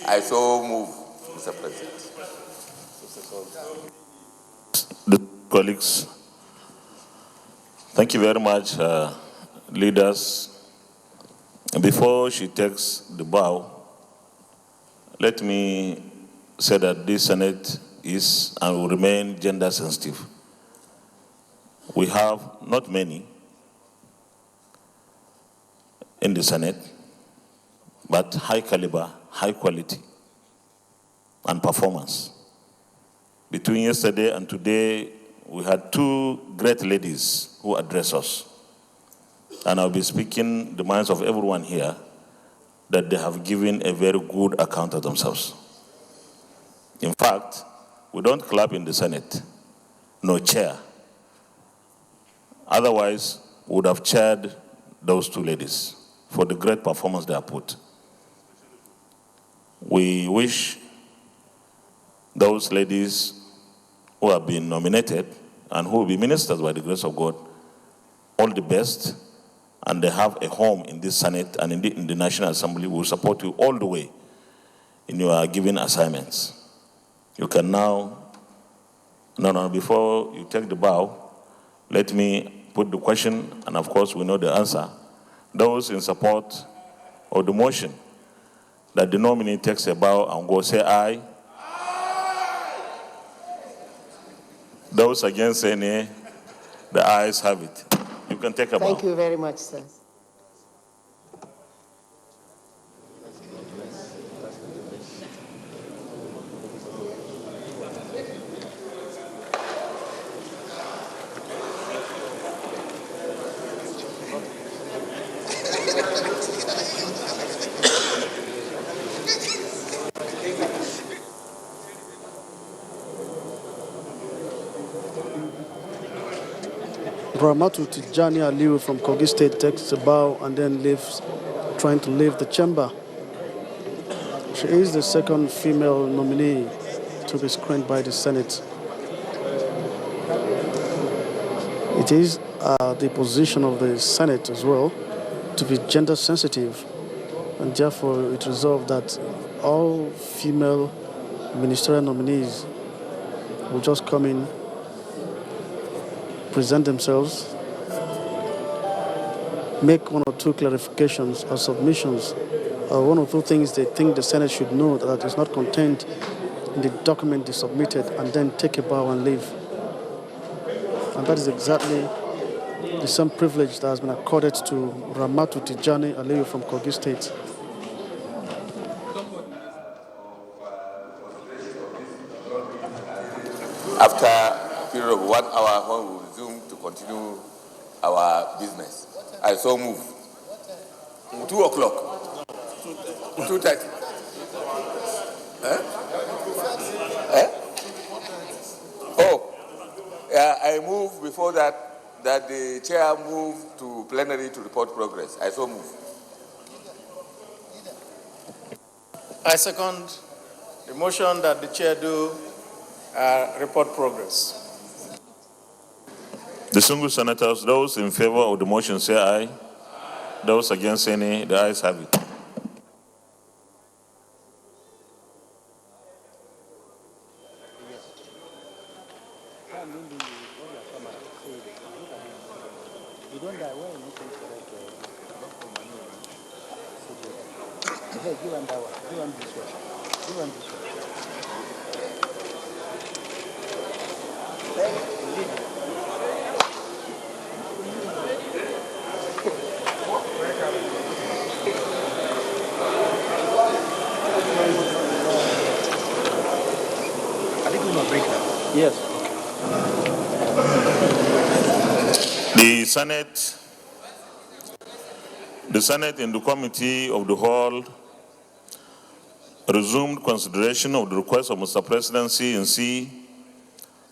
I so move, Mr. President. The colleagues, thank you very much, leaders. Before she takes the bow, let me say that this Senate is and will remain gender sensitive. We have not many, in the Senate, but high caliber, high quality, and performance. Between yesterday and today, we had two great ladies who addressed us. And I'll be speaking the minds of everyone here that they have given a very good account of themselves. In fact, we don't clap in the Senate, no chair. Otherwise, we would have chaired those two ladies for the great performance they have put. We wish those ladies who have been nominated and who will be ministers by the grace of God all the best, and they have a home in this Senate and in the National Assembly. We will support you all the way in your given assignments. You can now, before you take the bow, let me put the question, and of course we know the answer. Those in support of the motion that the nominee takes a bow and go say aye. Aye. Those against say nay, the ayes have it. You can take a bow. Thank you very much, sir. Ramatu Tijani Aliu from Kogi State takes a bow and then leaves, trying to leave the chamber. She is the second female nominee to be screened by the Senate. It is the position of the Senate as well to be gender sensitive, and therefore it resolved that all female ministerial nominees will just come in, present themselves, make one or two clarifications or submissions, or one or two things they think the Senate should know that is not contained in the document they submitted, and then take a bow and leave. And that is exactly the same privilege that has been accorded to Ramatu Tijani Aliu from Kogi State. After a period of 1 hour, when we resume to continue our business, I so move. 2 o'clock. 2:30. I move before that the chair move to plenary to report progress. I so move. I second the motion that the chair do report progress. Distinguished senators, those in favor of the motion say aye. Those against say nay, the ayes have it. Yes. The Senate in the Committee of the Whole resumed consideration of the request of Mr. Presidency in C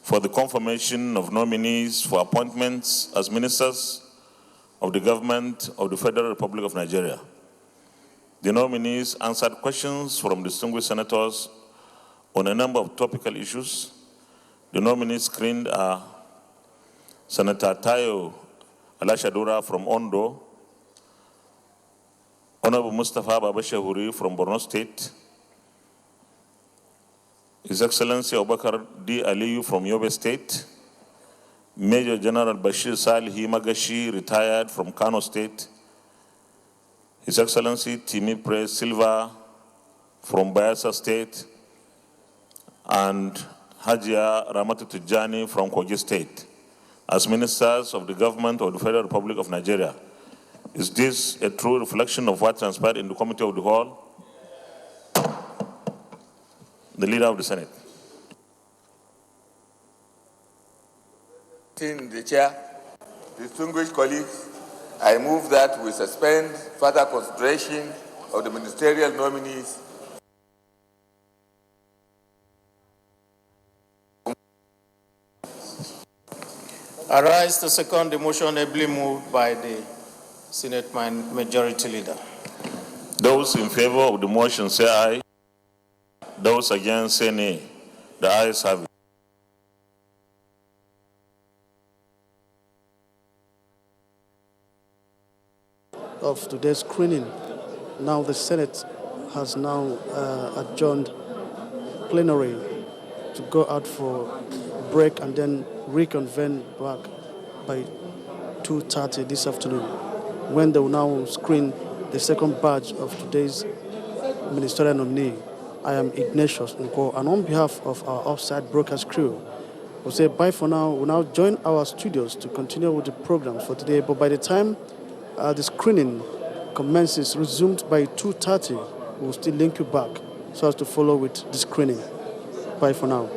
for the confirmation of nominees for appointments as ministers of the government of the Federal Republic of Nigeria. The nominees answered questions from distinguished senators on a number of topical issues. The nominees screened are Senator Tayo Alashadura from Ondo, Honorable Mustafa Babashahuri from Borno State, His Excellency Abubakar D. Aliyu from Yobe State, Major General Bashir Salihi Magashi, retired from Kano State, His Excellency Timi Pre Silva from Bayelsa State, and Hajia Ramatu Tijani from Kogi State as ministers of the government of the Federal Republic of Nigeria. Is this a true reflection of what transpired in the Committee of the Whole? The Leader of the Senate. The Chair, distinguished colleagues, I move that we suspend further consideration of the ministerial nominees. I rise to second the motion ably moved by the Senate Majority Leader. Those in favor of the motion say aye. Those against say nay. The ayes have it. Of today's screening. Now the Senate has now adjourned plenary to go out for break and then reconvene back by 2:30 this afternoon, when they will now screen the second batch of today's ministerial nominee. I am Ignatius Nko, and on behalf of our Offside Brokers crew, we'll say bye for now. We'll now join our studios to continue with the program for today, but by the time the screening commences, resumed by 2:30, we'll still link you back so as to follow with the screening. Bye for now.